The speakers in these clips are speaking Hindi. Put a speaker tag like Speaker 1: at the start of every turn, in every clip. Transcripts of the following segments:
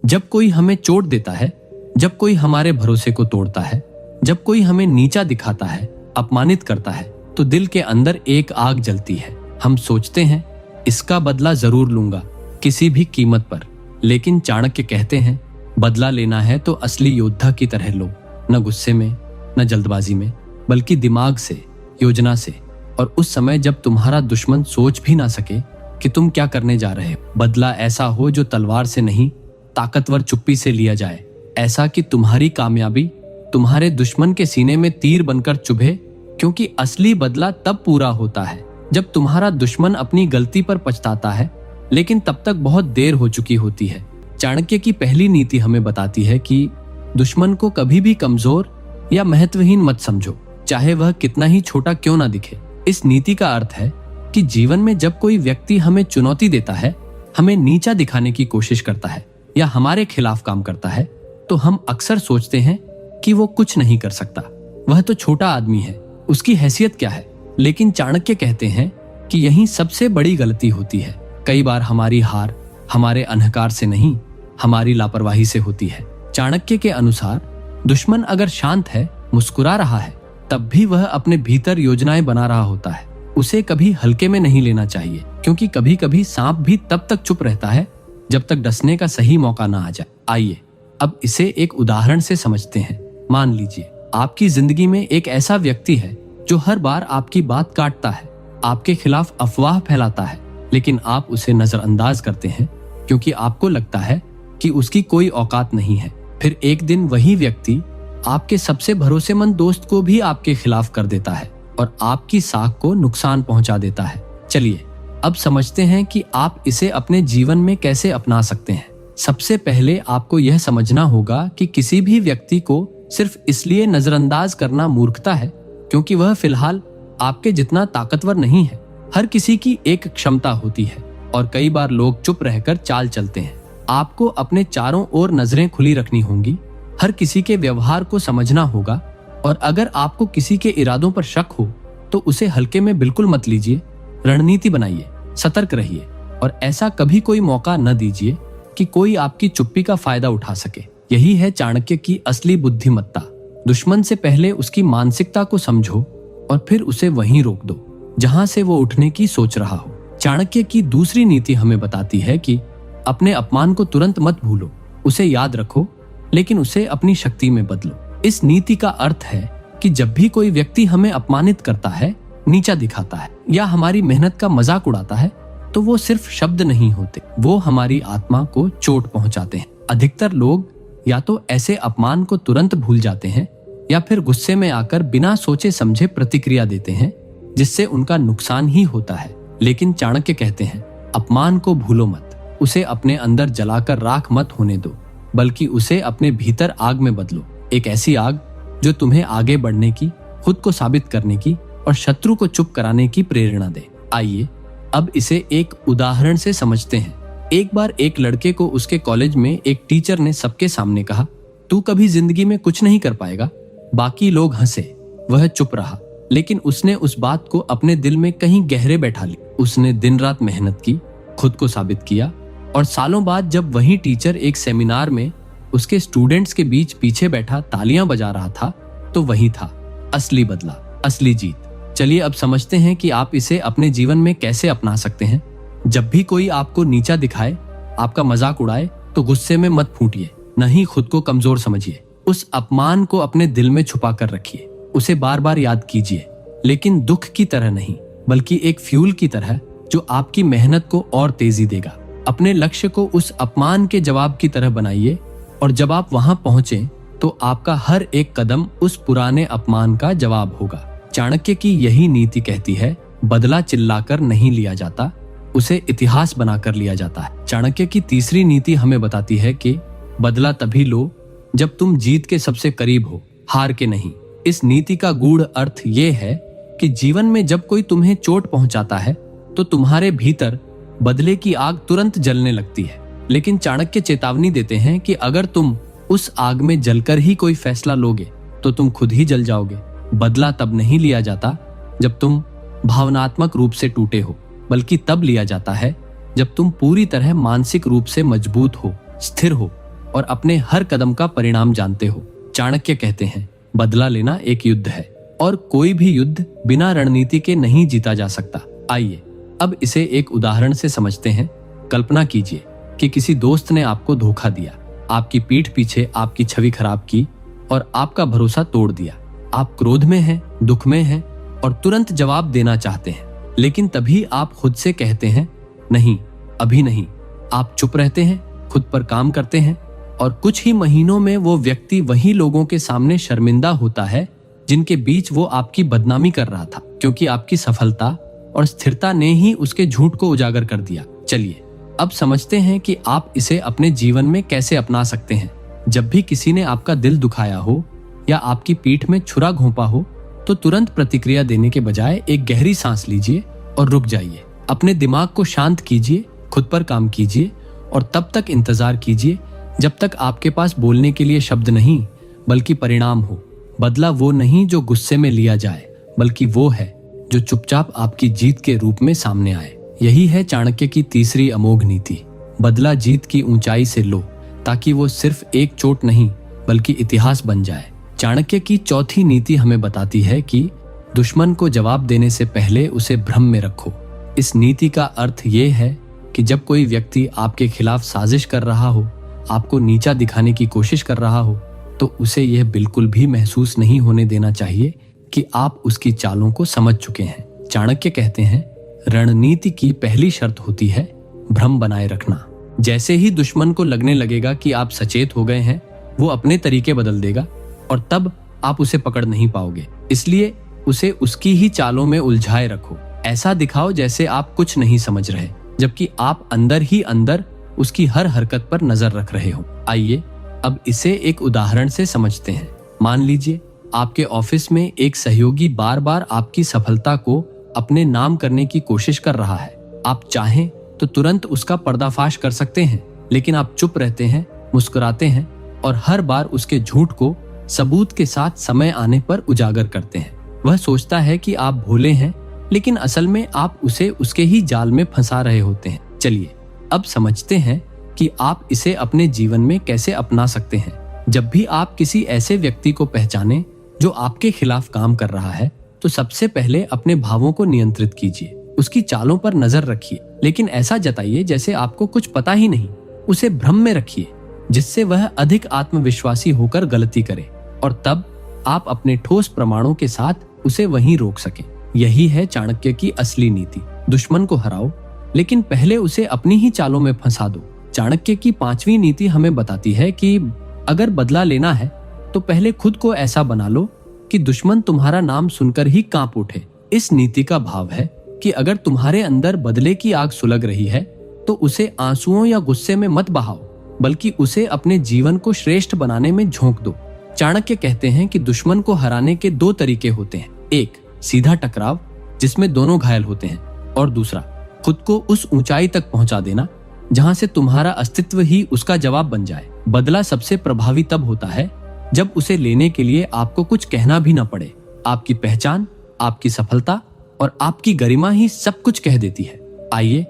Speaker 1: जब कोई हमें चोट देता है, जब कोई हमारे भरोसे को तोड़ता है, जब कोई हमें नीचा दिखाता है, अपमानित करता है, तो दिल के अंदर एक आग जलती है। हम सोचते हैं इसका बदला जरूर लूंगा, किसी भी कीमत पर। लेकिन चाणक्य कहते हैं बदला लेना है तो असली योद्धा की तरह लो, न गुस्से में, न जल्दबाजी में, बल्कि दिमाग से, योजना से। और उस समय जब तुम्हारा दुश्मन सोच भी ना सके कि तुम क्या करने जा रहे हो। बदला ऐसा हो जो तलवार से नहीं, ताकतवर चुप्पी से लिया जाए। ऐसा कि तुम्हारी कामयाबी तुम्हारे दुश्मन के सीने में तीर बनकर चुभे, क्योंकि असली बदला तब पूरा होता है जब तुम्हारा दुश्मन अपनी गलती पर पछताता है, लेकिन तब तक बहुत देर हो चुकी होती है। चाणक्य की पहली नीति हमें बताती है कि दुश्मन को कभी भी कमजोर या महत्वहीन मत समझो, चाहे वह कितना ही छोटा क्यों ना दिखे। इस नीति का अर्थ है कि जीवन में जब कोई व्यक्ति हमें चुनौती देता है, हमें नीचा दिखाने की कोशिश करता है या हमारे खिलाफ काम करता है, तो हम अक्सर सोचते हैं कि वो कुछ नहीं कर सकता, वह तो छोटा आदमी है, उसकी हैसियत क्या है। लेकिन चाणक्य कहते हैं कि यही सबसे बड़ी गलती होती है। कई बार हमारी हार हमारे अहंकार से नहीं, हमारी लापरवाही से होती है। चाणक्य के अनुसार दुश्मन अगर शांत है, मुस्कुरा रहा है, तब भी वह अपने भीतर योजनाएं बना रहा होता है। उसे कभी हल्के में नहीं लेना चाहिए, क्योंकि कभी कभी सांप भी तब तक चुप रहता है जब तक डसने का सही मौका ना आ जाए। आइए अब इसे एक उदाहरण से समझते हैं। मान लीजिए आपकी जिंदगी में एक ऐसा व्यक्ति है जो हर बार आपकी बात काटता है, आपके खिलाफ अफवाह फैलाता है, लेकिन आप उसे नजरअंदाज करते हैं क्योंकि आपको लगता है कि उसकी कोई औकात नहीं है। फिर एक दिन वही व्यक्ति आपके सबसे भरोसेमंद दोस्त को भी आपके खिलाफ कर देता है और आपकी साख को नुकसान पहुंचा देता है। चलिए अब समझते हैं कि आप इसे अपने जीवन में कैसे अपना सकते हैं। सबसे पहले आपको यह समझना होगा कि किसी भी व्यक्ति को सिर्फ इसलिए नजरअंदाज करना मूर्खता है क्योंकि वह फिलहाल आपके जितना ताकतवर नहीं है। हर किसी की एक क्षमता होती है और कई बार लोग चुप रहकर चाल चलते हैं। आपको अपने चारों ओर नजरें खुली रखनी होंगी, हर किसी के व्यवहार को समझना होगा, और अगर आपको किसी के इरादों पर शक हो तो उसे हल्के में बिल्कुल मत लीजिए। रणनीति बनाइए, सतर्क रहिए और ऐसा कभी कोई मौका न दीजिए कि कोई आपकी चुप्पी का फायदा उठा सके। यही है चाणक्य की असली बुद्धिमत्ता। दुश्मन से पहले उसकी मानसिकता को समझो और फिर उसे वहीं रोक दो जहां से वो उठने की सोच रहा हो। चाणक्य की दूसरी नीति हमें बताती है कि अपने अपमान को तुरंत मत भूलो, उसे याद रखो, लेकिन उसे अपनी शक्ति में बदलो। इस नीति का अर्थ है कि जब भी कोई व्यक्ति हमें अपमानित करता है, नीचा दिखाता है या हमारी मेहनत का मजाक उड़ाता है, तो वो सिर्फ शब्द नहीं होते, वो हमारी आत्मा को चोट पहुंचाते हैं। अधिकतर लोग या तो ऐसे अपमान को तुरंत भूल जाते हैं या फिर गुस्से में आकर बिना सोचे समझे प्रतिक्रिया देते हैं, जिससे उनका नुकसान ही होता है। लेकिन चाणक्य कहते हैं अपमान को भूलो मत, उसे अपने अंदर जलाकर राख मत होने दो, बल्कि उसे अपने भीतर आग में बदलो। एक ऐसी आग जो तुम्हें आगे बढ़ने की, खुद को साबित करने की और शत्रु को चुप कराने की प्रेरणा दे। आइए अब इसे एक उदाहरण से समझते हैं। एक बार एक लड़के को उसके कॉलेज में एक टीचर ने सबके सामने कहा, तू कभी जिंदगी में कुछ नहीं कर पाएगा। बाकी लोग हंसे, वह चुप रहा, लेकिन उसने उस बात को अपने दिल में कहीं गहरे बैठा ली। उसने दिन रात मेहनत की, खुद को साबित किया, और सालों बाद जब वही टीचर एक सेमिनार में उसके स्टूडेंट्स के बीच पीछे बैठा तालियां बजा रहा था, तो वही था असली बदला, असली जीत। चलिए अब समझते हैं कि आप इसे अपने जीवन में कैसे अपना सकते हैं। जब भी कोई आपको नीचा दिखाए, आपका मजाक उड़ाए, तो गुस्से में मत फूटिए, न ही खुद को कमजोर समझिए। उस अपमान को अपने दिल में छुपा कर रखिए, उसे बार बार याद कीजिए, लेकिन दुख की तरह नहीं, बल्कि एक फ्यूल की तरह जो आपकी मेहनत को और तेजी देगा। अपने लक्ष्य को उस अपमान के जवाब की तरह बनाइए, और जब आप वहां पहुंचे तो आपका हर एक कदम उस पुराने अपमान का जवाब होगा। चाणक्य की यही नीति कहती है, बदला चिल्लाकर नहीं लिया जाता, उसे इतिहास बनाकर लिया जाता है। चाणक्य की तीसरी नीति हमें बताती है कि बदला तभी लो जब तुम जीत के सबसे करीब हो, हार के नहीं। इस नीति का गूढ़ अर्थ ये है कि जीवन में जब कोई तुम्हें चोट पहुंचाता है तो तुम्हारे भीतर बदले की आग तुरंत जलने लगती है। लेकिन चाणक्य चेतावनी देते हैं कि अगर तुम उस आग में जलकर ही कोई फैसला लोगे तो तुम खुद ही जल जाओगे। बदला तब नहीं लिया जाता जब तुम भावनात्मक रूप से टूटे हो, बल्कि तब लिया जाता है जब तुम पूरी तरह मानसिक रूप से मजबूत हो, स्थिर हो और अपने हर कदम का परिणाम जानते हो। चाणक्य कहते हैं, बदला लेना एक युद्ध है और कोई भी युद्ध बिना रणनीति के नहीं जीता जा सकता। आइए अब इसे एक उदाहरण से समझते हैं। कल्पना कीजिए कि किसी दोस्त ने आपको धोखा दिया, आपकी पीठ पीछे आपकी छवि खराब की और आपका भरोसा तोड़ दिया। आप क्रोध में हैं, दुख में हैं और तुरंत जवाब देना चाहते हैं, लेकिन तभी आप खुद से कहते हैं, नहीं, अभी नहीं। आप चुप रहते हैं, खुद पर काम करते हैं और कुछ ही महीनों में वो व्यक्ति वही लोगों के सामने शर्मिंदा होता है जिनके बीच वो आपकी बदनामी कर रहा था, क्योंकि आपकी सफलता और स्थिरता ने ही उसके झूठ को उजागर कर दिया। चलिए अब समझते हैं कि आप इसे अपने जीवन में कैसे अपना सकते हैं। जब भी किसी ने आपका दिल दुखाया हो या आपकी पीठ में छुरा घोंपा हो, तो तुरंत प्रतिक्रिया देने के बजाय एक गहरी सांस लीजिए और रुक जाइए। अपने दिमाग को शांत कीजिए, खुद पर काम कीजिए और तब तक इंतजार कीजिए जब तक आपके पास बोलने के लिए शब्द नहीं बल्कि परिणाम हो। बदला वो नहीं जो गुस्से में लिया जाए, बल्कि वो है जो चुपचाप आपकी जीत के रूप में सामने आए। यही है चाणक्य की तीसरी अमोघ नीति। बदला जीत की ऊंचाई से लो, ताकि वो सिर्फ एक चोट नहीं बल्कि इतिहास बन जाए। चाणक्य की चौथी नीति हमें बताती है कि दुश्मन को जवाब देने से पहले उसे भ्रम में रखो। इस नीति का अर्थ ये है कि जब कोई व्यक्ति आपके खिलाफ साजिश कर रहा हो, आपको नीचा दिखाने की कोशिश कर रहा हो, तो उसे यह बिल्कुल भी महसूस नहीं होने देना चाहिए कि आप उसकी चालों को समझ चुके हैं। चाणक्य कहते हैं, रणनीति की पहली शर्त होती है भ्रम बनाए रखना। जैसे ही दुश्मन को लगने लगेगा कि आप सचेत हो गए हैं, वो अपने तरीके बदल देगा और तब आप उसे पकड़ नहीं पाओगे। इसलिए उसे उसकी ही चालों में उलझाए रखो। ऐसा दिखाओ जैसे आप कुछ नहीं समझ रहे, जबकि आप अंदर ही अंदर उसकी हर हरकत पर नजर रख रहे हो। आइए अब इसे एक उदाहरण से समझते हैं। मान लीजिए आपके ऑफिस में एक सहयोगी बार बार आपकी सफलता को अपने नाम करने की कोशिश कर रहा है। आप चाहें तो तुरंत उसका पर्दाफाश कर सकते हैं, लेकिन आप चुप रहते हैं, मुस्कुराते हैं और हर बार उसके झूठ को सबूत के साथ समय आने पर उजागर करते हैं। वह सोचता है कि आप भोले हैं, लेकिन असल में आप उसे उसके ही जाल में फंसा रहे होते हैं। चलिए अब समझते हैं कि आप इसे अपने जीवन में कैसे अपना सकते हैं। जब भी आप किसी ऐसे व्यक्ति को पहचानें जो आपके खिलाफ काम कर रहा है, तो सबसे पहले अपने भावों को नियंत्रित कीजिए। उसकी चालों पर नजर रखिए, लेकिन ऐसा जताइए जैसे आपको कुछ पता ही नहीं। उसे भ्रम में रखिए, जिससे वह अधिक आत्मविश्वासी होकर गलती करे और तब आप अपने ठोस प्रमाणों के साथ उसे वहीं रोक सकें। यही है चाणक्य की असली नीति। दुश्मन को हराओ, लेकिन पहले उसे अपनी ही चालों में फंसा दो। चाणक्य की पांचवी नीति हमें बताती है कि अगर बदला लेना है तो पहले खुद को ऐसा बना लो कि दुश्मन तुम्हारा नाम सुनकर ही कांप उठे। इस नीति का भाव है कि अगर तुम्हारे अंदर बदले की आग सुलग रही है, तो उसे आंसुओं या गुस्से में मत बहाओ, बल्कि उसे अपने जीवन को श्रेष्ठ बनाने में झोंक दो। चाणक्य कहते हैं कि दुश्मन को हराने के दो तरीके होते हैं। एक, सीधा टकराव जिसमें दोनों घायल होते हैं, और दूसरा, खुद को उस ऊंचाई तक पहुंचा देना जहां से तुम्हारा अस्तित्व ही उसका जवाब बन जाए। बदला सबसे प्रभावी तब होता है जब उसे लेने के लिए आपको कुछ कहना भी न पड़े। आपकी पहचान, आपकी सफलता और आपकी गरिमा ही सब कुछ कह देती है। आइए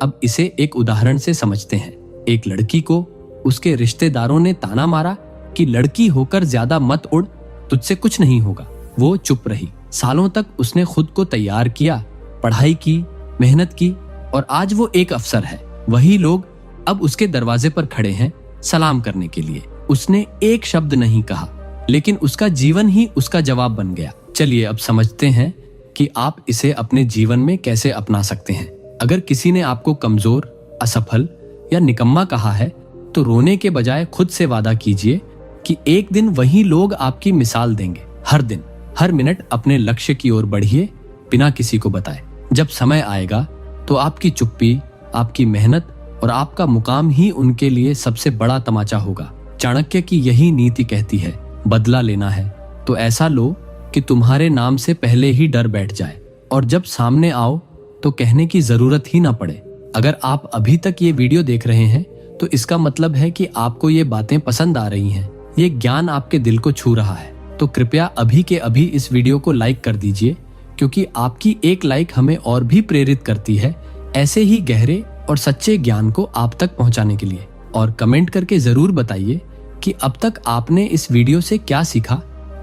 Speaker 1: अब इसे एक उदाहरण से समझते हैं। एक लड़की को उसके रिश्तेदारों ने ताना मारा कि लड़की होकर ज्यादा मत उड़, तुझसे कुछ नहीं होगा। वो चुप रही। सालों तक उसने खुद को तैयार किया, पढ़ाई की, मेहनत की और आज वो एक अफसर है। वही लोग अब उसके दरवाजे पर खड़े हैं सलाम करने के लिए। उसने एक शब्द नहीं कहा, लेकिन उसका जीवन ही उसका जवाब बन गया। चलिए अब समझते हैं कि आप इसे अपने जीवन में कैसे अपना सकते हैं। अगर किसी ने आपको कमजोर, असफल या निकम्मा कहा है, तो रोने के बजाय खुद से वादा कीजिए कि एक दिन वही लोग आपकी मिसाल देंगे। हर दिन, हर मिनट अपने लक्ष्य की ओर बढ़िए, बिना किसी को बताए। जब समय आएगा तो आपकी चुप्पी, आपकी मेहनत और आपका मुकाम ही उनके लिए सबसे बड़ा तमाचा होगा। चाणक्य की यही नीति कहती है, बदला लेना है तो ऐसा लो कि तुम्हारे नाम से पहले ही डर बैठ जाए, और जब सामने आओ तो कहने की जरूरत ही ना पड़े। अगर आप अभी तक ये वीडियो देख रहे हैं तो इसका मतलब है कि आपको ये बातें पसंद आ रही हैं, ये ज्ञान आपके दिल को छू रहा है। तो कृपया अभी के अभी इस वीडियो को लाइक कर दीजिए, क्योंकि आपकी एक लाइक हमें और भी प्रेरित करती है ऐसे ही गहरे और सच्चे ज्ञान को आप तक पहुंचाने के लिए। और कमेंट करके जरूर बताइए कि अब तक आपने इस वीडियो से क्या सीखा,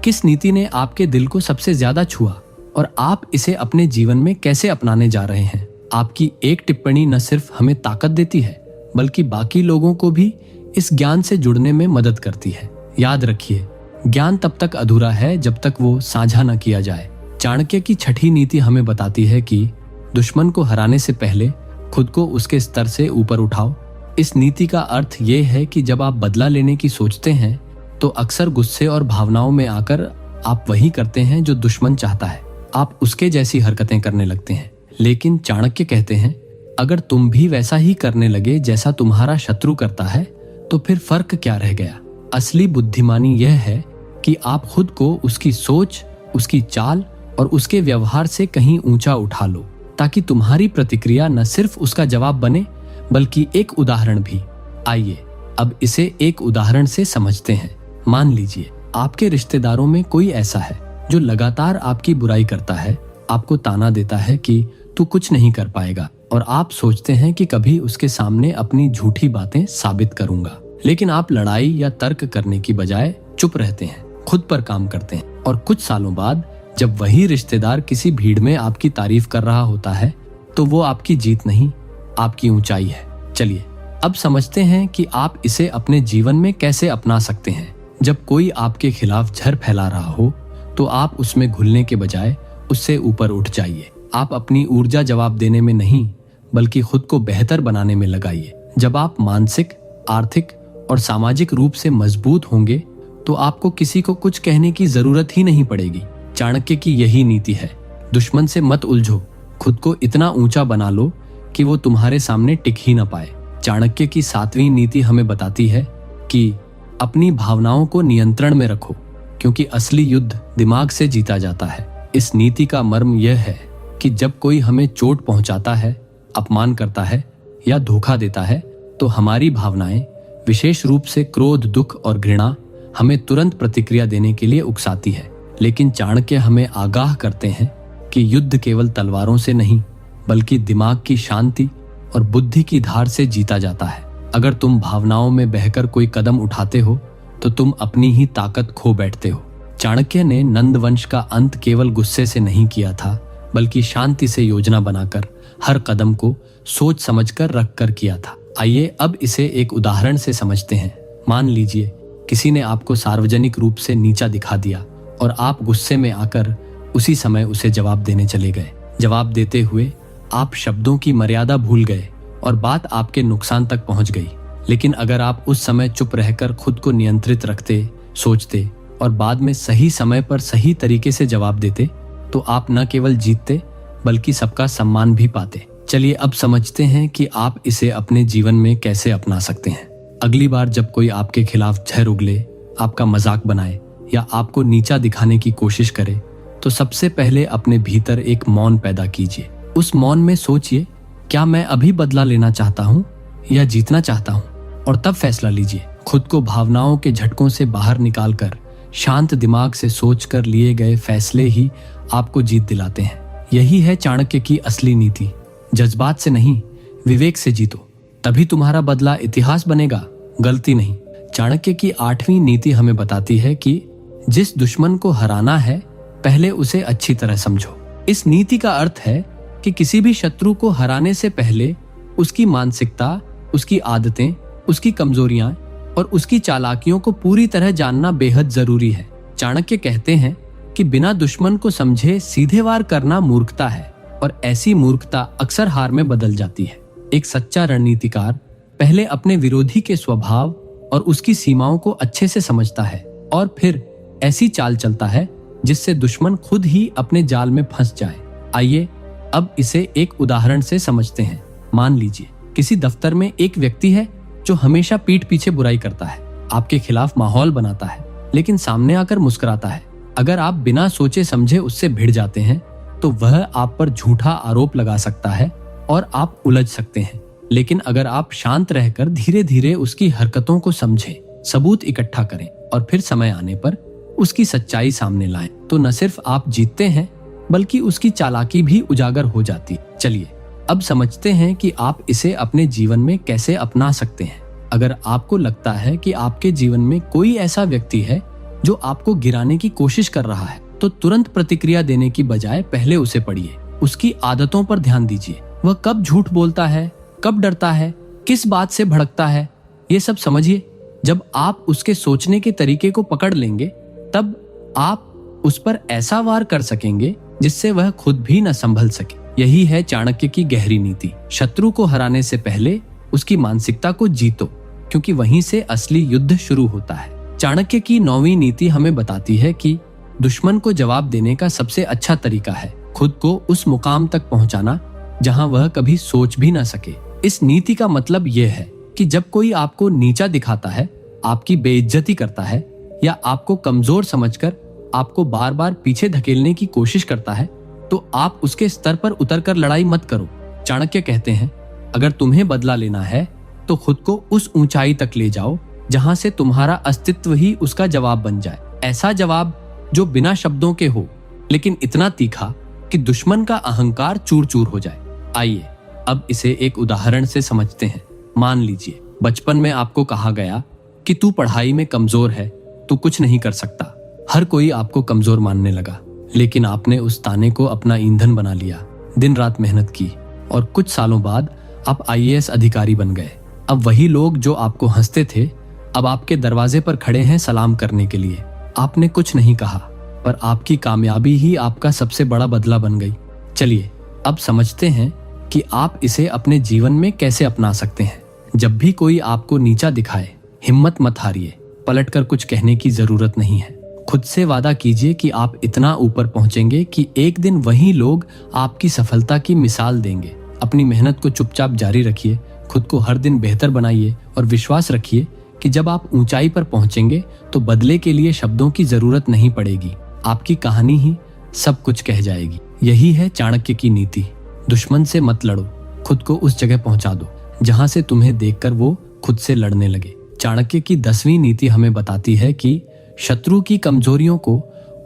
Speaker 1: किस नीति ने आपके दिल को सबसे ज्यादा छुआ और आप इसे अपने जीवन में कैसे अपनाने जा रहे हैं। आपकी एक टिप्पणी न सिर्फ हमें ताकत देती है बल्कि बाकी लोगों को भी इस ज्ञान से जुड़ने में मदद करती है। याद रखिए, ज्ञान तब तक अधूरा है जब तक वो साझा न किया जाए। चाणक्य की छठी नीति हमें बताती है कि दुश्मन को हराने से पहले खुद को उसके स्तर से ऊपर उठाओ। इस नीति का अर्थ ये है कि जब आप बदला लेने की सोचते हैं तो अक्सर गुस्से और भावनाओं में आकर आप वही करते हैं जो दुश्मन चाहता है। आप उसके जैसी हरकतें करने लगते हैं। लेकिन चाणक्य कहते हैं, अगर तुम भी वैसा ही करने लगे जैसा तुम्हारा शत्रु करता है तो फिर फर्क क्या रह गया। असली बुद्धिमानी यह है कि आप खुद को उसकी सोच, उसकी चाल और उसके व्यवहार से कहीं ऊंचा उठा लो, ताकि तुम्हारी प्रतिक्रिया न सिर्फ उसका जवाब बने बल्कि एक उदाहरण भी। आइए अब इसे एक उदाहरण से समझते हैं। मान लीजिए आपके रिश्तेदारों में कोई ऐसा है जो लगातार आपकी बुराई करता है, आपको ताना देता है कि तू कुछ नहीं कर पाएगा, और आप सोचते हैं कि कभी उसके सामने अपनी झूठी बातें साबित करूंगा। लेकिन आप लड़ाई या तर्क करने की बजाय चुप रहते हैं, खुद पर काम करते हैं, और कुछ सालों बाद जब वही रिश्तेदार किसी भीड़ में आपकी तारीफ कर रहा होता है तो वो आपकी जीत नहीं, आपकी ऊंचाई है। चलिए अब समझते हैं कि आप इसे अपने जीवन में कैसे अपना सकते हैं। जब कोई आपके खिलाफ झर फैला रहा हो तो आप उसमें घुलने के बजाय उससे ऊपर उठ जाइए। आप अपनी ऊर्जा जवाब देने में नहीं बल्कि खुद को बेहतर बनाने में लगाइए। जब आप मानसिक, आर्थिक और सामाजिक रूप से मजबूत होंगे तो आपको किसी को कुछ कहने की जरूरत ही नहीं पड़ेगी। चाणक्य की यही नीति है, दुश्मन से मत उलझो, खुद को इतना ऊंचा बना लो कि वो तुम्हारे सामने टिक ही न पाए। चाणक्य की 7वीं नीति हमें बताती है कि अपनी भावनाओं को नियंत्रण में रखो, क्योंकि असली युद्ध दिमाग से जीता जाता है। इस नीति का मर्म यह है कि जब कोई हमें चोट पहुंचाता है, अपमान करता है या धोखा देता है तो हमारी भावनाएं, विशेष रूप से क्रोध, दुख और घृणा, हमें तुरंत प्रतिक्रिया देने के लिए उकसाती है। लेकिन चाणक्य हमें आगाह करते हैं कि युद्ध केवल तलवारों से नहीं बल्कि दिमाग की शांति और बुद्धि की धार से जीता जाता है। अगर तुम भावनाओं में बहकर कोई कदम उठाते हो तो तुम अपनी ही ताकत खो बैठते हो। चाणक्य ने नंद वंश का अंत केवल गुस्से से नहीं किया था बल्कि शांति से योजना बनाकर हर कदम को सोच समझकर रखकर किया था। आइए अब इसे एक उदाहरण से समझते हैं। मान लीजिए किसी ने आपको सार्वजनिक रूप से नीचा दिखा दिया और आप गुस्से में आकर उसी समय उसे जवाब देने चले गए। जवाब देते हुए आप शब्दों की मर्यादा भूल गए और बात आपके नुकसान तक पहुंच गई। लेकिन अगर आप उस समय चुप रहकर खुद को नियंत्रित रखते, सोचते और बाद में सही समय पर सही तरीके से जवाब देते तो आप न केवल जीतते बल्कि सबका सम्मान भी पाते। चलिए अब समझते हैं कि आप इसे अपने जीवन में कैसे अपना सकते हैं। अगली बार जब कोई आपके खिलाफ झर उगले, आपका मजाक बनाए या आपको नीचा दिखाने की कोशिश करे तो सबसे पहले अपने भीतर एक मौन पैदा कीजिए। उस मौन में सोचिए, क्या मैं अभी बदला लेना चाहता हूँ या जीतना चाहता हूँ, और तब फैसला लीजिए। खुद को भावनाओं के झटकों से बाहर निकालकर शांत दिमाग से सोचकर लिए गए फैसले ही आपको जीत दिलाते हैं। यही है चाणक्य की असली नीति। जज्बात से नहीं, विवेक से जीतो, तभी तुम्हारा बदला इतिहास बनेगा, गलती नहीं। चाणक्य की 8वीं नीति हमें बताती है कि जिस दुश्मन को हराना है पहले उसे अच्छी तरह समझो। इस नीति का अर्थ है कि किसी भी शत्रु को हराने से पहले उसकी मानसिकता, उसकी आदतें, उसकी कमजोरियां और उसकी चालाकियों को पूरी तरह जानना बेहद जरूरी है। चाणक्य कहते हैं कि बिना दुश्मन को समझे सीधे वार करना मूर्खता है, और ऐसी मूर्खता अक्सर हार में बदल जाती है। एक सच्चा रणनीतिकार पहले अपने विरोधी के स्वभाव और उसकी सीमाओं को अच्छे से समझता है और फिर ऐसी चाल चलता है जिससे दुश्मन खुद ही अपने जाल में फंस जाए। आइए अब इसे एक उदाहरण से समझते हैं। मान लीजिए किसी दफ्तर में एक व्यक्ति है जो हमेशा पीठ पीछे बुराई करता है, आपके खिलाफ माहौल बनाता है, लेकिन सामने आकर मुस्कुराता है। अगर आप बिना सोचे समझे उससे भिड़ जाते हैं तो वह आप पर झूठा आरोप लगा सकता है और आप उलझ सकते हैं। लेकिन अगर आप शांत रहकर धीरे धीरे उसकी हरकतों को समझें, सबूत इकट्ठा करें और फिर समय आने पर उसकी सच्चाई सामने लाएं, तो न सिर्फ आप जीतते हैं बल्कि उसकी चालाकी भी उजागर हो जाती है। चलिए अब समझते हैं कि आप इसे अपने जीवन में कैसे अपना सकते हैं। अगर आपको लगता है कि आपके जीवन में कोई ऐसा व्यक्ति है जो आपको गिराने की कोशिश कर रहा है, तो तुरंत प्रतिक्रिया देने की बजाय पहले उसे पढ़िए। उसकी आदतों पर ध्यान दीजिए। वह कब झूठ बोलता है, कब डरता है, किस बात से भड़कता है, ये सब समझिए। जब आप उसके सोचने के तरीके को पकड़ लेंगे, तब आप उस पर ऐसा वार कर सकेंगे जिससे वह खुद भी न संभल सके। यही है चाणक्य की गहरी नीति। शत्रु को हराने से पहले उसकी मानसिकता को जीतो, क्योंकि वहीं से असली युद्ध शुरू होता है। चाणक्य की 9वीं नीति हमें बताती है कि दुश्मन को जवाब देने का सबसे अच्छा तरीका है खुद को उस मुकाम तक पहुंचाना जहां वह कभी सोच भी न सके। इस नीति का मतलब यह है कि जब कोई आपको नीचा दिखाता है, आपकी बेइज्जती करता है या आपको कमजोर समझकर आपको बार बार पीछे धकेलने की कोशिश करता है, तो आप उसके स्तर पर उतरकर लड़ाई मत करो। चाणक्य कहते हैं, अगर तुम्हें बदला लेना है तो खुद को उस ऊंचाई तक ले जाओ जहां से तुम्हारा अस्तित्व ही उसका जवाब बन जाए। ऐसा जवाब जो बिना शब्दों के हो, लेकिन इतना तीखा कि दुश्मन का अहंकार चूर चूर हो जाए। आइए अब इसे एक उदाहरण से समझते हैं। मान लीजिए बचपन में आपको कहा गया कि तू पढ़ाई में कमजोर है, तू कुछ नहीं कर सकता। हर कोई आपको कमजोर मानने लगा, लेकिन आपने उस ताने को अपना ईंधन बना लिया, दिन रात मेहनत की और कुछ सालों बाद आप IAS अधिकारी बन गए। अब वही लोग जो आपको हंसते थे, अब आपके दरवाजे पर खड़े हैं सलाम करने के लिए। आपने कुछ नहीं कहा, पर आपकी कामयाबी ही आपका सबसे बड़ा बदला बन गई। चलिए अब समझते हैं कि आप इसे अपने जीवन में कैसे अपना सकते हैं। जब भी कोई आपको नीचा दिखाए, हिम्मत मत हारिए। पलटकर कुछ कहने की जरूरत नहीं है। खुद से वादा कीजिए कि आप इतना ऊपर पहुंचेंगे कि एक दिन वही लोग आपकी सफलता की मिसाल देंगे। अपनी मेहनत को चुपचाप जारी रखिए, खुद को हर दिन बेहतर बनाइए और विश्वास रखिए कि जब आप ऊंचाई पर पहुंचेंगे तो बदले के लिए शब्दों की जरूरत नहीं पड़ेगी। आपकी कहानी ही सब कुछ कह जाएगी। यही है चाणक्य की नीति। दुश्मन से मत लड़ो, खुद को उस जगह पहुंचा दो जहां से तुम्हें देखकर वो खुद से लड़ने लगे। चाणक्य की 10वीं नीति हमें बताती है कि शत्रु की कमजोरियों को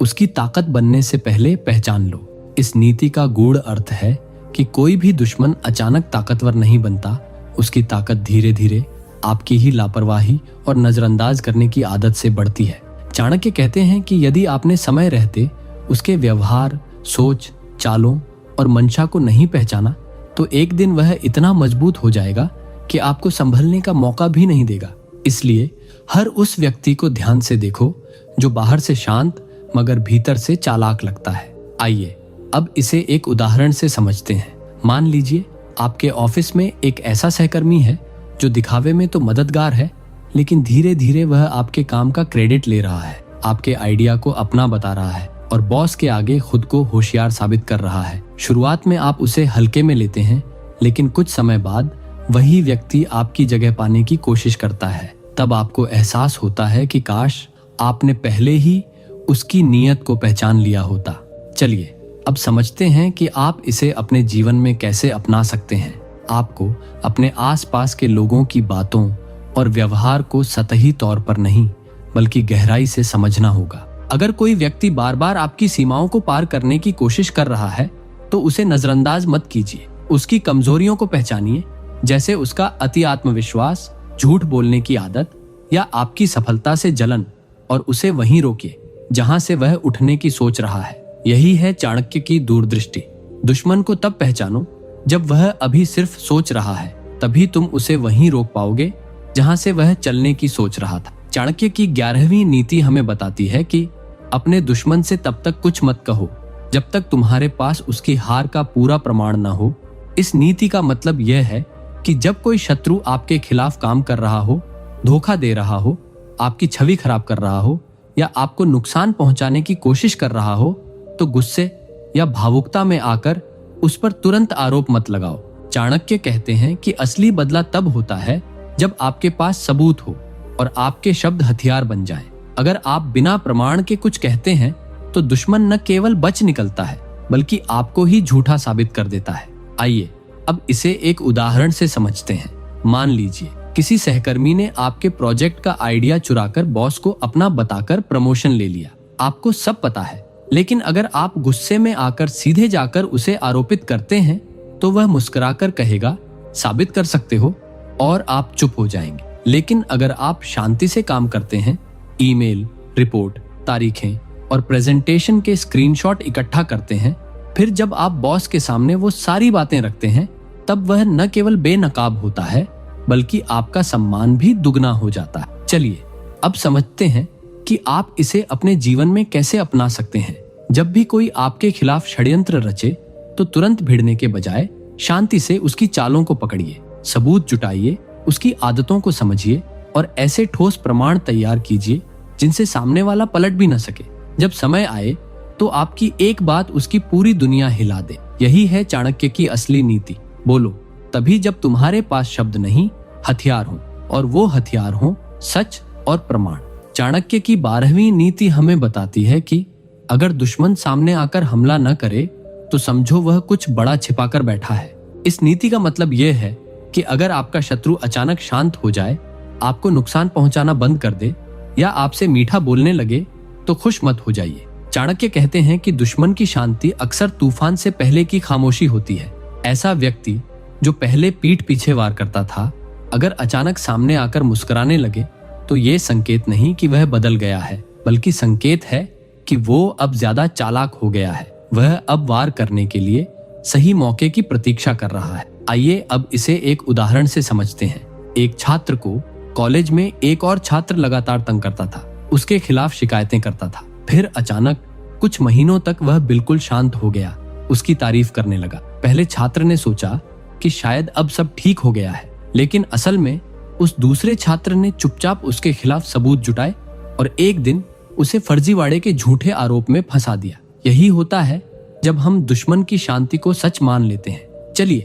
Speaker 1: उसकी ताकत बनने से पहले पहचान लो। इस नीति का गूढ़ अर्थ है कि कोई भी दुश्मन अचानक ताकतवर नहीं बनता। उसकी ताकत धीरे धीरे आपकी ही लापरवाही और नजरअंदाज करने की आदत से बढ़ती है। चाणक्य कहते हैं कि यदि आपने समय रहते उसके व्यवहार, सोच, चालों और मंशा को नहीं पहचाना, तो एक दिन वह इतना मजबूत हो जाएगा कि आपको संभलने का मौका भी नहीं देगा। इसलिए हर उस व्यक्ति को ध्यान से देखो जो बाहर से शांत मगर भीतर से चालाक लगता है। आइए अब इसे एक उदाहरण से समझते हैं। मान लीजिए आपके ऑफिस में एक ऐसा सहकर्मी है जो दिखावे में तो मददगार है, लेकिन धीरे धीरे वह आपके काम का क्रेडिट ले रहा है, आपके आइडिया को अपना बता रहा है और बॉस के आगे खुद को होशियार साबित कर रहा है। शुरुआत में आप उसे हल्के में लेते हैं, लेकिन कुछ समय बाद वही व्यक्ति आपकी जगह पाने की कोशिश करता है। तब आपको एहसास होता है कि काश आपने पहले ही उसकी नीयत को पहचान लिया होता। चलिए अब समझते हैं कि आप इसे अपने जीवन में कैसे अपना सकते हैं। आपको अपने आसपास के लोगों की बातों और व्यवहार को सतही तौर पर नहीं, बल्कि गहराई से समझना होगा। अगर कोई व्यक्ति बार बार आपकी सीमाओं को पार करने की कोशिश कर रहा है, तो उसे नजरअंदाज मत कीजिए। उसकी कमजोरियों को पहचानिए, जैसे उसका अति आत्मविश्वास, झूठ बोलने की आदत या आपकी सफलता से जलन, और उसे वहीं रोकिए जहां से वह उठने की सोच रहा है। यही है चाणक्य की दूरदृष्टि। दुश्मन को तब पहचानो जब वह अभी सिर्फ सोच रहा है, तभी तुम उसे वहीं रोक पाओगे जहां से वह चलने की सोच रहा था। चाणक्य की 11वीं नीति हमें बताती है कि अपने दुश्मन से तब तक कुछ मत कहो जब तक तुम्हारे पास उसकी हार का पूरा प्रमाण न हो। इस नीति का मतलब यह है कि जब कोई शत्रु आपके खिलाफ काम कर रहा हो, धोखा दे रहा हो, आपकी छवि खराब कर रहा हो या आपको नुकसान पहुंचाने की कोशिश कर रहा हो, तो गुस्से या भावुकता में आकर उस पर तुरंत आरोप मत लगाओ। चाणक्य कहते हैं कि असली बदला तब होता है जब आपके पास सबूत हो और आपके शब्द हथियार बन जाएं। अगर आप बिना प्रमाण के कुछ कहते हैं तो दुश्मन न केवल बच निकलता है, बल्कि आपको ही झूठा साबित कर देता है। आइए अब इसे एक उदाहरण से समझते हैं। मान लीजिए किसी सहकर्मी ने आपके प्रोजेक्ट का आइडिया चुराकर बॉस को अपना बताकर प्रमोशन ले लिया। आपको सब पता है, लेकिन अगर आप गुस्से में आकर सीधे जाकर उसे आरोपित करते हैं तो वह मुस्कुराकर कहेगा, साबित कर सकते हो, और आप चुप हो जाएंगे। लेकिन अगर आप शांति से काम करते हैं, ईमेल, रिपोर्ट, तारीखें और प्रेजेंटेशन के स्क्रीनशॉट इकट्ठा करते हैं, फिर जब आप बॉस के सामने वो सारी बातें रखते हैं, तब वह न केवल बेनकाब होता है बल्कि आपका सम्मान भी दुगना हो जाता है। चलिए अब समझते हैं कि आप इसे अपने जीवन में कैसे अपना सकते हैं। जब भी कोई आपके खिलाफ षड्यंत्र रचे तो तुरंत भिड़ने के बजाय शांति से उसकी चालों को पकड़िए, सबूत जुटाइए, उसकी आदतों को समझिए और ऐसे ठोस प्रमाण तैयार कीजिए जिनसे सामने वाला पलट भी न सके। जब समय आए तो आपकी एक बात उसकी पूरी दुनिया हिला दे। यही है चाणक्य की असली नीति। बोलो तभी जब तुम्हारे पास शब्द नहीं, हथियार हो, और वो हथियार हो सच और प्रमाण। चाणक्य की 12वीं नीति हमें बताती है कि अगर दुश्मन सामने आकर हमला न करे तो समझो वह कुछ बड़ा छिपाकर बैठा है। इस नीति का मतलब यह है कि अगर आपका शत्रु अचानक शांत हो जाए, आपको नुकसान पहुंचाना बंद कर दे या आपसे मीठा बोलने लगे तो खुश मत हो जाइए। चाणक्य कहते हैं कि दुश्मन की शांति अक्सर तूफान से पहले की खामोशी होती है। ऐसा व्यक्ति जो पहले पीठ पीछे वार करता था, अगर अचानक सामने आकर मुस्कुराने लगे तो ये संकेत नहीं कि वह बदल गया है, बल्कि संकेत है कि वो अब ज्यादा चालाक हो गया है। वह अब वार करने के लिए सही मौके की प्रतीक्षा कर रहा है। आइए अब इसे एक उदाहरण से समझते हैं। एक छात्र को कॉलेज में एक और छात्र लगातार तंग करता था, उसके खिलाफ शिकायतें करता था। फिर अचानक कुछ महीनों तक वह बिल्कुल शांत हो गया, उसकी तारीफ करने लगा। पहले छात्र ने सोचा कि शायद अब सब ठीक हो गया है, लेकिन असल में उस दूसरे छात्र ने चुपचाप उसके खिलाफ सबूत जुटाए और एक दिन उसे फर्जीवाड़े के झूठे आरोप में फंसा दिया। यही होता है जब हम दुश्मन की शांति को सच मान लेते हैं। चलिए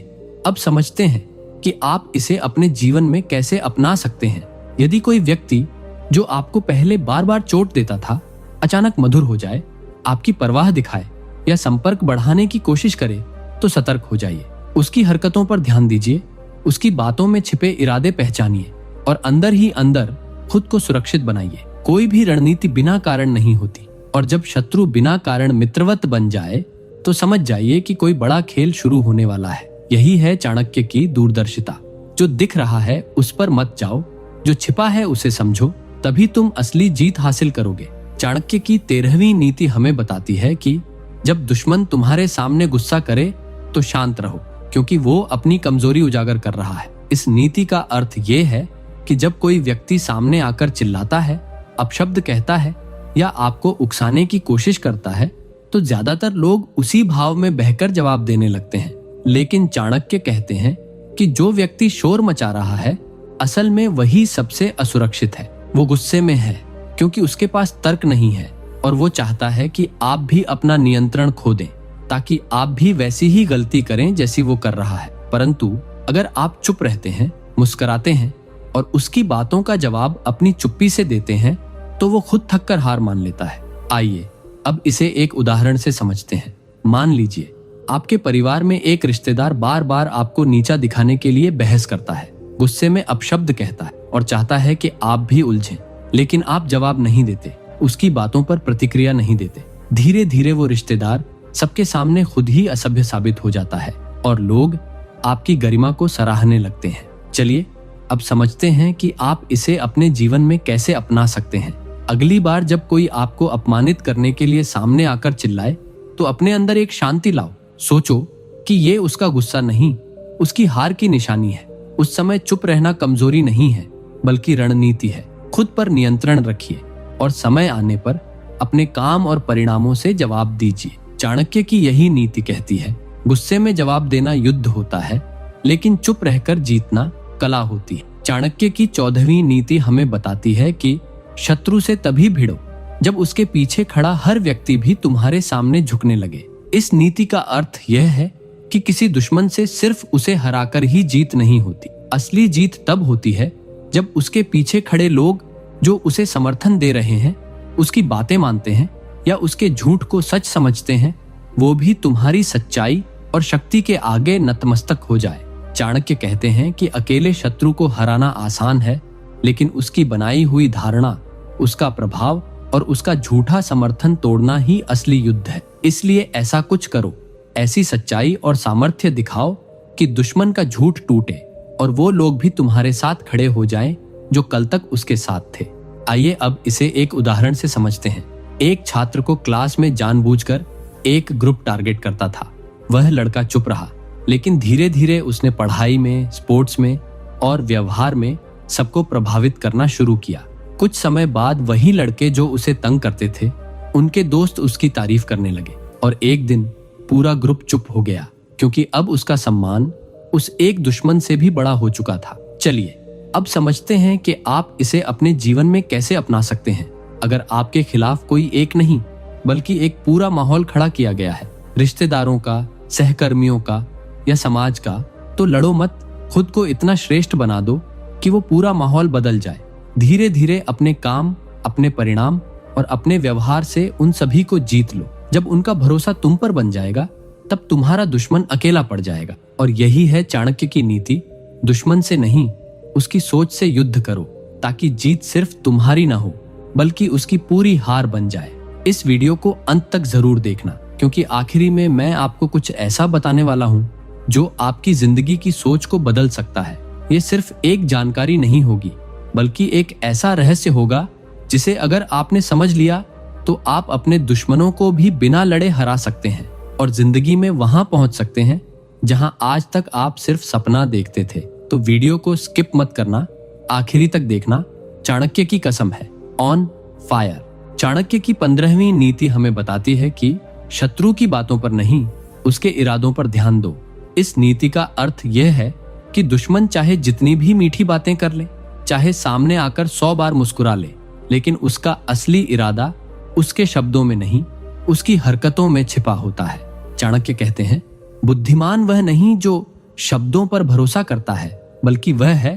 Speaker 1: अब समझते हैं कि आप इसे अपने जीवन में कैसे अपना सकते हैं। यदि कोई व्यक्ति जो आपको पहले बार बार चोट देता था अचानक मधुर हो जाए, आपकी परवाह दिखाए या संपर्क बढ़ाने की कोशिश करे तो सतर्क हो जाइए। उसकी हरकतों पर ध्यान दीजिए, उसकी बातों में छिपे इरादे पहचानिए और अंदर ही अंदर खुद को सुरक्षित बनाइए। कोई भी रणनीति बिना कारण नहीं होती, और जब शत्रु बिना कारण मित्रवत बन जाए तो समझ जाइए कि कोई बड़ा खेल शुरू होने वाला है। यही है चाणक्य की दूरदर्शिता। जो दिख रहा है उस पर मत जाओ, जो छिपा है उसे समझो, तभी तुम असली जीत हासिल करोगे। चाणक्य की 13वीं नीति हमें बताती है कि जब दुश्मन तुम्हारे सामने गुस्सा करे तो शांत रहो, क्योंकि वो अपनी कमजोरी उजागर कर रहा है। इस नीति का अर्थ ये है कि जब कोई व्यक्ति सामने आकर चिल्लाता है, अपशब्द कहता है या आपको उकसाने की कोशिश करता है, तो ज्यादातर लोग उसी भाव में बहकर जवाब देने लगते हैं। लेकिन चाणक्य कहते हैं कि जो व्यक्ति शोर मचा रहा है असल में वही सबसे असुरक्षित है। वो गुस्से में है क्योंकि उसके पास तर्क नहीं है और वो चाहता है कि आप भी अपना नियंत्रण खो दें ताकि आप भी वैसी ही गलती करें जैसी वो कर रहा है। परंतु अगर आप चुप रहते हैं, मुस्कुराते हैं और उसकी बातों का जवाब अपनी चुप्पी से देते हैं तो वो खुद थक कर हार मान लेता है। आइए अब इसे एक उदाहरण से समझते हैं। मान लीजिए आपके परिवार में एक रिश्तेदार बार बार आपको नीचा दिखाने के लिए बहस करता है, गुस्से में अपशब्द कहता है और चाहता है कि आप भी उलझें, लेकिन आप जवाब नहीं देते, उसकी बातों पर प्रतिक्रिया नहीं देते। धीरे धीरे वो रिश्तेदार सबके सामने खुद ही असभ्य साबित हो जाता है और लोग आपकी गरिमा को सराहने लगते हैं। चलिए अब समझते हैं कि आप इसे अपने जीवन में कैसे अपना सकते हैं। अगली बार जब कोई आपको अपमानित करने के लिए सामने आकर चिल्लाए तो अपने अंदर एक शांति लाओ। सोचो कि ये उसका गुस्सा नहीं, उसकी हार की निशानी है। उस समय चुप रहना कमजोरी नहीं है बल्कि रणनीति है। खुद पर नियंत्रण रखिए और समय आने पर अपने काम और परिणामों से जवाब दीजिए। चाणक्य की यही नीति कहती है, गुस्से में जवाब देना युद्ध होता है लेकिन चुप रहकर जीतना कला होती है। चाणक्य की 14वीं नीति हमें बताती है कि शत्रु से तभी भिड़ो जब उसके पीछे खड़ा हर व्यक्ति भी तुम्हारे सामने झुकने लगे। इस नीति का अर्थ यह है कि किसी दुश्मन से सिर्फ उसे हराकर ही जीत नहीं होती। असली जीत तब होती है जब उसके पीछे खड़े लोग जो उसे समर्थन दे रहे हैं, उसकी बातें मानते हैं या उसके झूठ को सच समझते हैं, वो भी तुम्हारी सच्चाई और शक्ति के आगे नतमस्तक हो जाए। चाणक्य कहते हैं कि अकेले शत्रु को हराना आसान है, लेकिन उसकी बनाई हुई धारणा, उसका प्रभाव और उसका झूठा समर्थन तोड़ना ही असली युद्ध है। इसलिए ऐसा कुछ करो, ऐसी सच्चाई और सामर्थ्य दिखाओ कि दुश्मन का झूठ टूटे और वो लोग भी तुम्हारे साथ खड़े हो जाएं जो कल तक उसके साथ थे। आइए अब इसे एक उदाहरण से समझते हैं। एक छात्र को क्लास में जानबूझकर एक ग्रुप टारगेट करता था। वह लड़का चुप रहा, लेकिन धीरे धीरे उसने पढ़ाई में, स्पोर्ट्स में और व्यवहार में सबको प्रभावित करना शुरू किया। कुछ समय बाद वही लड़के जो उसे तंग करते थे, उनके दोस्त उसकी तारीफ करने लगे और एक दिन पूरा ग्रुप चुप हो गया, क्योंकि अब उसका सम्मान उस एक दुश्मन से भी बड़ा हो चुका था। चलिए अब समझते हैं कि आप इसे अपने जीवन में कैसे अपना सकते हैं। अगर आपके खिलाफ कोई एक नहीं बल्कि एक पूरा माहौल खड़ा किया गया है, रिश्तेदारों का, सहकर्मियों का या समाज का, तो लड़ो मत। खुद को इतना श्रेष्ठ बना दो कि वो पूरा माहौल बदल जाए। धीरे धीरे अपने काम, अपने परिणाम और अपने व्यवहार से उन सभी को जीत लो। जब उनका भरोसा तुम पर बन जाएगा, तब तुम्हारा दुश्मन अकेला पड़ जाएगा। और यही है चाणक्य की नीति, दुश्मन से नहीं, उसकी सोच से युद्ध करो, ताकि जीत सिर्फ तुम्हारी ना हो बल्कि उसकी पूरी हार बन जाए। इस वीडियो को अंत तक जरूर देखना, क्योंकि आखिरी में मैं आपको कुछ ऐसा बताने वाला हूँ जो आपकी जिंदगी की सोच को बदल सकता है। ये सिर्फ एक जानकारी नहीं होगी, बल्कि एक ऐसा रहस्य होगा जिसे अगर आपने समझ लिया तो आप अपने दुश्मनों को भी बिना लड़े हरा सकते हैं और जिंदगी में वहां पहुंच सकते हैं जहां आज तक आप सिर्फ सपना देखते थे। तो वीडियो को स्किप मत करना, आखिरी तक देखना। चाणक्य की कसम है, ऑन फायर। चाणक्य की 15वीं नीति हमें बताती है कि शत्रु की बातों पर नहीं, उसके इरादों पर ध्यान दो। इस नीति का अर्थ यह है कि दुश्मन चाहे जितनी भी मीठी बातें कर ले, चाहे सामने आकर 100 बार मुस्कुरा ले, लेकिन उसका असली इरादा उसके शब्दों में नहीं, उसकी हरकतों में छिपा होता है। चाणक्य कहते हैं, बुद्धिमान वह नहीं जो शब्दों पर भरोसा करता है, बल्कि वह है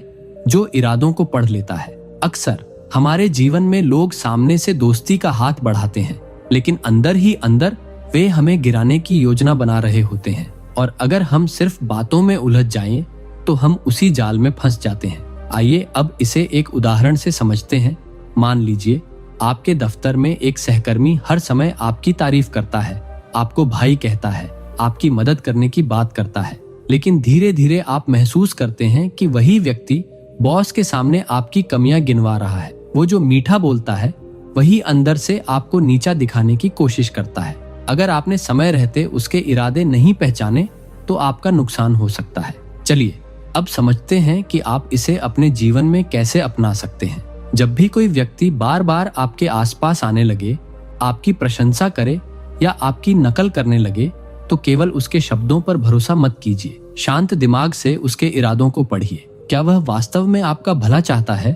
Speaker 1: जो इरादों को पढ़ लेता है। अक्सर हमारे जीवन में लोग सामने से दोस्ती का हाथ बढ़ाते हैं, लेकिन अंदर ही अंदर वे हमें गिराने की योजना बना रहे होते हैं। और अगर हम सिर्फ बातों में उलझ जाएं, तो हम उसी जाल में फंस जाते हैं। आइए अब इसे एक उदाहरण से समझते हैं। मान लीजिए आपके दफ्तर में एक सहकर्मी हर समय आपकी तारीफ करता है, आपको भाई कहता है, आपकी मदद करने की बात करता है, लेकिन धीरे धीरे आप महसूस करते हैं कि वही व्यक्ति बॉस के सामने आपकी कमियां गिनवा रहा है। वो जो मीठा बोलता है, वही अंदर से आपको नीचा दिखाने की कोशिश करता है। अगर आपने समय रहते उसके इरादे नहीं पहचाने, तो आपका नुकसान हो सकता है। चलिए अब समझते हैं कि आप इसे अपने जीवन में कैसे अपना सकते हैं। जब भी कोई व्यक्ति बार बार आपके आसपास आने लगे, आपकी प्रशंसा करे या आपकी नकल करने लगे, तो केवल उसके शब्दों पर भरोसा मत कीजिए। शांत दिमाग से उसके इरादों को पढ़िए। क्या वह वास्तव में आपका भला चाहता है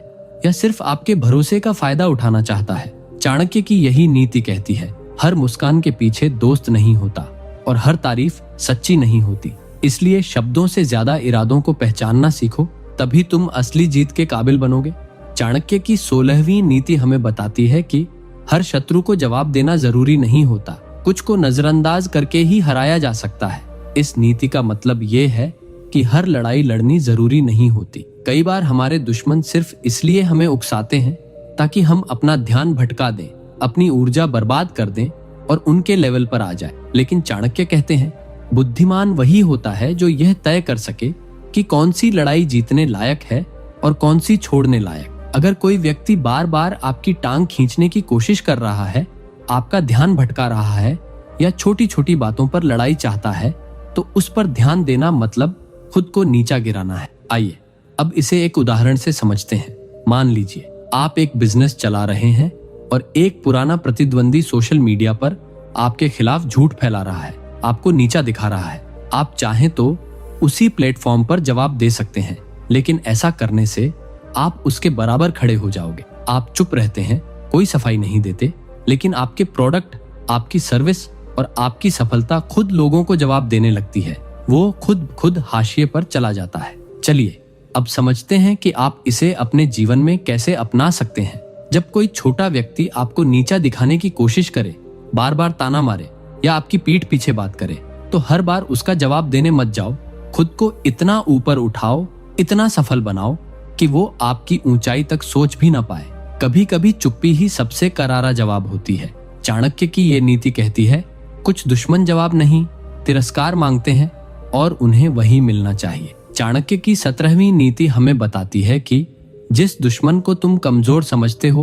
Speaker 1: या सिर्फ आपके भरोसे का फायदा उठाना चाहता है? चाणक्य की यही नीति कहती है, हर मुस्कान के पीछे दोस्त नहीं होता और हर तारीफ सच्ची नहीं होती। इसलिए शब्दों से ज्यादा इरादों को पहचानना सीखो, तभी तुम असली जीत के काबिल बनोगे। चाणक्य की 16वीं नीति हमें बताती है कि हर शत्रु को जवाब देना जरूरी नहीं होता, कुछ को नजरअंदाज करके ही हराया जा सकता है। इस नीति का मतलब ये है कि हर लड़ाई लड़नी जरूरी नहीं होती। कई बार हमारे दुश्मन सिर्फ इसलिए हमें उकसाते हैं ताकि हम अपना ध्यान भटका दें, अपनी ऊर्जा बर्बाद कर दें और उनके लेवल पर आ जाए। लेकिन चाणक्य कहते हैं, बुद्धिमान वही होता है जो यह तय कर सके कि कौन सी लड़ाई जीतने लायक है और कौन सी छोड़ने लायक। अगर कोई व्यक्ति बार बार आपकी टांग खींचने की कोशिश कर रहा है, आपका ध्यान भटका रहा है या छोटी छोटी बातों पर लड़ाई चाहता है, तो उस पर ध्यान देना मतलब खुद को नीचा गिराना है। आइए अब इसे एक उदाहरण से समझते हैं। मान लीजिए आप एक बिजनेस चला रहे हैं और एक पुराना प्रतिद्वंदी सोशल मीडिया पर आपके खिलाफ झूठ फैला रहा है, आपको नीचा दिखा रहा है। आप चाहें तो उसी प्लेटफॉर्म पर जवाब दे सकते हैं, लेकिन ऐसा करने से आप उसके बराबर खड़े हो जाओगे। आप चुप रहते हैं, कोई सफाई नहीं देते, लेकिन आपके प्रोडक्ट, आपकी सर्विस और आपकी सफलता खुद लोगों को जवाब देने लगती है। वो खुद हाशिए पर चला जाता है। चलिए अब समझते हैं कि आप इसे अपने जीवन में कैसे अपना सकते हैं। जब कोई छोटा व्यक्ति आपको नीचा दिखाने की कोशिश करे, बार बार ताना मारे या आपकी पीठ पीछे बात करे, तो हर बार उसका जवाब देने मत जाओ। खुद को इतना ऊपर उठाओ, इतना सफल बनाओ कि वो आपकी ऊंचाई तक सोच भी ना पाए। कभी कभी चुप्पी ही सबसे करारा जवाब होती है। चाणक्य की ये नीति कहती है, कुछ दुश्मन जवाब नहीं, तिरस्कार मांगते हैं और उन्हें वही मिलना चाहिए। चाणक्य की 17वीं नीति हमें बताती है कि जिस दुश्मन को तुम कमजोर समझते हो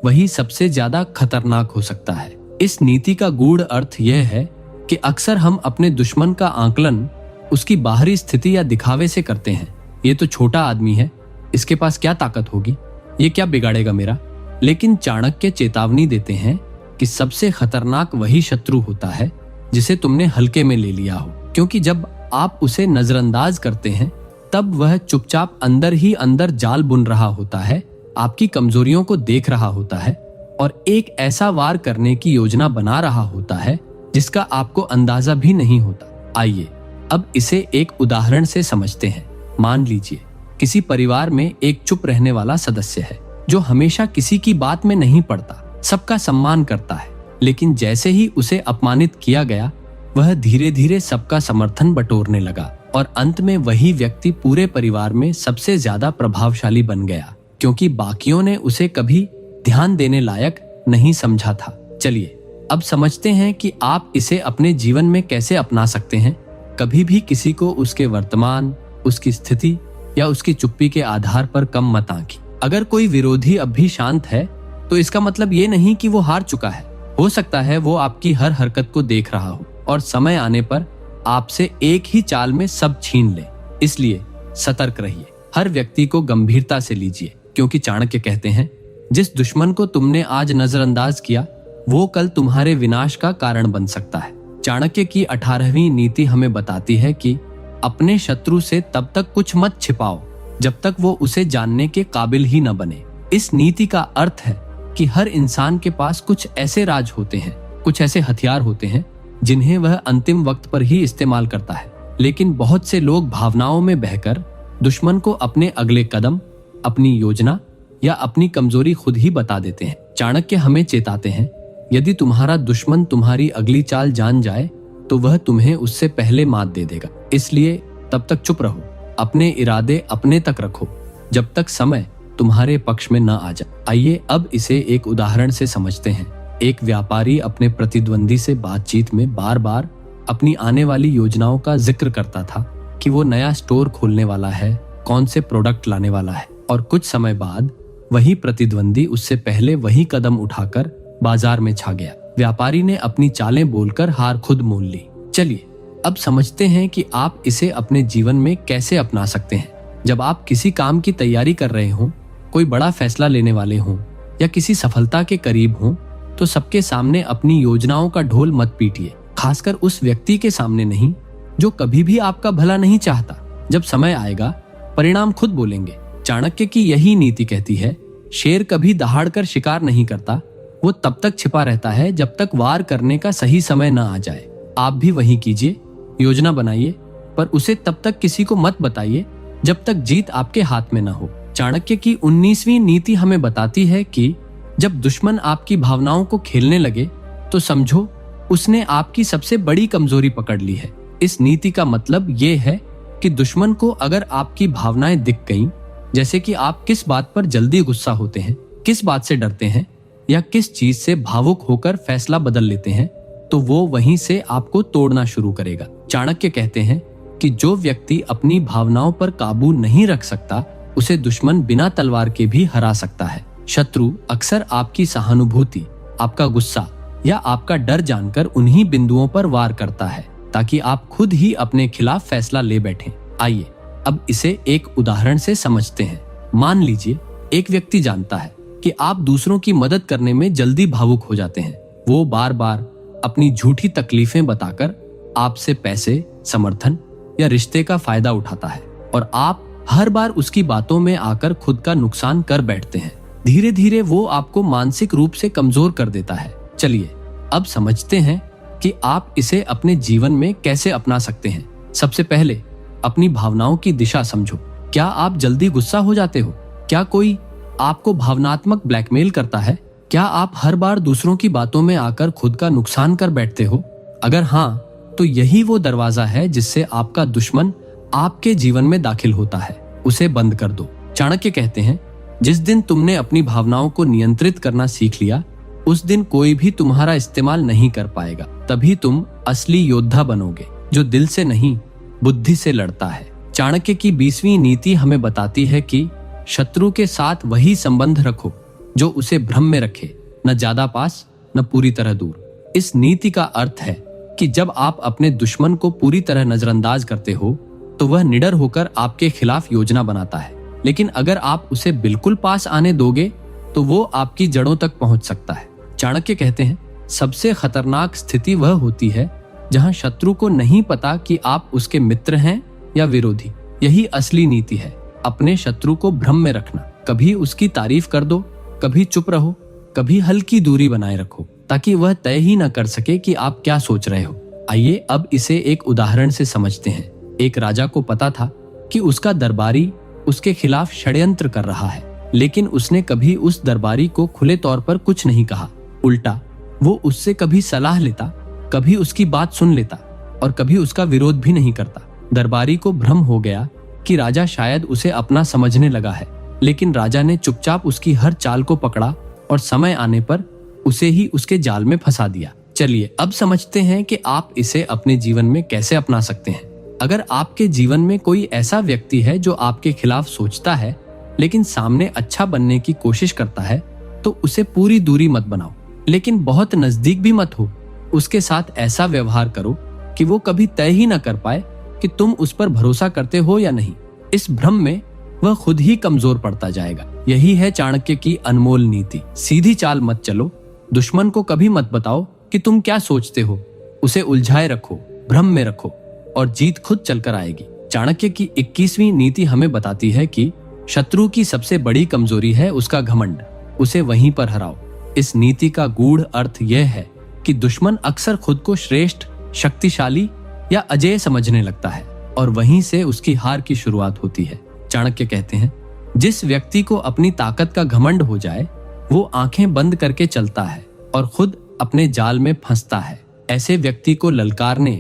Speaker 1: वही सबसे ज्यादा खतरनाक हो सकता है। इस नीति का गूढ़ अर्थ यह है कि अक्सर हम अपने दुश्मन का आकलन उसकी बाहरी स्थिति या दिखावे से करते हैं। ये तो छोटा आदमी है, इसके पास क्या ताकत होगी, ये क्या बिगाड़ेगा मेरा। लेकिन चाणक्य चेतावनी देते हैं कि सबसे खतरनाक वही शत्रु होता है जिसे तुमने हल्के में ले लिया हो, क्योंकि जब आप उसे नजरअंदाज करते हैं तब वह चुपचाप अंदर ही अंदर जाल बुन रहा होता है, आपकी कमजोरियों को देख रहा होता है और एक ऐसा वार करने की योजना बना रहा होता है जिसका आपको अंदाजा भी नहीं होता। आइए अब इसे एक उदाहरण से समझते हैं। मान लीजिए किसी परिवार में एक चुप रहने वाला सदस्य है जो हमेशा किसी की बात में नहीं पड़ता, सबका सम्मान करता है, लेकिन जैसे ही उसे अपमानित किया गया वह धीरे धीरे सबका समर्थन बटोरने लगा और अंत में वही व्यक्ति पूरे परिवार में सबसे ज्यादा प्रभावशाली बन गया, क्योंकि बाकियों ने उसे कभी ध्यान देने लायक नहीं समझा था। चलिए अब समझते हैं कि आप इसे अपने जीवन में कैसे अपना सकते हैं। कभी भी किसी को उसके वर्तमान, उसकी स्थिति या उसकी चुप्पी के आधार पर कम मत आंकी। अगर कोई विरोधी अब भी शांत है तो इसका मतलब ये नहीं कि वो हार चुका है। हो सकता है वो आपकी हर हरकत को देख रहा हो और समय आने पर आपसे एक ही चाल में सब छीन ले। इसलिए सतर्क रहिए, हर व्यक्ति को गंभीरता से लीजिए, क्योंकि चाणक्य कहते हैं जिस दुश्मन को तुमने आज नजरअंदाज किया वो कल तुम्हारे विनाश का कारण बन सकता है। चाणक्य की 18वीं नीति हमें बताती है कि अपने शत्रु से तब तक कुछ मत छिपाओ जब तक वो उसे जानने के काबिल ही न बने। इस नीति का अर्थ है कि हर इंसान के पास कुछ ऐसे राज होते हैं, कुछ ऐसे हथियार होते हैं जिन्हें वह अंतिम वक्त पर ही इस्तेमाल करता है। लेकिन बहुत से लोग भावनाओं में बहकर दुश्मन को अपने अगले कदम, अपनी योजना या अपनी कमजोरी खुद ही बता देते हैं। चाणक्य हमें चेताते हैं, यदि तुम्हारा दुश्मन तुम्हारी अगली चाल जान जाए तो वह तुम्हें उससे पहले मात दे देगा। इसलिए तब तक चुप रहो, अपने इरादे अपने तक रखो जब तक समय तुम्हारे पक्ष में न आ जाए। आइए अब इसे एक उदाहरण से समझते हैं। एक व्यापारी अपने प्रतिद्वंदी से बातचीत में बार बार अपनी आने वाली योजनाओं का जिक्र करता था कि वो नया स्टोर खोलने वाला है, कौन से प्रोडक्ट लाने वाला है, और कुछ समय बाद वही प्रतिद्वंदी उससे पहले वही कदम उठाकर बाजार में छा गया। व्यापारी ने अपनी चालें बोलकर हार खुद मोल ली। चलिए अब समझते हैं कि आप इसे अपने जीवन में कैसे अपना सकते हैं। जब आप किसी काम की तैयारी कर रहे हों, कोई बड़ा फैसला लेने वाले हों या किसी सफलता के करीब हों, तो सबके सामने अपनी योजनाओं का ढोल मत पीटिए, खासकर उस व्यक्ति के सामने नहीं जो कभी भी आपका भला नहीं चाहता। जब समय आएगा परिणाम खुद बोलेंगे। चाणक्य की यही नीति कहती है, शेर कभी दहाड़कर शिकार नहीं करता, वो तब तक छिपा रहता है जब तक वार करने का सही समय न आ जाए। आप भी वही कीजिए, योजना बनाइए, पर उसे तब तक किसी को मत बताइए जब तक जीत आपके हाथ में न हो। चाणक्य की 19वीं नीति हमें बताती है कि जब दुश्मन आपकी भावनाओं को खेलने लगे तो समझो उसने आपकी सबसे बड़ी कमजोरी पकड़ ली है। इस नीति का मतलब ये है कि दुश्मन को अगर आपकी भावनाएं दिख गईं, जैसे कि आप किस बात पर जल्दी गुस्सा होते हैं, किस बात से डरते हैं या किस चीज से भावुक होकर फैसला बदल लेते हैं, तो वो वहीं से आपको तोड़ना शुरू करेगा। चाणक्य कहते हैं कि जो व्यक्ति अपनी भावनाओं पर काबू नहीं रख सकता उसे दुश्मन बिना तलवार के भी हरा सकता है। शत्रु अक्सर आपकी सहानुभूति, आपका गुस्सा या आपका डर जानकर उन्हीं बिंदुओं पर वार करता है ताकि आप खुद ही अपने खिलाफ फैसला ले बैठें। आइए अब इसे एक उदाहरण से समझते हैं। मान लीजिए एक व्यक्ति जानता है कि आप दूसरों की मदद करने में जल्दी भावुक हो जाते हैं। वो बार बार अपनी झूठी तकलीफें बताकर आपसे पैसे, समर्थन या रिश्ते का फायदा उठाता है और आप हर बार उसकी बातों में आकर खुद का नुकसान कर बैठते हैं। धीरे धीरे वो आपको मानसिक रूप से कमजोर कर देता है। चलिए अब समझते हैं कि आप इसे अपने जीवन में कैसे अपना सकते हैं। सबसे पहले अपनी भावनाओं की दिशा समझो। क्या आप जल्दी गुस्सा हो जाते हो? क्या कोई आपको भावनात्मक ब्लैकमेल करता है? क्या आप हर बार दूसरों की बातों में आकर खुद का नुकसान कर बैठते हो? अगर हाँ, तो यही वो दरवाजा है जिससे आपका दुश्मन आपके जीवन में दाखिल होता है। उसे बंद कर दो। चाणक्य कहते हैं, जिस दिन तुमने अपनी भावनाओं को नियंत्रित करना सीख लिया, उस दिन कोई भी तुम्हारा इस्तेमाल नहीं कर पाएगा। तभी तुम असली योद्धा बनोगे, जो दिल से नहीं बुद्धि से लड़ता है। चाणक्य की 20वीं नीति हमें बताती है कि शत्रु के साथ वही संबंध रखो जो उसे भ्रम में रखे, न ज्यादा पास न पूरी तरह दूर। इस नीति का अर्थ है कि जब आप अपने दुश्मन को पूरी तरह नजरअंदाज करते हो तो वह निडर होकर आपके खिलाफ योजना बनाता है, लेकिन अगर आप उसे बिल्कुल पास आने दोगे तो वो आपकी जड़ों तक पहुंच सकता है। चाणक्य कहते हैं, सबसे खतरनाक स्थिति वह होती है जहां शत्रु को नहीं पता कि आप उसके मित्र हैं या विरोधी। यही असली नीति है, अपने शत्रु को भ्रम में रखना। कभी उसकी तारीफ कर दो, कभी चुप रहो, कभी हल्की दूरी बनाए रखो, ताकि वह तय ही न कर सके कि आप क्या सोच रहे हो। आइए अब इसे एक उदाहरण से समझते हैं। एक राजा को पता था कि उसका दरबारी उसके खिलाफ षड्यंत्र कर रहा है, लेकिन उसने कभी उस दरबारी को खुले तौर पर कुछ नहीं कहा। उल्टा वो उससे कभी सलाह लेता, कभी उसकी बात सुन लेता और कभी उसका विरोध भी नहीं करता। दरबारी को भ्रम हो गया कि राजा शायद उसे अपना समझने लगा है, लेकिन राजा ने चुपचाप उसकी हर चाल को पकड़ा और समय आने पर उसे ही उसके जाल में फंसा दिया। चलिए अब समझते हैं कि आप इसे अपने जीवन में कैसे अपना सकते हैं। अगर आपके जीवन में कोई ऐसा व्यक्ति है जो आपके खिलाफ सोचता है लेकिन सामने अच्छा बनने की कोशिश करता है, तो उसे पूरी दूरी मत बनाओ, लेकिन बहुत नजदीक भी मत हो। उसके साथ ऐसा व्यवहार करो कि वो कभी तय ही न कर पाए कि तुम उस पर भरोसा करते हो या नहीं। इस भ्रम में वह खुद ही कमजोर पड़ता जाएगा। यही है चाणक्य की अनमोल नीति। सीधी चाल मत चलो, दुश्मन को कभी मत बताओ कि तुम क्या सोचते हो। उसे उलझाए रखो, भ्रम में रखो और जीत खुद चलकर आएगी। चाणक्य की 21वीं नीति हमें बताती है कि शत्रु की सबसे बड़ी कमजोरी है उसका घमंड, उसे वहीं पर हराओ। इस नीति का गूढ़ अर्थ यह है कि दुश्मन अक्सर खुद को श्रेष्ठ, शक्तिशाली या अजेय समझने लगता है और वहीं से उसकी हार की शुरुआत होती है। चाणक्य कहते हैं, जिस व्यक्ति को अपनी ताकत का घमंड हो जाए वो आंखें बंद करके चलता है और खुद अपने जाल में फंसता है। ऐसे व्यक्ति को ललकारने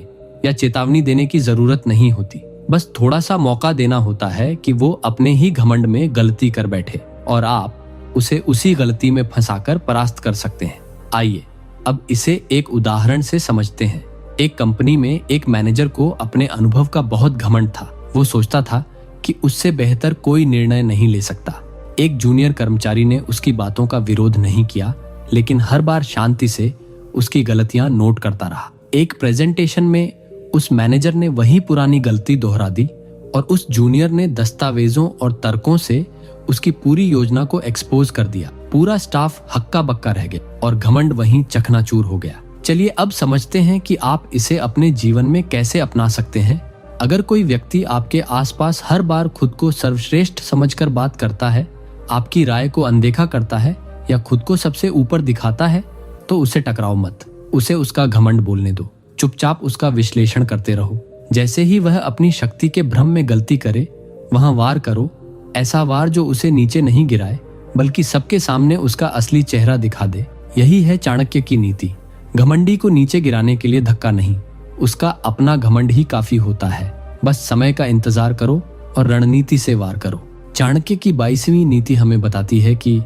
Speaker 1: या चेतावनी देने की जरूरत नहीं होती, बस थोड़ा सा मौका देना होता है कि वो अपने ही घमंड में गलती कर बैठे और आप उसे उसी गलती में फंसाकर परास्त कर सकते हैं। आइए अब इसे एक उदाहरण से समझते हैं। एक कंपनी में एक मैनेजर को अपने अनुभव का बहुत घमंड था। वो सोचता था कि उससे बेहतर कोई निर्णय नहीं ले सकता। एक जूनियर कर्मचारी ने उसकी बातों का विरोध नहीं किया, लेकिन हर बार शांति से उसकी गलतियां नोट करता रहा। एक प्रेजेंटेशन में उस मैनेजर ने वही पुरानी गलती दोहरा दी और उस जूनियर ने दस्तावेजों और तर्कों से उसकी पूरी योजना को एक्सपोज कर दिया। पूरा स्टाफ हक्का बक्का रह गया और घमंड वहीं चकनाचूर हो गया। चलिए अब समझते हैं कि आप इसे अपने जीवन में कैसे अपना सकते हैं। अगर कोई व्यक्ति आपके आसपास हर बार खुद को सर्वश्रेष्ठ समझकर बात करता है, आपकी राय को अनदेखा करता है या खुद को सबसे ऊपर दिखाता है, तो उसे टकराओ मत। उसे उसका घमंड बोलने दो, चुपचाप उसका विश्लेषण करते रहो। जैसे ही वह अपनी शक्ति के भ्रम में गलती करे, वहां वार करो। ऐसा वार जो उसे नीचे नहीं गिराए, बल्कि सबके सामने उसका असली चेहरा दिखा दे। यही है चाणक्य की नीति। घमंडी को नीचे गिराने के लिए धक्का नहीं, उसका अपना घमंड ही काफी होता है। बस समय का इंतजार करो और रणनीति से वार करो। चाणक्य की 22वीं नीति हमें बताती है कि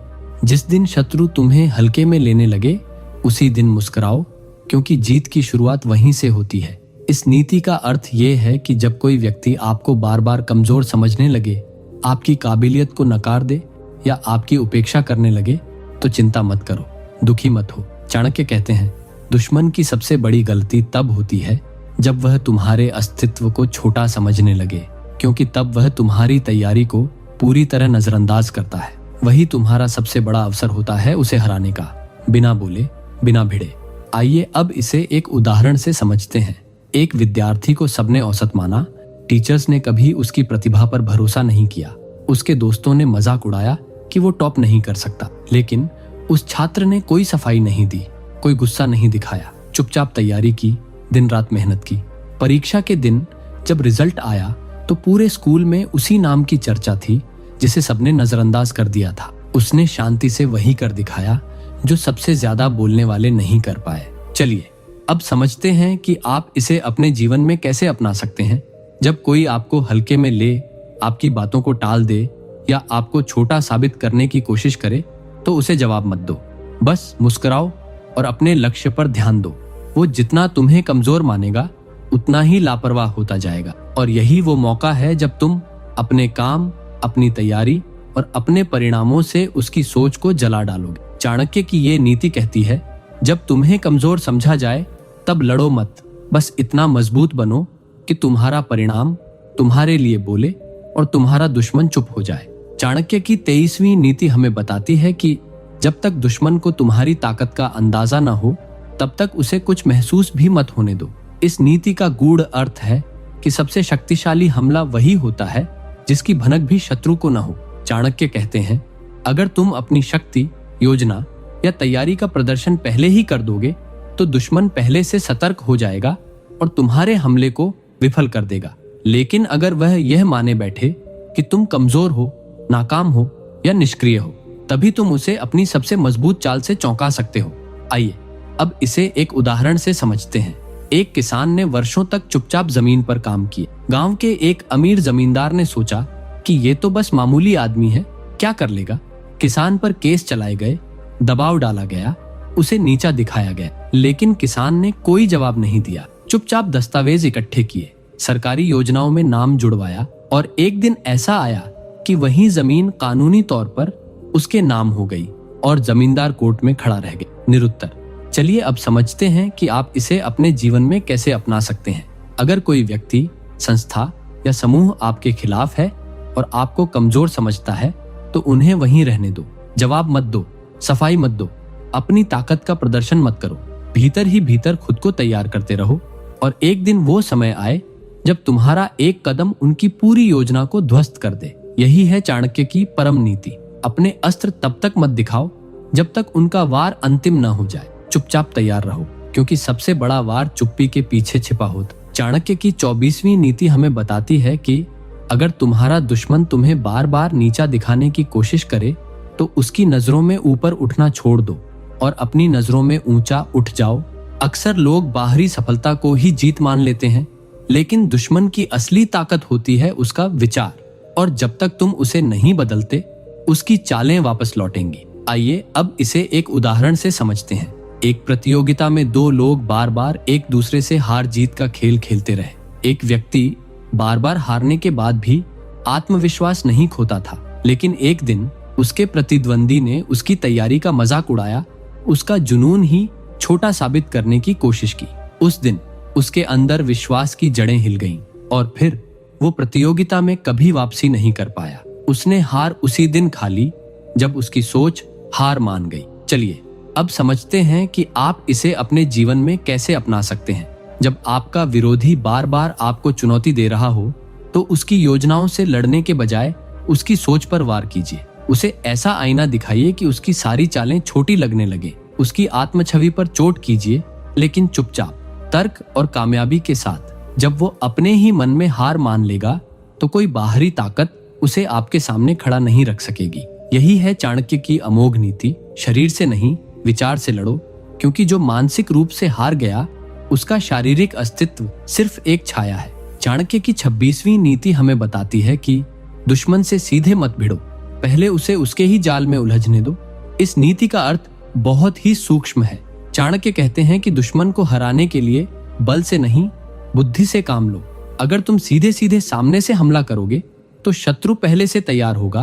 Speaker 1: जिस दिन शत्रु तुम्हें हल्के में लेने लगे, उसी दिन मुस्कुराओ, क्योंकि जीत की शुरुआत वहीं से होती है। इस नीति का अर्थ ये है कि जब कोई व्यक्ति आपको बार बार कमजोर समझने लगे, आपकी काबिलियत को नकार दे या आपकी उपेक्षा करने लगे, तो चिंता मत करो, दुखी मत हो। चाणक्य कहते हैं, दुश्मन की सबसे बड़ी गलती तब होती है जब वह तुम्हारे अस्तित्व को छोटा समझने लगे, क्योंकि तब वह तुम्हारी तैयारी को पूरी तरह नजरअंदाज करता है। वही तुम्हारा सबसे बड़ा अवसर होता है उसे हराने का, बिना बोले, बिना भिड़े। आइए अब इसे एक उदाहरण से समझते हैं। एक विद्यार्थी को सबने औसत माना। टीचर्स ने कभी उसकी प्रतिभा पर भरोसा नहीं किया। उसके दोस्तों ने मजाक उड़ाया कि वो टॉप नहीं कर सकता, लेकिन उस छात्र ने कोई सफाई नहीं दी, कोई गुस्सा नहीं दिखाया, चुपचाप तैयारी की, दिन रात मेहनत की। परीक्षा के दिन जब रिजल्ट आया तो पूरे स्कूल में उसी नाम की चर्चा थी जिसे सबने नजरअंदाज कर दिया था। उसने शांति से वही कर दिखाया जो सबसे ज्यादा बोलने वाले नहीं कर पाए। चलिए अब समझते हैं कि आप इसे अपने जीवन में कैसे अपना सकते हैं। जब कोई आपको हल्के में ले, आपकी बातों को टाल दे या आपको छोटा साबित करने की कोशिश करे, तो उसे जवाब मत दो। बस मुस्कुराओ और अपने लक्ष्य पर ध्यान दो। वो जितना तुम्हें कमजोर मानेगा, उतना ही लापरवाह होता जाएगा। और यही वो मौका है जब तुम अपने काम, अपनी तैयारी और अपने परिणामों से उसकी सोच को जला डालोगे। चाणक्य की ये नीति कहती है, जब तुम्हें कमजोर समझा जाए तब लड़ो मत, बस इतना मजबूत बनो कि तुम्हारा परिणाम तुम्हारे लिए बोले और तुम्हारा दुश्मन चुप हो जाए। चाणक्य की 23वीं नीति हमें बताती है कि जब तक दुश्मन को तुम्हारी ताकत का अंदाजा न हो तब तक उसे कुछ महसूस भी मत होने दो। इस नीति का गूढ़ अर्थ है कि सबसे शक्तिशाली हमला वही होता है जिसकी भनक भी शत्रु को न हो। चाणक्य कहते हैं, अगर तुम अपनी शक्ति, योजना या तैयारी का प्रदर्शन पहले ही कर दोगे तो दुश्मन पहले से सतर्क हो जाएगा और तुम्हारे हमले को विफल कर देगा। लेकिन अगर वह यह माने बैठे कि तुम कमजोर हो, नाकाम हो या निष्क्रिय हो, तभी तुम उसे अपनी सबसे मजबूत चाल से चौंका सकते हो। आइए अब इसे एक उदाहरण से समझते हैं। एक किसान ने वर्षों तक चुपचाप जमीन पर काम किया। गांव के एक अमीर जमींदार ने सोचा कि ये तो बस मामूली आदमी है, क्या कर लेगा। किसान पर केस चलाए गए, दबाव डाला गया, उसे नीचा दिखाया गया, लेकिन किसान ने कोई जवाब नहीं दिया। चुपचाप दस्तावेज इकट्ठे किए, सरकारी योजनाओं में नाम जुड़वाया और एक दिन ऐसा आया कि वही जमीन कानूनी तौर पर उसके नाम हो गई और जमींदार कोर्ट में खड़ा रह गया निरुत्तर। चलिए अब समझते हैं कि आप इसे अपने जीवन में कैसे अपना सकते हैं। अगर कोई व्यक्ति, संस्था या समूह आपके खिलाफ है और आपको कमजोर समझता है तो उन्हें वहीं रहने दो। जवाब मत दो, सफाई मत दो, अपनी ताकत का प्रदर्शन मत करो। भीतर ही भीतर खुद को तैयार करते रहो और एक दिन वो समय आए जब तुम्हारा एक कदम उनकी पूरी योजना को ध्वस्त कर दे। यही है चाणक्य की परम नीति। अपने अस्त्र तब तक मत दिखाओ जब तक उनका वार अंतिम न हो जाए। चुपचाप तैयार रहो, क्योंकि सबसे बड़ा वार चुप्पी के पीछे छिपा होता। चाणक्य की 24वीं नीति हमें बताती है कि अगर तुम्हारा दुश्मन तुम्हें बार बार नीचा दिखाने की कोशिश करे तो उसकी नजरों में ऊपर उठना छोड़ दो और अपनी नजरों में ऊंचा उठ जाओ। अक्सर लोग बाहरी सफलता को ही जीत मान लेते हैं, लेकिन दुश्मन की असली ताकत होती है उसका विचार, और जब तक तुम उसे नहीं बदलते उसकी चालें वापस लौटेंगी। आइए अब इसे एक उदाहरण से समझते हैं। एक प्रतियोगिता में दो लोग बार बार एक दूसरे से हार जीत का खेल खेलते रहे। एक व्यक्ति बार बार हारने के बाद भी आत्मविश्वास नहीं खोता था, लेकिन एक दिन उसके प्रतिद्वंदी ने उसकी तैयारी का मजाक उड़ाया, उसका जुनून ही छोटा साबित करने की कोशिश की। उस दिन उसके अंदर विश्वास की जड़ें हिल गईं और फिर वो प्रतियोगिता में कभी वापसी नहीं कर पाया। उसने हार उसी दिन खा ली जब उसकी सोच हार मान गई। चलिए अब समझते हैं कि आप इसे अपने जीवन में कैसे अपना सकते हैं। जब आपका विरोधी बार बार आपको चुनौती दे रहा हो तो उसकी योजनाओं से लड़ने के बजाय उसकी सोच पर वार कीजिए। उसे ऐसा आईना दिखाइए कि उसकी सारी चालें छोटी लगने लगे। उसकी आत्मछवि पर चोट कीजिए, लेकिन चुपचाप, तर्क और कामयाबी के साथ। जब वो अपने ही मन में हार मान लेगा तो कोई बाहरी ताकत उसे आपके सामने खड़ा नहीं रख सकेगी। यही है चाणक्य की अमोघ नीति। शरीर से नहीं, विचार से लड़ो, क्योंकि जो मानसिक रूप से हार गया उसका शारीरिक अस्तित्व सिर्फ एक छाया है। चाणक्य की 26वीं नीति हमें बताती है कि दुश्मन से सीधे मत भिड़ो, पहले उसे उसके ही जाल में उलझने दो। इस नीति का अर्थ बहुत ही सूक्ष्म है। चाणक्य कहते हैं कि दुश्मन को हराने के लिए बल से नहीं, बुद्धि से काम लो। अगर तुम सीधे सीधे सामने से हमला करोगे तो शत्रु पहले से तैयार होगा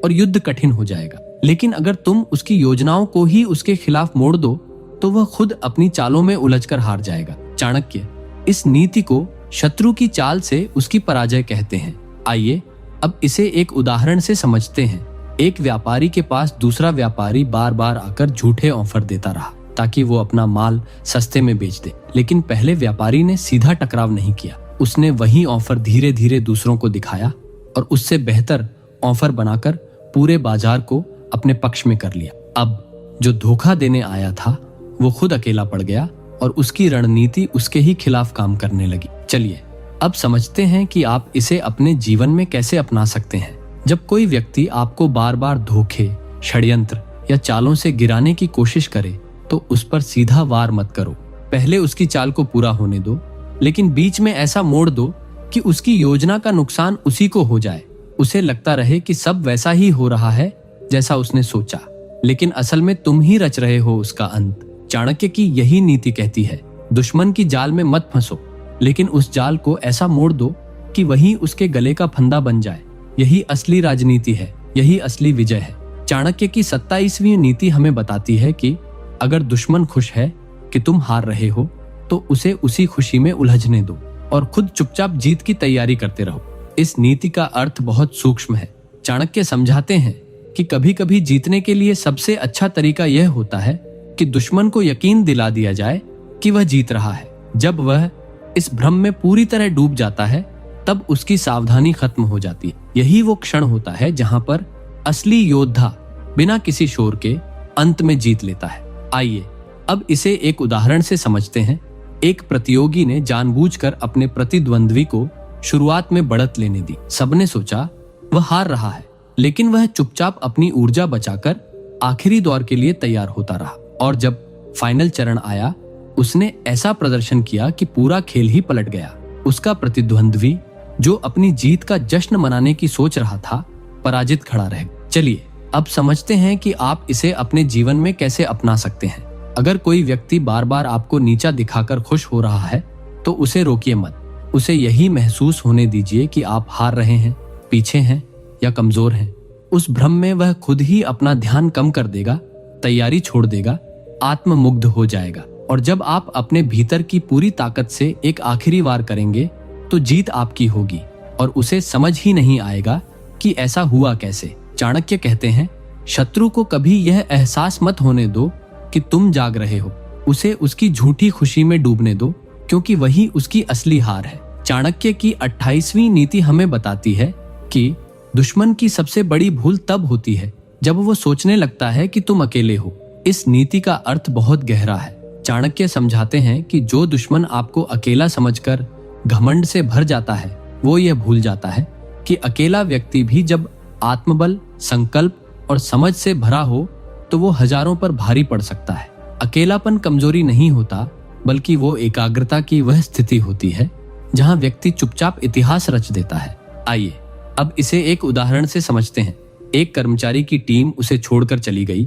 Speaker 1: और युद्ध कठिन हो जाएगा। लेकिन अगर तुम उसकी योजनाओं को ही उसके खिलाफ मोड़ दो तो वह खुद अपनी चालों में उलझकर हार जाएगा। चाणक्य इस नीति को शत्रु की चाल से उसकी पराजय कहते हैं। आइए अब इसे एक उदाहरण से समझते हैं। एक व्यापारी के पास दूसरा व्यापारी बार बार आकर झूठे ऑफर देता रहा ताकि वो अपना माल सस्ते में बेच दे, लेकिन पहले व्यापारी ने सीधा टकराव नहीं किया। उसने वही ऑफर धीरे धीरे दूसरों को दिखाया और उससे बेहतर ऑफर बनाकर पूरे बाजार को अपने पक्ष में कर लिया। अब जो धोखा देने आया था वो खुद अकेला पड़ गया और उसकी रणनीति उसके ही खिलाफ काम करने लगी। चलिए अब समझते हैं कि आप इसे अपने जीवन में कैसे अपना सकते हैं। जब कोई व्यक्ति आपको बार बार धोखे, षड्यंत्र या चालों से गिराने की कोशिश करे तो उस पर सीधा वार मत करो। पहले उसकी चाल को पूरा होने दो, लेकिन बीच में ऐसा मोड़ दो कि उसकी योजना का नुकसान उसी को हो जाए। उसे लगता रहे कि सब वैसा ही हो रहा है जैसा उसने सोचा, लेकिन असल में तुम ही रच रहे हो उसका अंत। चाणक्य की यही नीति कहती है, दुश्मन की जाल में मत फंसो, लेकिन उस जाल को ऐसा मोड़ दो कि वही उसके गले का फंदा बन जाए। यही असली राजनीति है। यही असली विजय है। चाणक्य की 27वीं नीति हमें बताती है कि अगर दुश्मन खुश है कि तुम हार रहे हो तो उसे उसी खुशी में उलझने दो और खुद चुपचाप जीत की तैयारी करते रहो। इस नीति का अर्थ बहुत सूक्ष्म है। चाणक्य समझाते हैं कि कभी कभी जीतने के लिए सबसे अच्छा तरीका यह होता है कि दुश्मन को यकीन दिला दिया जाए कि वह जीत रहा है। जब वह इस भ्रम में पूरी तरह डूब जाता है तब उसकी सावधानी खत्म हो जाती है। यही वो क्षण होता है जहां पर असली योद्धा बिना किसी शोर के अंत में जीत लेता है। आइए अब इसे एक उदाहरण से समझते हैं। एक प्रतियोगी ने जानबूझकर अपने प्रतिद्वंद्वी को शुरुआत में बढ़त लेने दी। सबने सोचा वह हार रहा है, लेकिन वह चुपचाप अपनी ऊर्जा बचाकर आखिरी दौर के लिए तैयार होता रहा। और जब फाइनल चरण आया उसने ऐसा प्रदर्शन किया कि पूरा खेल ही पलट गया। उसका प्रतिद्वंद्वी जो अपनी जीत का जश्न मनाने की सोच रहा था पराजित खड़ा रह गया। चलिए अब समझते हैं कि आप इसे अपने जीवन में कैसे अपना सकते हैं। अगर कोई व्यक्ति बार बार आपको नीचा दिखाकर खुश हो रहा है तो उसे रोकिए मत। उसे यही महसूस होने दीजिए कि आप हार रहे हैं, पीछे हैं या कमजोर हैं। उस भ्रम में वह खुद ही अपना ध्यान कम कर देगा, तैयारी छोड़ देगा, आत्ममुग्ध हो जाएगा। और जब आप अपने भीतर की पूरी ताकत से एक आखिरी वार करेंगे तो जीत आपकी होगी और उसे समझ ही नहीं आएगा कि ऐसा हुआ कैसे। चाणक्य कहते हैं, शत्रु को कभी यह एहसास मत होने दो कि तुम जाग रहे हो। उसे उसकी झूठी खुशी में डूबने दो, क्योंकि वही उसकी असली हार है। चाणक्य की 28वीं नीति हमें बताती है कि दुश्मन की सबसे बड़ी भूल तब होती है जब वो सोचने लगता है कि तुम अकेले हो। इस नीति का अर्थ बहुत गहरा है। चाणक्य समझाते हैं कि जो दुश्मन आपको अकेला समझकर घमंड से भर जाता है वो यह भूल जाता है कि अकेला व्यक्ति भी जब आत्मबल, संकल्प और समझ से भरा हो तो वो हजारों पर भारी पड़ सकता है। अकेलापन कमजोरी नहीं होता, बल्कि वो एकाग्रता की वह स्थिति होती है जहां व्यक्ति चुपचाप इतिहास रच देता है। आइए अब इसे एक उदाहरण से समझते हैं। एक कर्मचारी की टीम उसे छोड़कर चली गई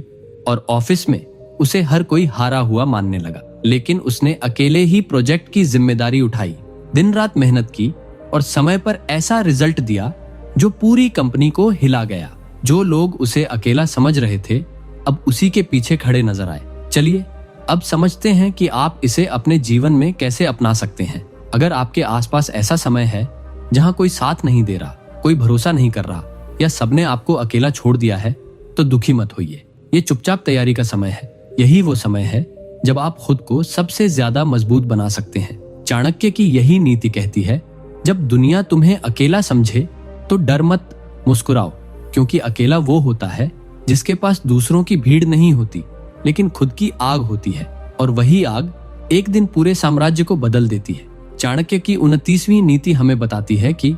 Speaker 1: और ऑफिस में उसे हर कोई हारा हुआ मानने लगा, लेकिन उसने अकेले ही प्रोजेक्ट की जिम्मेदारी उठाई, दिन रात मेहनत की और समय पर ऐसा रिजल्ट दिया जो पूरी कंपनी को हिला गया। जो लोग उसे अकेला समझ रहे थे अब उसी के पीछे खड़े नजर आए। चलिए अब समझते हैं कि आप इसे अपने जीवन में कैसे अपना सकते हैं। अगर आपके आसपास ऐसा समय है जहां कोई साथ नहीं दे रहा, कोई भरोसा नहीं कर रहा या सबने आपको अकेला छोड़ दिया है तो दुखी मत होइए। ये चुपचाप तैयारी का समय है। यही वो समय है जब आप खुद को सबसे ज्यादा मजबूत बना सकते हैं। चाणक्य की यही नीति कहती है, जब दुनिया तुम्हें अकेला समझे तो डर मत, मुस्कुराओ, क्योंकि अकेला वो होता है जिसके पास दूसरों की भीड़ नहीं होती लेकिन खुद की आग होती है, और वही आग एक दिन पूरे साम्राज्य को बदल देती है। चाणक्य की 29वीं नीति हमें बताती है कि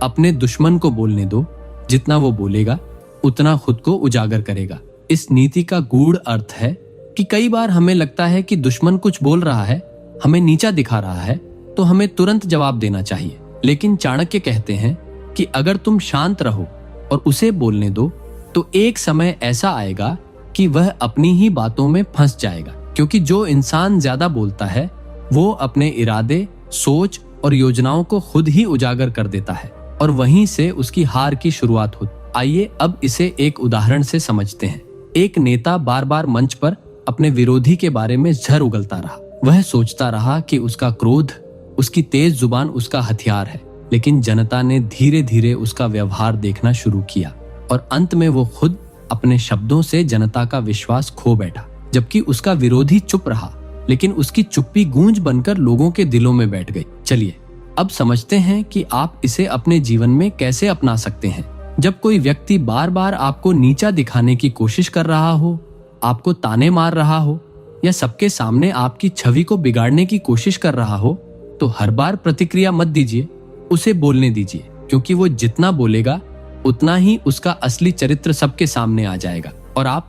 Speaker 1: अपने दुश्मन को बोलने दो, जितना वो बोलेगा उतना खुद को उजागर करेगा। इस नीति का गूढ़ अर्थ है कि कई बार हमें लगता है कि दुश्मन कुछ बोल रहा है, हमें नीचा दिखा रहा है, तो हमें तुरंत जवाब देना चाहिए। लेकिन चाणक्य कहते हैं कि अगर तुम शांत रहो और उसे बोलने दो तो एक समय ऐसा आएगा कि वह अपनी ही बातों में फंस जाएगा, क्योंकि जो इंसान ज्यादा बोलता है वो अपने इरादे, सोच और योजनाओं को खुद ही उजागर कर देता है और वहीं से उसकी हार की शुरुआत होती। आइए अब इसे एक उदाहरण से समझते हैं। एक नेता बार बार मंच पर अपने विरोधी के बारे में झर उगलता रहा। वह सोचता रहा कि उसका क्रोध, उसकी तेज जुबान उसका हथियार है, लेकिन जनता ने धीरे धीरे उसका व्यवहार देखना शुरू किया और अंत में वो खुद अपने शब्दों से जनता का विश्वास खो बैठा। जबकि उसका विरोधी चुप रहा, लेकिन उसकी चुप्पी गूंज बनकर लोगों के दिलों में बैठ गई। चलिए अब समझते हैं कि आप इसे अपने जीवन में कैसे अपना सकते हैं। जब कोई व्यक्ति बार बार आपको नीचा दिखाने की कोशिश कर रहा हो, आपको ताने मार रहा हो या सबके सामने आपकी छवि को बिगाड़ने की कोशिश कर रहा हो, तो हर बार प्रतिक्रिया मत दीजिए, उसे बोलने दीजिए, क्योंकि वो जितना बोलेगा उतना ही उसका असली चरित्र सबके सामने आ जाएगा और आप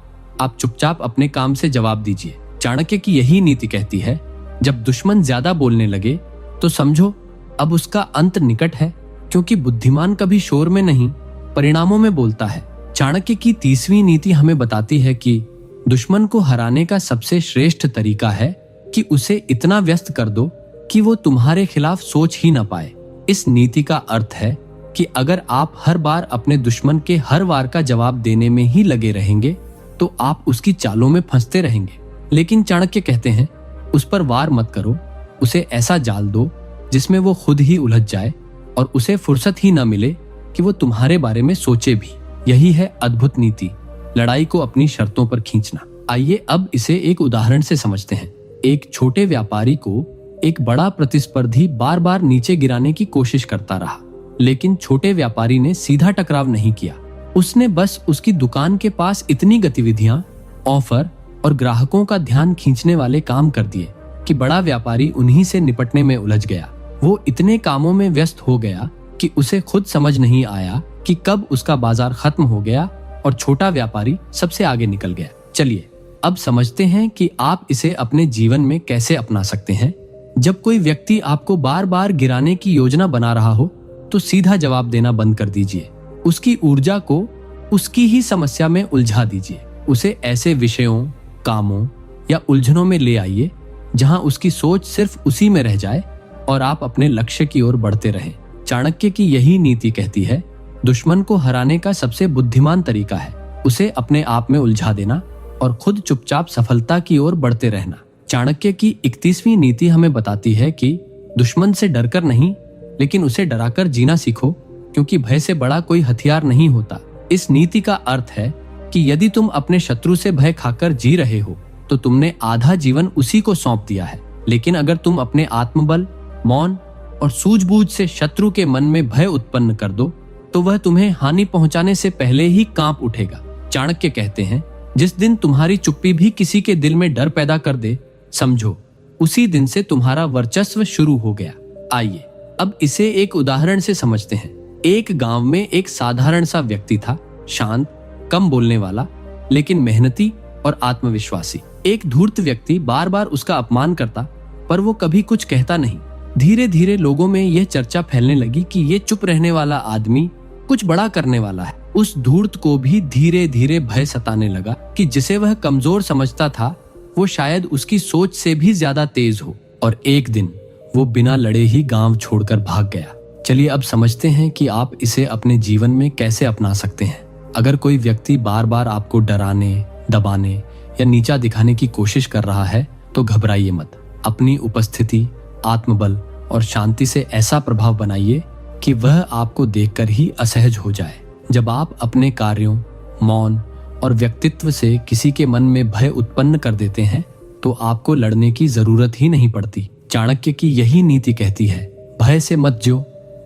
Speaker 1: चुपचाप अपने काम से जवाब दीजिए। चाणक्य की यही नीति कहती है, जब दुश्मन ज्यादा बोलने लगे तो समझो अब उसका अंत निकट है, क्योंकि बुद्धिमान कभी शोर में नहीं, परिणामों में बोलता है। चाणक्य की 30वीं नीति हमें बताती है कि दुश्मन को हराने का सबसे श्रेष्ठ तरीका है कि उसे इतना व्यस्त कर दो कि वो तुम्हारे खिलाफ सोच ही न पाए। इस नीति का अर्थ है कि अगर आप हर बार अपने दुश्मन के हर वार का जवाब देने में ही लगे रहेंगे तो आप उसकी चालों में फंसते रहेंगे। लेकिन चाणक्य कहते हैं, उस पर वार मत करो, उसे ऐसा जाल दो जिसमें वो खुद ही उलझ जाए और उसे फुर्सत ही न मिले कि वो तुम्हारे बारे में सोचे भी। यही है अद्भुत नीति, लड़ाई को अपनी शर्तों पर खींचना। आइए अब इसे एक उदाहरण से समझते हैं। एक छोटे व्यापारी को एक बड़ा प्रतिस्पर्धी बार बार नीचे गिराने की कोशिश करता रहा, लेकिन छोटे व्यापारी ने सीधा टकराव नहीं किया। उसने बस उसकी दुकान के पास इतनी गतिविधियां, ऑफर और ग्राहकों का ध्यान खींचने वाले काम कर दिए कि बड़ा व्यापारी उन्हीं से निपटने में उलझ गया। वो इतने कामों में व्यस्त हो गया कि उसे खुद समझ नहीं आया कि कब उसका बाजार खत्म हो गया और छोटा व्यापारी सबसे आगे निकल गया। चलिए अब समझते हैं कि आप इसे अपने जीवन में कैसे अपना सकते हैं। जब कोई व्यक्ति आपको बार बार गिराने की योजना बना रहा हो तो सीधा जवाब देना बंद कर दीजिए। उसकी ऊर्जा को उसकी ही समस्या में उलझा दीजिए। उसे ऐसे विषयों, कामों या उलझनों में ले आइए जहां उसकी सोच सिर्फ उसी में रह जाए और आप अपने लक्ष्य की ओर बढ़ते रहें। चाणक्य की यही नीति कहती है, दुश्मन को हराने का सबसे बुद्धिमान तरीका है उसे अपने आप में उलझा देना और खुद चुपचाप सफलता की ओर बढ़ते रहना। चाणक्य की 31वीं नीति हमें बताती है कि दुश्मन से डरकर नहीं, लेकिन उसे डराकर जीना सीखो, क्योंकि भय से बड़ा कोई हथियार नहीं होता। इस नीति का अर्थ है कि यदि तुम अपने शत्रु से भय खाकर जी रहे हो तो तुमने आधा जीवन उसी को सौंप दिया है। लेकिन अगर तुम अपने आत्मबल, मौन और सूझबूझ से शत्रु के मन में भय उत्पन्न कर दो तो वह तुम्हें हानि पहुंचाने से पहले ही कांप उठेगा। चाणक्य कहते हैं, जिस दिन तुम्हारी चुप्पी भी किसी के दिल में डर पैदा कर दे, समझो उसी दिन से तुम्हारा वर्चस्व शुरू हो गया। आइए अब इसे एक उदाहरण से समझते हैं। एक गांव में एक साधारण सा व्यक्ति था, शांत, कम बोलने वाला, लेकिन मेहनती और आत्मविश्वासी। एक धूर्त व्यक्ति बार बार उसका अपमान करता, पर वो कभी कुछ कहता नहीं। धीरे धीरे लोगों में यह चर्चा फैलने लगी कि ये चुप रहने वाला आदमी कुछ बड़ा करने वाला है। उस धूर्त को भी धीरे धीरे भय सताने लगा कि जिसे वह कमजोर समझता था वो शायद उसकी सोच से भी ज्यादा तेज हो, और एक दिन वो बिना लड़े ही गांव छोड़कर भाग गया। चलिए अब समझते हैं कि आप इसे अपने जीवन में कैसे अपना सकते हैं। अगर कोई व्यक्ति बार बार आपको डराने, दबाने या नीचा दिखाने की कोशिश कर रहा है तो घबराइए मत। अपनी उपस्थिति, आत्मबल और शांति से ऐसा प्रभाव बनाइए कि वह आपको देखकर ही असहज हो जाए। जब आप अपने कार्यों, मौन और व्यक्तित्व से किसी के मन में भय उत्पन्न कर देते हैं तो आपको लड़ने की जरूरत ही नहीं पड़ती। चाणक्य की यही नीति कहती है, भय से मत जियो,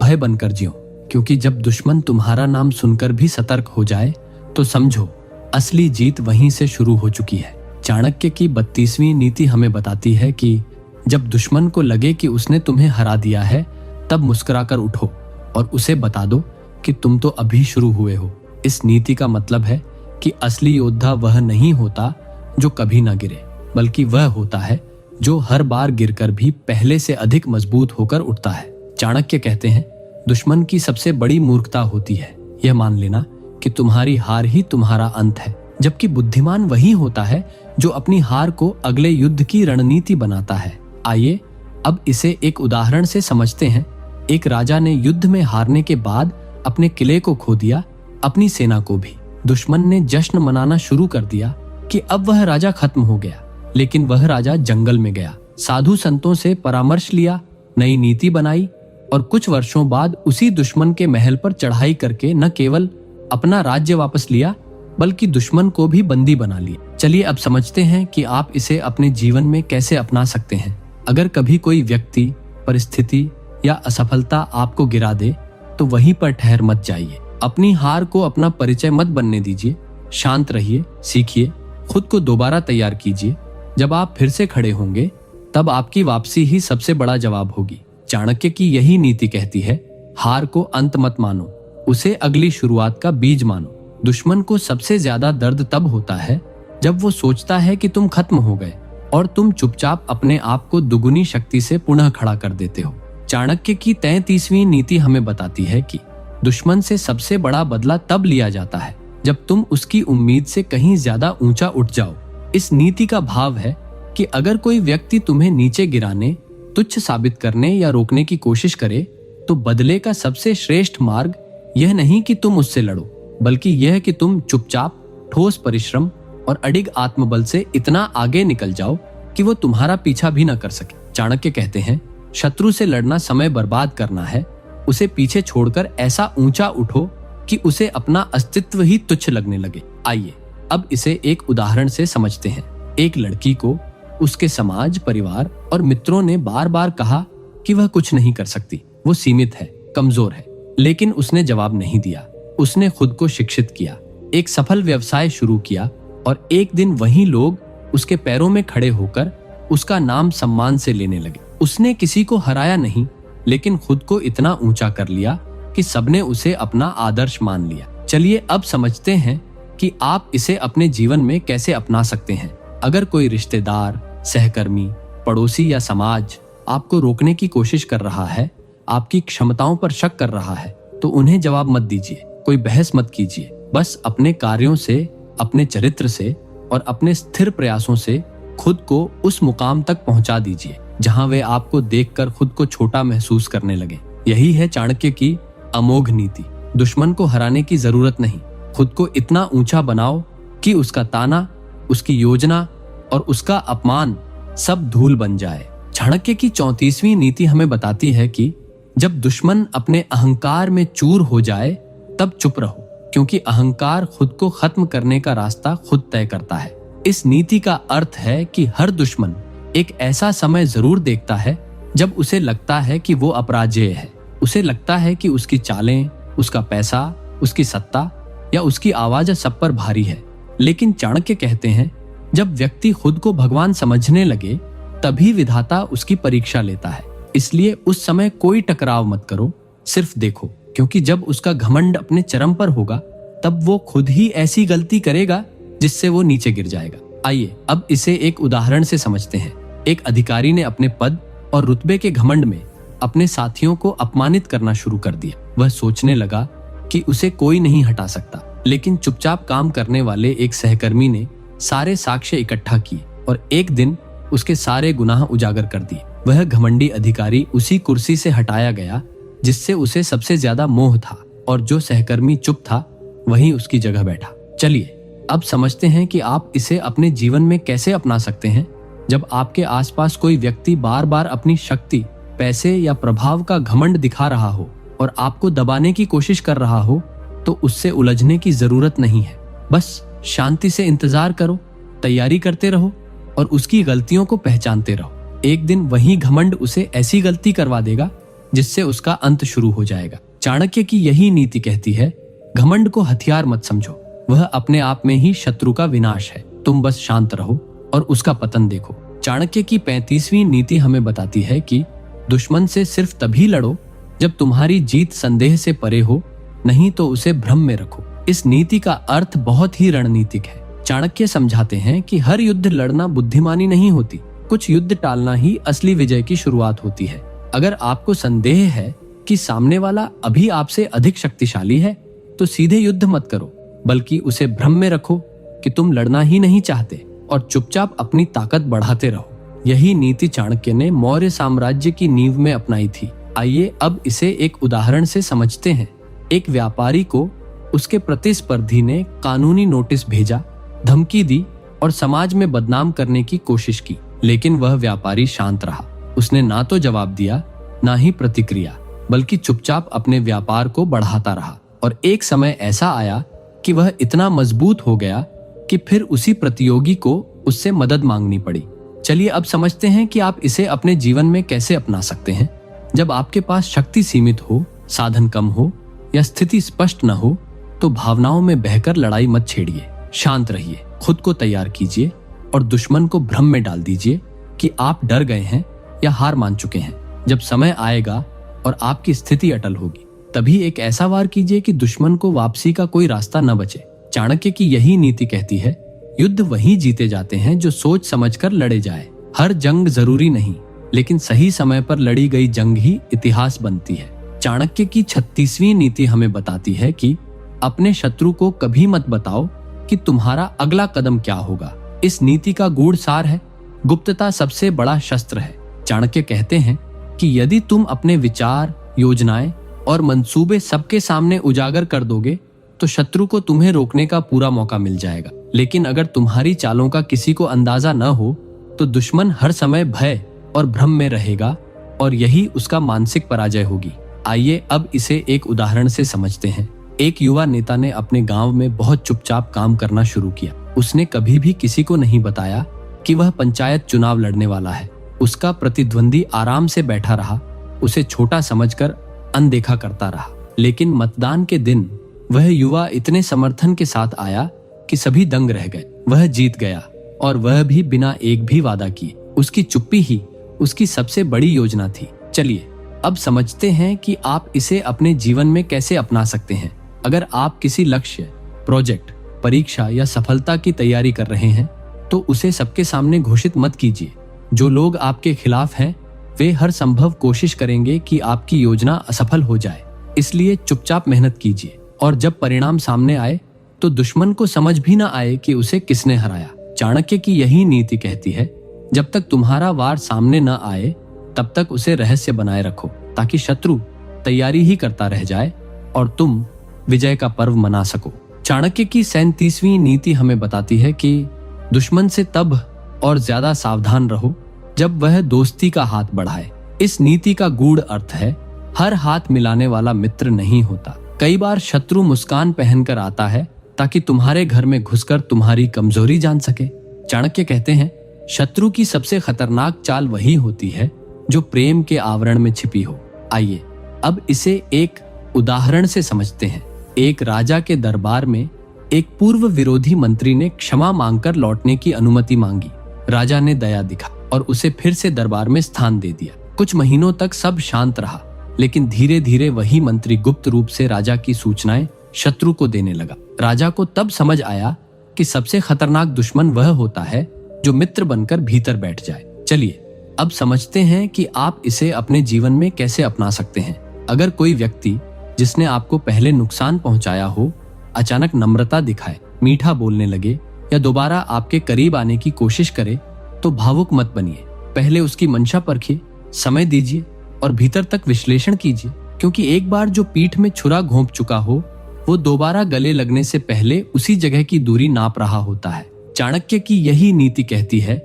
Speaker 1: भय बनकर जियो। क्योंकि जब दुश्मन तुम्हारा नाम सुनकर भी सतर्क हो जाए तो समझो असली जीत वहीं से शुरू हो चुकी है। चाणक्य की 32वीं नीति हमें बताती है कि जब दुश्मन को लगे कि उसने तुम्हें हरा दिया है तब मुस्कुराकर उठो और उसे बता दो कि तुम तो अभी शुरू हुए हो। इस नीति का मतलब है कि असली योद्धा वह नहीं होता जो कभी ना गिरे, बल्कि वह होता है जो हर बार गिरकर भी पहले से अधिक मजबूत होकर उठता है। चाणक्य कहते हैं, दुश्मन की सबसे बड़ी मूर्खता होती है यह मान लेना कि तुम्हारी हार ही तुम्हारा अंत है, जबकि बुद्धिमान वही होता है जो अपनी हार को अगले युद्ध की रणनीति बनाता है। आइए अब इसे एक उदाहरण से समझते हैं। एक राजा ने युद्ध में हारने के बाद अपने किले को खो दिया, अपनी सेना को भी। दुश्मन ने जश्न मनाना शुरू कर दिया कि अब वह राजा खत्म हो गया, लेकिन वह राजा जंगल में गया, साधु संतों से परामर्श लिया, नई नीति बनाई और कुछ वर्षों बाद उसी दुश्मन के महल पर चढ़ाई करके न केवल अपना राज्य वापस लिया बल्कि दुश्मन को भी बंदी बना लिया। चलिए अब समझते हैं कि आप इसे अपने जीवन में कैसे अपना सकते हैं। अगर कभी कोई व्यक्ति, परिस्थिति या असफलता आपको गिरा दे तो वहीं पर ठहर मत जाइए। अपनी हार को अपना परिचय मत बनने दीजिए। शांत रहिए, सीखिए, खुद को दोबारा तैयार कीजिए। जब आप फिर से खड़े होंगे तब आपकी वापसी ही सबसे बड़ा जवाब होगी। चाणक्य की यही नीति कहती है, हार को अंत मत मानो, उसे अगली शुरुआत का बीज मानो। दुश्मन को सबसे ज्यादा दर्द तब होता है जब वो सोचता है कि तुम खत्म हो गए और तुम चुपचाप अपने आप को दुगुनी शक्ति से पुनः खड़ा कर देते हो। चाणक्य की 33वीं नीति हमें बताती है कि दुश्मन से सबसे बड़ा बदला तब लिया जाता है जब तुम उसकी उम्मीद से कहीं ज्यादा ऊंचा उठ जाओ। इस नीति का भाव है कि अगर कोई व्यक्ति तुम्हें नीचे गिराने, तुच्छ साबित करने या रोकने की कोशिश करे तो बदले का सबसे श्रेष्ठ मार्ग यह नहीं कि तुम उससे लड़ो, बल्कि यह कि तुम चुपचाप ठोस परिश्रम और अडिग आत्मबल से इतना आगे निकल जाओ कि वो तुम्हारा पीछा भी न कर सके। चाणक्य कहते हैं, शत्रु से लड़ना समय बर्बाद करना है। उसे पीछे छोड़कर ऐसा ऊंचा उठो कि उसे अपना अस्तित्व ही तुच्छ लगने लगे। आइए अब इसे एक उदाहरण से समझते हैं। एक लड़की को उसके समाज, परिवार और मित्रों ने बार बार कहा कि वह कुछ नहीं कर सकती, वो सीमित है, कमजोर है, लेकिन उसने जवाब नहीं दिया। उसने खुद को शिक्षित किया, एक सफल व्यवसाय शुरू किया और एक दिन वही लोग उसके पैरों में खड़े होकर उसका नाम सम्मान से लेने लगे। उसने किसी को हराया नहीं, लेकिन खुद को इतना ऊंचा कर लिया कि सबने उसे अपना आदर्श मान लिया। चलिए अब समझते हैं कि आप इसे अपने जीवन में कैसे अपना सकते हैं। अगर कोई रिश्तेदार, सहकर्मी, पड़ोसी या समाज आपको रोकने की कोशिश कर रहा है, आपकी क्षमताओं पर शक कर रहा है, तो उन्हें जवाब मत दीजिए, कोई बहस मत कीजिए। बस अपने कार्यों से, अपने चरित्र से और अपने स्थिर प्रयासों से खुद को उस मुकाम तक पहुंचा दीजिए जहां वे आपको देखकर खुद को छोटा महसूस करने लगे। यही है चाणक्य की अमोघ नीति। दुश्मन को हराने की जरूरत नहीं, खुद को इतना ऊंचा बनाओ कि उसका ताना, उसकी योजना और उसका अपमान सब धूल बन जाए। चाणक्य की 34वीं नीति हमें बताती है कि जब दुश्मन अपने अहंकार में चूर हो जाए तब चुप रहो, क्योंकि अहंकार खुद को खत्म करने का रास्ता खुद तय करता है। इस नीति का अर्थ है कि हर दुश्मन एक ऐसा समय जरूर देखता है जब उसे लगता है कि वो अपराजेय है। उसे लगता है कि उसकी चालें, उसका पैसा, उसकी सत्ता या उसकी आवाज सब पर भारी है। लेकिन चाणक्य कहते हैं, जब व्यक्ति खुद को भगवान समझने लगे तभी विधाता उसकी परीक्षा लेता है। इसलिए उस समय कोई टकराव मत करो, सिर्फ देखो, क्योंकि जब उसका घमंड अपने चरम पर होगा तब वो खुद ही ऐसी गलती करेगा जिससे वो नीचे गिर जाएगा। आइए अब इसे एक उदाहरण से समझते हैं। एक अधिकारी ने अपने पद और रुतबे के घमंड में अपने साथियों को अपमानित करना शुरू कर दिया। वह सोचने लगा कि उसे कोई नहीं हटा सकता, लेकिन चुपचाप काम करने वाले एक सहकर्मी ने सारे साक्ष्य इकट्ठा किए और एक दिन उसके सारे गुनाह उजागर कर दिए। वह घमंडी अधिकारी उसी कुर्सी से हटाया गया जिससे उसे सबसे ज्यादा मोह था, और जो सहकर्मी चुप था वहीं उसकी जगह बैठा। चलिए अब समझते हैं कि आप इसे अपने जीवन में कैसे अपना सकते हैं। जब आपके आसपास कोई व्यक्ति बार बार अपनी शक्ति, पैसे या प्रभाव का घमंड दिखा रहा हो और आपको दबाने की कोशिश कर रहा हो, तो उससे उलझने की जरूरत नहीं है। बस शांति से इंतजार करो, तैयारी करते रहो और उसकी गलतियों को पहचानते रहो। एक दिन वही घमंड उसे ऐसी गलती करवा देगा जिससे उसका अंत शुरू हो जाएगा। चाणक्य की यही नीति कहती है, घमंड को हथियार मत समझो, वह अपने आप में ही शत्रु का विनाश है। तुम बस शांत रहो और उसका पतन देखो। चाणक्य की 35वीं नीति हमें बताती है कि दुश्मन से सिर्फ तभी लड़ो जब तुम्हारी जीत संदेह से परे हो, नहीं तो उसे भ्रम में रखो। इस नीति का अर्थ बहुत ही रणनीतिक है। चाणक्य समझाते हैं कि हर युद्ध लड़ना बुद्धिमानी नहीं होती, कुछ युद्ध टालना ही असली विजय की शुरुआत होती है। अगर आपको संदेह है कि सामने वाला अभी आपसे अधिक शक्तिशाली है, तो सीधे युद्ध मत करो, बल्कि उसे भ्रम में रखो कि तुम लड़ना ही नहीं चाहते और चुपचाप अपनी ताकत बढ़ाते रहो। यही नीति चाणक्य ने मौर्य साम्राज्य की नींव में अपनाई थी। आइए अब इसे एक उदाहरण से समझते हैं। एक व्यापारी को उसके प्रतिस्पर्धी ने कानूनी नोटिस भेजा, धमकी दी और समाज में बदनाम करने की कोशिश की, लेकिन वह व्यापारी शांत रहा। उसने ना तो जवाब दिया, ना ही प्रतिक्रिया, बल्कि चुपचाप अपने व्यापार को बढ़ाता रहा। और एक समय ऐसा आया कि वह इतना मजबूत हो गया कि फिर उसी प्रतियोगी को उससे मदद मांगनी पड़ी। चलिए अब समझते हैं कि आप इसे अपने जीवन में कैसे अपना सकते हैं। जब आपके पास शक्ति सीमित हो, साधन कम हो या स्थिति स्पष्ट न हो, तो भावनाओं में बहकर लड़ाई मत छेड़िए। शांत रहिए, खुद को तैयार कीजिए और दुश्मन को भ्रम में डाल दीजिए कि आप डर गए हैं या हार मान चुके हैं। जब समय आएगा और आपकी स्थिति अटल होगी, तभी एक ऐसा वार कीजिए कि दुश्मन को वापसी का कोई रास्ता न बचे। चाणक्य की यही नीति कहती है, युद्ध वही जीते जाते हैं जो सोच समझकर लड़े जाए। हर जंग जरूरी नहीं, लेकिन सही समय पर लड़ी गई जंग ही इतिहास बनती है। चाणक्य की 36वीं नीति हमें बताती है कि अपने शत्रु को कभी मत बताओ कि तुम्हारा अगला कदम क्या होगा। इस नीति का गूढ़ सार है, गुप्तता सबसे बड़ा शस्त्र है। चाणक्य कहते हैं कि यदि तुम अपने विचार, योजनाएं और मंसूबे सबके सामने उजागर कर दोगे तो शत्रु को तुम्हें रोकने का पूरा मौका मिल जाएगा। लेकिन अगर तुम्हारी चालों का किसी को अंदाजा न हो तो दुश्मन हर समय भय और भ्रम में रहेगा और यही उसका मानसिक पराजय होगी। आइए अब इसे एक उदाहरण से समझते हैं। एक युवा नेता ने अपने गांव में बहुत चुपचाप काम करना शुरू किया। उसने कभी भी किसी को नहीं बताया कि वह पंचायत चुनाव लड़ने वाला है। उसका प्रतिद्वंदी आराम से बैठा रहा, उसे छोटा समझकर अनदेखा करता रहा। लेकिन मतदान के दिन वह युवा इतने समर्थन के साथ आया कि सभी दंग रह गए। वह जीत गया और वह भी बिना एक भी वादा किए। उसकी चुप्पी ही उसकी सबसे बड़ी योजना थी। चलिए अब समझते हैं कि आप इसे अपने जीवन में कैसे अपना सकते हैं। अगर आप किसी लक्ष्य, प्रोजेक्ट, परीक्षा या सफलता की तैयारी कर रहे हैं तो उसे सबके सामने घोषित मत कीजिए। जो लोग आपके खिलाफ हैं वे हर संभव कोशिश करेंगे कि आपकी योजना असफल हो जाए। इसलिए चुपचाप मेहनत कीजिए और जब परिणाम सामने आए तो दुश्मन को समझ भी ना आए कि उसे किसने हराया। चाणक्य की यही नीति कहती है, जब तक तुम्हारा वार सामने न आए तब तक उसे रहस्य बनाए रखो, ताकि शत्रु तैयारी ही करता रह जाए और तुम विजय का पर्व मना सको। चाणक्य की 37वीं नीति हमें बताती है कि दुश्मन से तब और ज्यादा सावधान रहो जब वह दोस्ती का हाथ बढ़ाए। इस नीति का गूढ़ अर्थ है, हर हाथ मिलाने वाला मित्र नहीं होता। कई बार शत्रु मुस्कान पहनकर आता है ताकि तुम्हारे घर में घुसकर तुम्हारी कमजोरी जान सके। चाणक्य कहते हैं, शत्रु की सबसे खतरनाक चाल वही होती है जो प्रेम के आवरण में छिपी हो। आइए अब इसे एक उदाहरण से समझते हैं। एक राजा के दरबार में एक पूर्व विरोधी मंत्री ने क्षमा मांगकर लौटने की अनुमति मांगी। राजा ने दया दिखा और उसे फिर से दरबार में स्थान दे दिया। कुछ महीनों तक सब शांत रहा, लेकिन धीरे धीरे वही मंत्री गुप्त रूप से राजा की सूचनाएं शत्रु को देने लगा। राजा को तब समझ आया कि सबसे खतरनाक दुश्मन वह होता है जो मित्र बनकर भीतर बैठ जाए। चलिए अब समझते हैं कि आप इसे अपने जीवन में कैसे अपना सकते हैं। अगर कोई व्यक्ति जिसने आपको पहले नुकसान पहुंचाया हो अचानक नम्रता दिखाए, मीठा बोलने लगे या दोबारा आपके करीब आने की कोशिश करे तो भावुक मत बनिए। पहले उसकी मंशा परखिए, समय दीजिए और भीतर तक विश्लेषण कीजिए, क्योंकि एक बार जो पीठ में छुरा घोंप चुका हो वो दोबारा गले लगने से पहले उसी जगह की दूरी नाप रहा होता है। चाणक्य की यही नीति कहती है,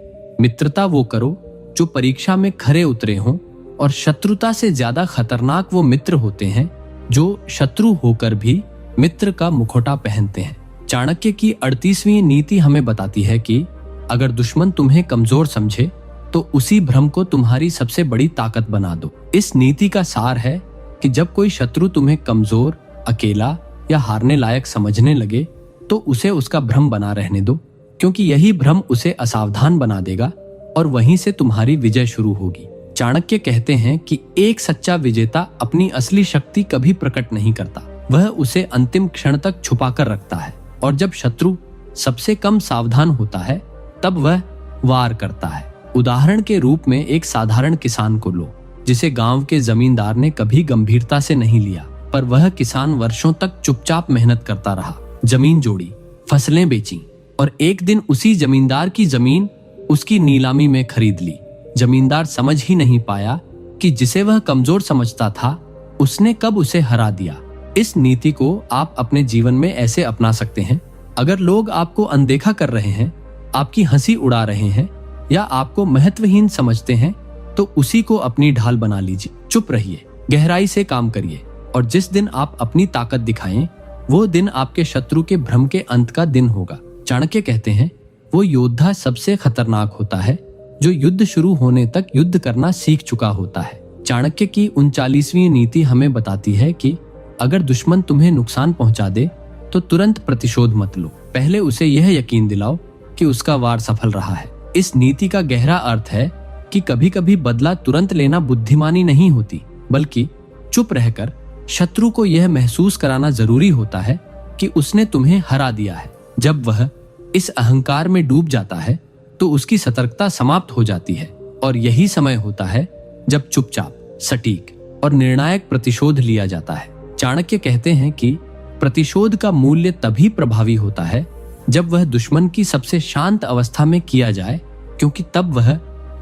Speaker 1: मित्रता वो करो जो परीक्षा में खरे उतरे हों, और शत्रुता से ज्यादा खतरनाक वो मित्र होते हैं जो शत्रु होकर भी मित्र का मुखौटा पहनते हैं। चाणक्य की 38वीं नीति हमें बताती है कि अगर दुश्मन तुम्हें कमजोर समझे तो उसी भ्रम को तुम्हारी सबसे बड़ी ताकत बना दो। इस नीति का सार है कि जब कोई शत्रु तुम्हें कमजोर, अकेला या हारने लायक समझने लगे तो उसे उसका भ्रम बना रहने दो, क्योंकि यही भ्रम उसे असावधान बना देगा और वहीं से तुम्हारी विजय शुरू होगी। चाणक्य कहते हैं कि एक सच्चा विजेता अपनी असली शक्ति कभी प्रकट नहीं करता, वह उसे अंतिम क्षण तक छुपा कर रखता है, और जब शत्रु सबसे कम सावधान होता है तब वह वार करता है। उदाहरण के रूप में एक साधारण किसान को लो, जिसे गांव के जमींदार ने कभी गंभीरता से नहीं लिया, पर वह किसान वर्षों तक चुपचाप मेहनत करता रहा, जमीन जोड़ी, फसलें बेची और एक दिन उसी जमींदार की जमीन उसकी नीलामी में खरीद ली। जमींदार समझ ही नहीं पाया कि जिसे वह कमजोर समझता था उसने कब उसे हरा दिया। इस नीति को आप अपने जीवन में ऐसे अपना सकते हैं। अगर लोग आपको अनदेखा कर रहे हैं, आपकी हंसी उड़ा रहे हैं या आपको महत्वहीन समझते हैं तो उसी को अपनी ढाल बना लीजिए। चुप रहिए, गहराई से काम करिए, और जिस दिन आप अपनी ताकत दिखाएं वो दिन आपके शत्रु के भ्रम के अंत का दिन होगा। चाणक्य कहते हैं, वो योद्धा सबसे खतरनाक होता है जो युद्ध शुरू होने तक युद्ध करना सीख चुका होता है। चाणक्य की 39वीं नीति हमें बताती है कि अगर दुश्मन तुम्हें नुकसान पहुंचा दे तो तुरंत प्रतिशोध मत लो, पहले उसे यह यकीन दिलाओ कि उसका वार सफल रहा है। इस नीति का गहरा अर्थ है कि कभी कभी बदला तुरंत लेना बुद्धिमानी नहीं होती, बल्कि चुप रहकर शत्रु को यह महसूस कराना जरूरी होता है कि उसने तुम्हें हरा दिया है। जब वह इस अहंकार में डूब जाता है तो उसकी सतर्कता समाप्त हो जाती है, और यही समय होता है जब चुपचाप, सटीक और निर्णायक प्रतिशोध लिया जाता है। चाणक्य कहते हैं कि प्रतिशोध का मूल्य तभी प्रभावी होता है जब वह दुश्मन की सबसे शांत अवस्था में किया जाए, क्योंकि तब वह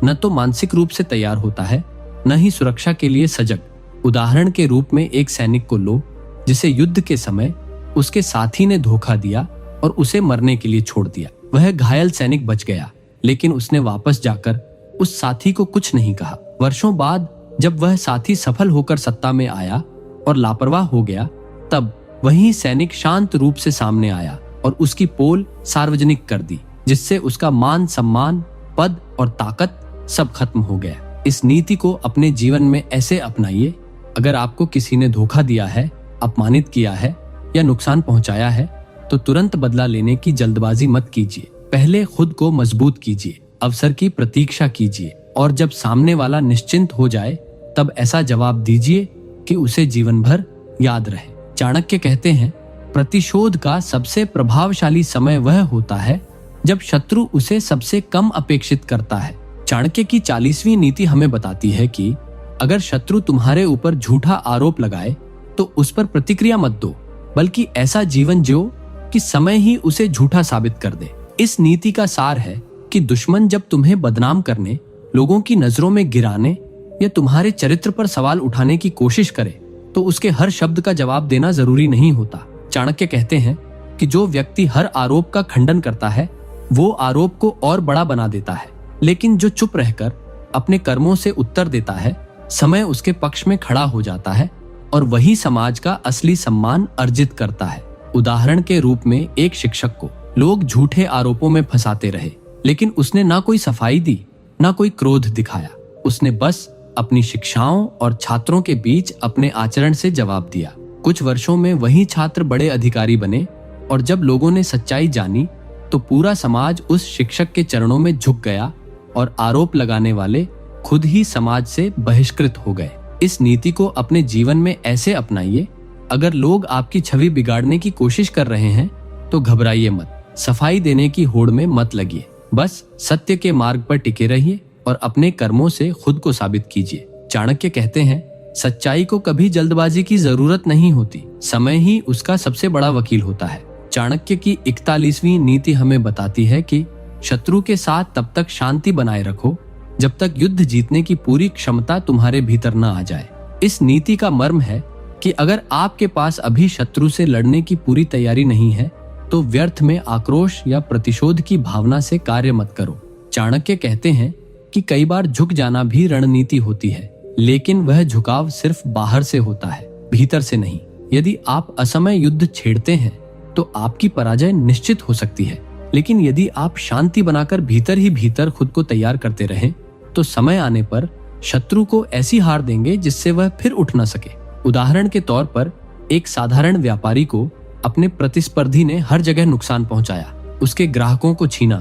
Speaker 1: न तो मानसिक रूप से तैयार होता है, न ही सुरक्षा के लिए सजग, उदाहरण के रूप में एक सैनिक को लो जिसे युद्ध के समय उसके साथी ने धोखा दिया और उसे मरने के लिए छोड़ दिया। वह घायल सैनिक बच गया, लेकिन उसने वापस जाकर उस साथी को कुछ नहीं कहा। वर्षों बाद जब वह साथी सफल होकर सत्ता में आया और लापरवाह हो गया, तब वही सैनिक शांत रूप से सामने आया और उसकी पोल सार्वजनिक कर दी, जिससे उसका मान सम्मान, पद और ताकत सब खत्म हो गया। इस नीति को अपने जीवन में ऐसे अपनाइए। अगर आपको किसी ने धोखा दिया है, अपमानित किया है या नुकसान पहुंचाया है, तो तुरंत बदला लेने की जल्दबाजी मत कीजिए। पहले खुद को मजबूत कीजिए, अवसर की प्रतीक्षा कीजिए और जब सामने वाला निश्चिंत हो जाए तब ऐसा जवाब दीजिए कि उसे जीवन भर याद रहे। चाणक्य कहते हैं, प्रतिशोध का सबसे प्रभावशाली समय वह होता है जब शत्रु उसे सबसे कम अपेक्षित करता है। चाणक्य की 40वीं नीति हमें बताती है कि अगर शत्रु तुम्हारे ऊपर झूठा आरोप लगाए तो उस पर प्रतिक्रिया मत दो, बल्कि ऐसा जीवन जियो कि समय ही उसे झूठा साबित कर दे। इस नीति का सार है कि दुश्मन जब तुम्हें बदनाम करने, लोगों की नजरों में गिराने या तुम्हारे चरित्र पर सवाल उठाने की कोशिश करे तो उसके हर शब्द का जवाब देना जरूरी नहीं होता। चाणक्य कहते हैं कि जो व्यक्ति हर आरोप का खंडन करता है वो आरोप को और बड़ा बना देता है, लेकिन जो चुप रहकर अपने कर्मों से उत्तर देता है, समय उसके पक्ष में खड़ा हो जाता है और वही समाज का असली सम्मान अर्जित करता है। उदाहरण के रूप में एक शिक्षक को लोग झूठे आरोपों में फंसाते रहे, लेकिन उसने ना कोई सफाई दी, ना कोई क्रोध दिखाया। उसने बस अपनी शिक्षाओं और छात्रों के बीच अपने आचरण से जवाब दिया। कुछ वर्षों में वही छात्र बड़े अधिकारी बने और जब लोगों ने सच्चाई जानी तो पूरा समाज उस शिक्षक के चरणों में झुक गया और आरोप लगाने वाले खुद ही समाज से बहिष्कृत हो गए। इस नीति को अपने जीवन में ऐसे अपनाइए। अगर लोग आपकी छवि बिगाड़ने की कोशिश कर रहे हैं तो घबराइए मत, सफाई देने की होड़ में मत लगिए। बस सत्य के मार्ग पर टिके रहिए और अपने कर्मों से खुद को साबित कीजिए। चाणक्य कहते हैं, सच्चाई को कभी जल्दबाजी की जरूरत नहीं होती, समय ही उसका सबसे बड़ा वकील होता है। चाणक्य की 41वीं नीति हमें बताती है कि शत्रु के साथ तब तक शांति बनाए रखो जब तक युद्ध जीतने की पूरी क्षमता तुम्हारे भीतर न आ जाए। इस नीति का मर्म है कि अगर आपके पास अभी शत्रु से लड़ने की पूरी तैयारी नहीं है तो व्यर्थ में आक्रोश या प्रतिशोध की भावना से कार्य मत करो। चाणक्य कहते हैं कि कई बार झुक जाना भी रणनीति होती है, लेकिन वह झुकाव सिर्फ बाहर से होता है, भीतर से नहीं। यदि आप असमय युद्ध छेड़ते हैं तो आपकी पराजय निश्चित हो सकती है, लेकिन यदि आप शांति बनाकर भीतर ही भीतर खुद को तैयार करते रहें तो समय आने पर शत्रु को ऐसी हार देंगे जिससे वह फिर उठ न सके। उदाहरण के तौर पर एक साधारण व्यापारी को अपने प्रतिस्पर्धी ने हर जगह नुकसान पहुंचाया, उसके ग्राहकों को छीना,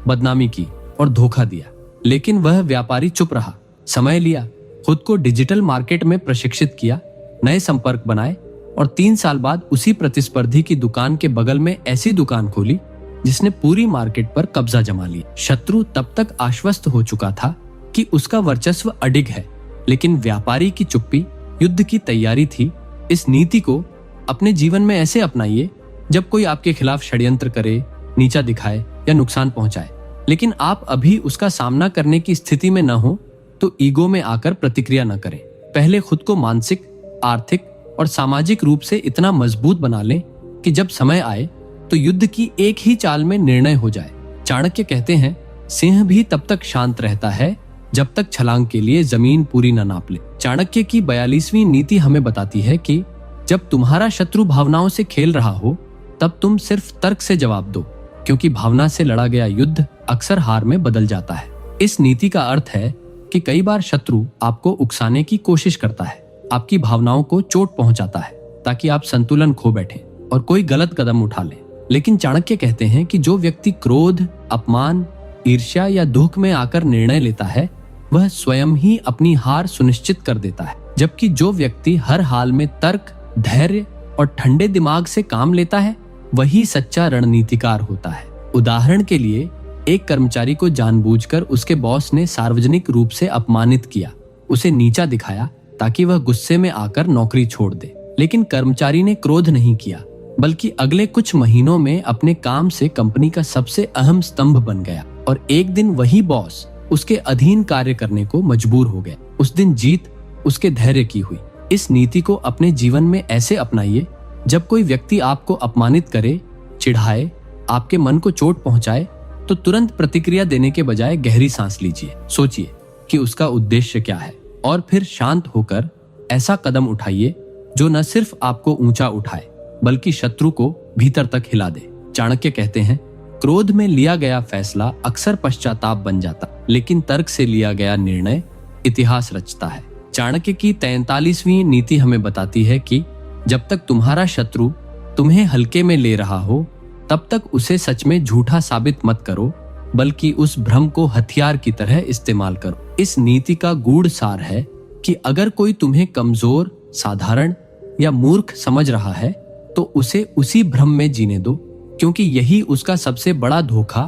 Speaker 1: बदनामी की और धोखा दिया, लेकिन वह व्यापारी चुप रहा, समय लिया, खुद को डिजिटल मार्केट में प्रशिक्षित किया, नए संपर्क बनाए और 3 साल बाद उसी प्रतिस्पर्धी की दुकान के बगल में ऐसी दुकान खोली जिसने पूरी मार्केट पर कब्जा जमा लिया। शत्रु तब तक आश्वस्त हो चुका था कि उसका वर्चस्व अडिग है, लेकिन व्यापारी की चुप्पी युद्ध की तैयारी थी। इस नीति को अपने जीवन में ऐसे अपनाइए, जब कोई आपके खिलाफ षड्यंत्र करे, नीचा दिखाए या नुकसान पहुंचाए, लेकिन आप अभी उसका सामना करने की स्थिति में न हो तो ईगो में आकर प्रतिक्रिया न करें। पहले खुद को मानसिक, आर्थिक और सामाजिक रूप से इतना मजबूत बना लें कि जब समय आए तो युद्ध की एक ही चाल में निर्णय हो जाए। चाणक्य कहते हैं, सिंह भी तब तक शांत रहता है जब तक छलांग के लिए जमीन पूरी न नाप ले। चाणक्य की 42वीं नीति हमें बताती है कि जब तुम्हारा शत्रु भावनाओं से खेल रहा हो तब तुम सिर्फ तर्क से जवाब दो, क्योंकि भावना से लड़ा गया युद्ध अक्सर हार में बदल जाता है। इस नीति का अर्थ है कि कई बार शत्रु आपको उकसाने की कोशिश करता है, आपकी भावनाओं को चोट पहुंचाता है ताकि आप संतुलन खो बैठें और कोई गलत कदम उठा लें। लेकिन चाणक्य कहते हैं कि जो व्यक्ति क्रोध, अपमान, ईर्ष्या या दुख में आकर निर्णय लेता है वह स्वयं ही अपनी हार सुनिश्चित कर देता है, जबकि जो व्यक्ति हर हाल में तर्क, धैर्य और ठंडे दिमाग से काम लेता है वही सच्चा रणनीतिकार होता है। उदाहरण के लिए एक कर्मचारी को जानबूझकर उसके बॉस ने सार्वजनिक रूप से अपमानित किया, उसे नीचा दिखाया ताकि वह गुस्से में आकर नौकरी छोड़ दे। लेकिन कर्मचारी ने क्रोध नहीं किया, बल्कि अगले कुछ महीनों में अपने काम से कंपनी का सबसे अहम स्तंभ बन गया और एक दिन वही बॉस उसके अधीन कार्य करने को मजबूर हो गया। उस दिन जीत उसके धैर्य की हुई इस नीति को अपने जीवन में ऐसे अपनाइए, जब कोई व्यक्ति आपको अपमानित करे, चिढ़ाए, आपके मन को चोट पहुंचाए, तो तुरंत प्रतिक्रिया देने के बजाय गहरी सांस लीजिए। सोचिए कि उसका उद्देश्य क्या है और फिर शांत होकर ऐसा कदम उठाइए जो न सिर्फ आपको ऊंचा उठाए बल्कि शत्रु को भीतर तक हिला दे। चाणक्य कहते हैं, क्रोध में लिया गया फैसला अक्सर पश्चाताप बन जाता, लेकिन तर्क से लिया गया निर्णय इतिहास रचता है। चाणक्य की 43वीं नीति हमें बताती है कि जब तक तुम्हारा शत्रु तुम्हें हल्के में ले रहा हो, तब तक उसे सच में झूठा साबित मत करो, बल्कि उस भ्रम को हथियार की तरह इस्तेमाल करो। इस नीति का गूढ़ सार है कि अगर कोई तुम्हें कमजोर, साधारण या मूर्ख समझ रहा है, तो उसे उसी भ्रम में जीने दो, क्योंकि यही उसका सबसे बड़ा धोखा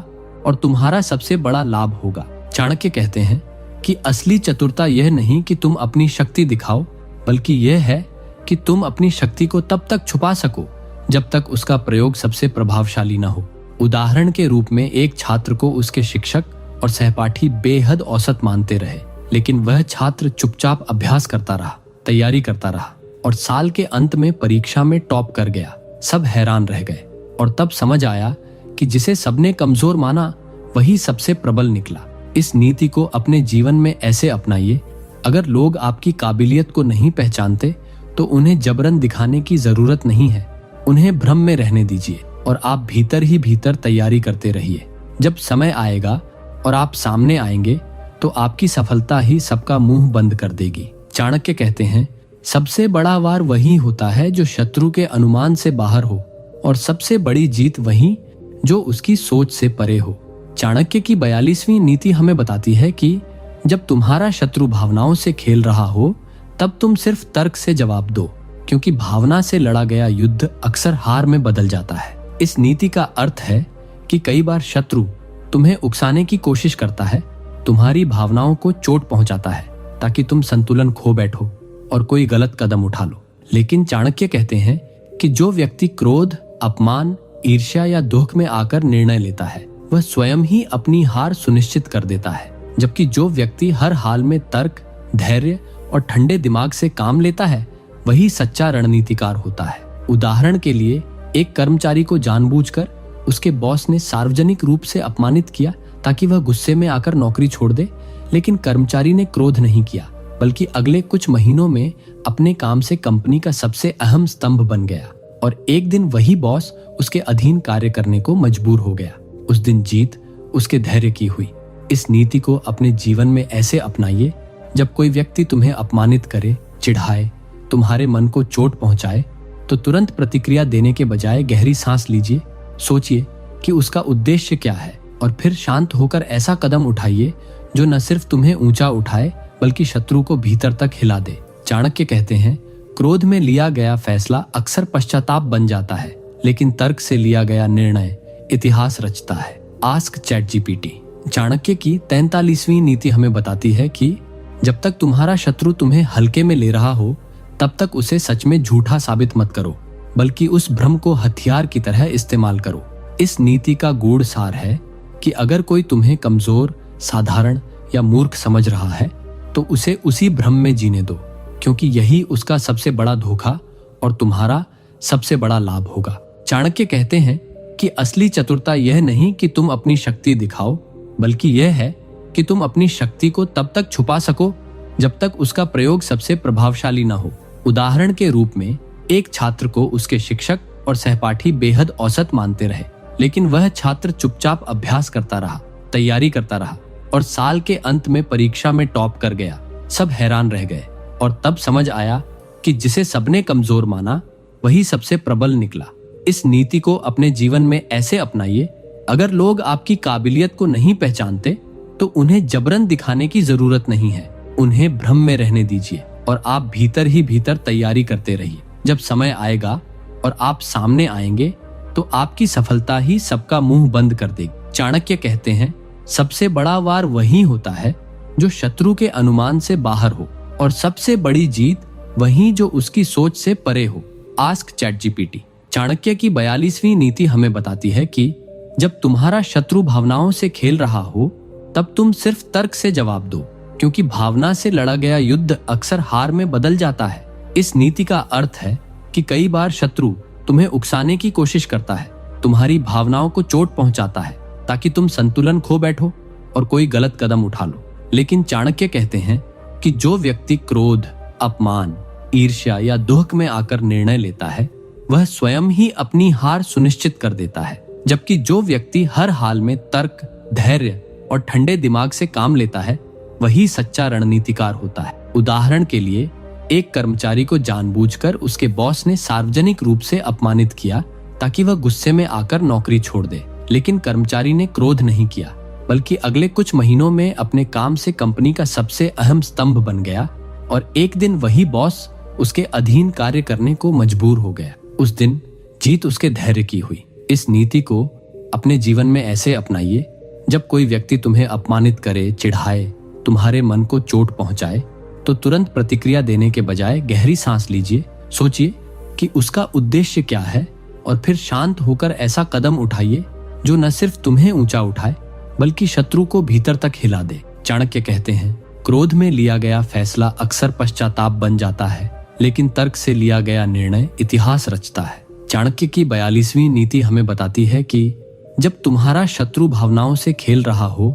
Speaker 1: और तुम्हारा सबसे बड़ा लाभ होगा। चाणक्य कहते हैं कि असली चतुरता यह नहीं कि तुम अपनी शक्ति दिखाओ, बल्कि यह है कि तुम अपनी शक्ति को तब तक छुपा सको जब तक उसका प्रयोग सबसे प्रभावशाली न हो। उदाहरण के रूप में एक छात्र को उसके शिक्षक और सहपाठी बेहद औसत मानते रहे, लेकिन वह छात्र चुपचाप अभ्यास करता रहा, तैयारी करता रहा और साल के अंत में परीक्षा में टॉप कर गया। सब हैरान रह गए और तब समझ आया कि जिसे सबने कमजोर माना वही सबसे प्रबल निकला। इस नीति को अपने जीवन में ऐसे अपनाइए, अगर लोग आपकी काबिलियत को नहीं पहचानते तो उन्हें जबरन दिखाने की जरूरत नहीं है। उन्हें भ्रम में रहने दीजिए और आप भीतर ही भीतर तैयारी करते रहिए। जब समय आएगा और आप सामने आएंगे तो आपकी सफलता ही सबका मुंह बंद कर देगी। चाणक्य कहते हैं, सबसे बड़ा वार वही होता है जो शत्रु के अनुमान से बाहर हो, और सबसे बड़ी जीत वही जो उसकी सोच से परे हो। चाणक्य की 42वीं नीति हमें बताती है कि जब तुम्हारा शत्रु भावनाओं से खेल रहा हो, तब तुम सिर्फ तर्क से जवाब दो, क्योंकि भावना से लड़ा गया युद्ध अक्सर हार में बदल जाता है। इस नीति का अर्थ है कि कई बार शत्रु तुम्हें उकसाने की कोशिश करता है, तुम्हारी भावनाओं को चोट पहुंचाता है ताकि तुम संतुलन खो बैठो और कोई गलत कदम उठा लो। लेकिन चाणक्य कहते हैं कि जो व्यक्ति क्रोध, अपमान, ईर्ष्या या दुख में आकर निर्णय लेता है, वह स्वयं ही अपनी हार सुनिश्चित कर देता है, जबकि जो व्यक्ति हर हाल में तर्क, धैर्य और ठंडे दिमाग से काम लेता है, वही सच्चा रणनीतिकार होता है। उदाहरण के लिए, एक कर्मचारी को जानबूझकर उसके बॉस ने सार्वजनिक रूप से अपमानित किया ताकि वह गुस्से में आकर नौकरी छोड़ दे, लेकिन कर्मचारी ने क्रोध नहीं किया, बल्कि अगले कुछ महीनों में अपने काम से कंपनी का सबसे अहम स्तंभ बन गया और एक दिन वही बॉस उसके अधीन कार्य करने को मजबूर हो गया। उस दिन जीत उसके धैर्य की हुई। इस नीति को अपने जीवन में ऐसे अपनाइए, जब कोई व्यक्ति तुम्हें अपमानित करे, चिढ़ाए, तुम्हारे मन को चोट पहुंचाए, तो तुरंत प्रतिक्रिया देने के बजाय गहरी सांस लीजिए। सोचिए कि उसका उद्देश्य क्या है और फिर शांत होकर ऐसा कदम उठाइए जो न सिर्फ तुम्हें ऊंचा उठाए बल्कि शत्रु को भीतर तक हिला दे। चाणक्य कहते हैं, क्रोध में लिया गया फैसला अक्सर पश्चाताप बन जाता है, लेकिन तर्क से लिया गया निर्णय इतिहास रचता है। Ask ChatGPT। चाणक्य की 43वीं नीति हमें बताती है कि जब तक तुम्हारा शत्रु तुम्हें हल्के में ले रहा हो, तब तक उसे सच में झूठा साबित मत करो, बल्कि उस भ्रम को हथियार की तरह इस्तेमाल करो। इस नीति का गूढ़ सार है कि अगर कोई तुम्हें कमजोर, साधारण या मूर्ख समझ रहा है, तो उसे उसी भ्रम में जीने दो, क्योंकि यही उसका सबसे बड़ा धोखा और तुम्हारा सबसे बड़ा लाभ होगा। चाणक्य कहते हैं कि असली चतुरता यह नहीं कि तुम अपनी शक्ति दिखाओ, बल्कि यह है कि तुम अपनी शक्ति को तब तक छुपा सको जब तक उसका प्रयोग सबसे प्रभावशाली न हो। उदाहरण के रूप में, एक छात्र को उसके शिक्षक और सहपाठी बेहद औसत मानते रहे, लेकिन वह छात्र चुपचाप अभ्यास करता रहा, तैयारी करता रहा और साल के अंत में परीक्षा में टॉप कर गया। सब हैरान रह गए और तब समझ आया कि जिसे सबने कमजोर माना वही सबसे प्रबल निकला। इस नीति को अपने जीवन में ऐसे अपनाइए, अगर लोग आपकी काबिलियत को नहीं पहचानते तो उन्हें जबरन दिखाने की जरूरत नहीं है। उन्हें भ्रम में रहने दीजिए और आप भीतर ही भीतर तैयारी करते रहिए। जब समय आएगा और आप सामने आएंगे तो आपकी सफलता ही सबका मुंह बंद कर देगी। चाणक्य कहते हैं, सबसे बड़ा वार वही होता है जो शत्रु के अनुमान से बाहर हो, और सबसे बड़ी जीत वही जो उसकी सोच से परे हो। Ask ChatGPT। चाणक्य की 42वीं नीति हमें बताती है कि जब तुम्हारा शत्रु भावनाओं से खेल रहा हो, तब तुम सिर्फ तर्क से जवाब दो, क्योंकि भावना से लड़ा गया युद्ध अक्सर हार में बदल जाता है। इस नीति का अर्थ है कि कई बार शत्रु तुम्हें उकसाने की कोशिश करता है, तुम्हारी भावनाओं को चोट पहुंचाता है ताकि तुम संतुलन खो बैठो और कोई गलत कदम उठा लो। लेकिन चाणक्य कहते हैं कि जो व्यक्ति क्रोध, अपमान, ईर्ष्या या दुख में आकर निर्णय लेता है वह स्वयं ही अपनी हार सुनिश्चित कर देता है, जबकि जो व्यक्ति हर हाल में तर्क, धैर्य और ठंडे दिमाग से काम लेता है वही सच्चा रणनीतिकार होता है। उदाहरण के लिए, एक कर्मचारी को जानबूझकर उसके बॉस ने सार्वजनिक रूप से अपमानित किया ताकि वह गुस्से में आकर नौकरी छोड़ दे, लेकिन कर्मचारी ने क्रोध नहीं किया बल्कि अगले कुछ महीनों में अपने काम से कंपनी का सबसे अहम स्तंभ बन गया और एक दिन वही बॉस उसके अधीन कार्य करने को मजबूर हो गया। उस दिन जीत उसके धैर्य की हुई। इस नीति को अपने जीवन में ऐसे अपनाइए, जब कोई व्यक्ति तुम्हें अपमानित करे, चिढ़ाए, तुम्हारे मन को चोट पहुंचाए तो तुरंत प्रतिक्रिया देने के बजाय गहरी सांस लीजिए, सोचिए कि उसका उद्देश्य क्या है और फिर शांत होकर ऐसा कदम उठाइए जो न सिर्फ तुम्हें ऊंचा उठाए बल्कि शत्रु को भीतर तक हिला दे। चाणक्य कहते हैं, क्रोध में लिया गया फैसला अक्सर पश्चाताप बन जाता है, लेकिन तर्क से लिया गया निर्णय इतिहास रचता है। चाणक्य की 42वीं नीति हमें बताती है कि जब तुम्हारा शत्रु भावनाओं से खेल रहा हो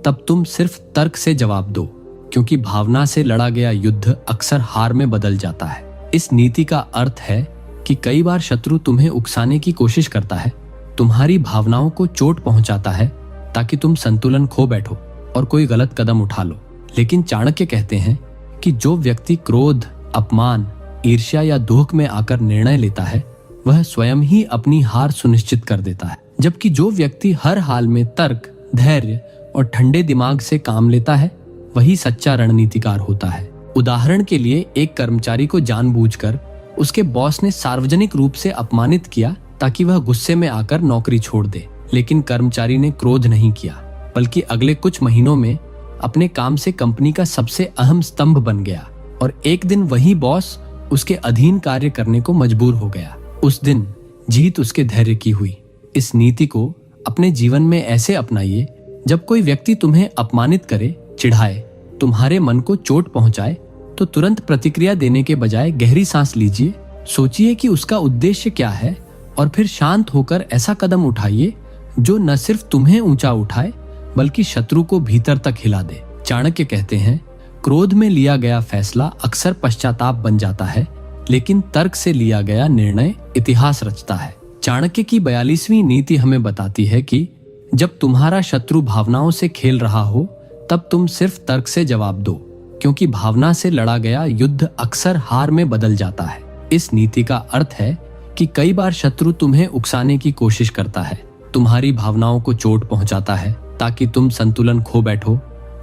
Speaker 1: तब तुम सिर्फ तर्क से जवाब दो, क्योंकि भावना से लड़ा गया युद्ध अक्सर हार में बदल जाता है। इस नीति का अर्थ है कि कई बार शत्रु तुम्हें उकसाने की कोशिश करता है, तुम्हारी भावनाओं को चोट पहुंचाता है ताकि तुम संतुलन खो बैठो और कोई गलत कदम उठा लो। लेकिन चाणक्य कहते हैं कि जो व्यक्ति क्रोध, अपमान, ईर्ष्या या दुख में आकर निर्णय लेता है वह स्वयं ही अपनी हार सुनिश्चित कर देता है, जबकि जो व्यक्ति हर हाल में तर्क, धैर्य और ठंडे दिमाग से काम लेता है वही सच्चा रणनीतिकार होता है। उदाहरण के लिए, एक कर्मचारी को जानबूझकर उसके बॉस ने सार्वजनिक रूप से अपमानित किया ताकि वह गुस्से में आकर नौकरी छोड़ दे, लेकिन कर्मचारी ने क्रोध नहीं किया बल्कि अगले कुछ महीनों में अपने काम से कंपनी का सबसे अहम स्तंभ बन गया और एक दिन वही बॉस उसके अधीन कार्य करने को मजबूर हो गया। उस दिन जीत उसके धैर्य की हुई। इस नीति को अपने जीवन में ऐसे अपनाइए, जब कोई व्यक्ति तुम्हें अपमानित करे, चिढ़ाए, तुम्हारे मन को चोट पहुंचाए तो तुरंत प्रतिक्रिया देने के बजाय गहरी सांस लीजिए, सोचिए कि उसका उद्देश्य क्या है और फिर शांत होकर ऐसा कदम उठाइए जो न सिर्फ तुम्हें ऊंचा उठाए बल्कि शत्रु को भीतर तक हिला दे। चाणक्य कहते हैं, क्रोध में लिया गया फैसला अक्सर पश्चाताप बन जाता है, लेकिन तर्क से लिया गया निर्णय इतिहास रचता है। चाणक्य की 42वीं नीति हमें बताती है कि जब तुम्हारा शत्रु भावनाओं से खेल रहा हो तब तुम सिर्फ तर्क से जवाब दो, क्योंकि भावना से लड़ा गया युद्ध अक्सर हार में बदल जाता है। इस नीति का अर्थ है कि कई बार शत्रु तुम्हें उकसाने की कोशिश करता है, तुम्हारी भावनाओं को चोट पहुंचाता है ताकि तुम संतुलन खो बैठो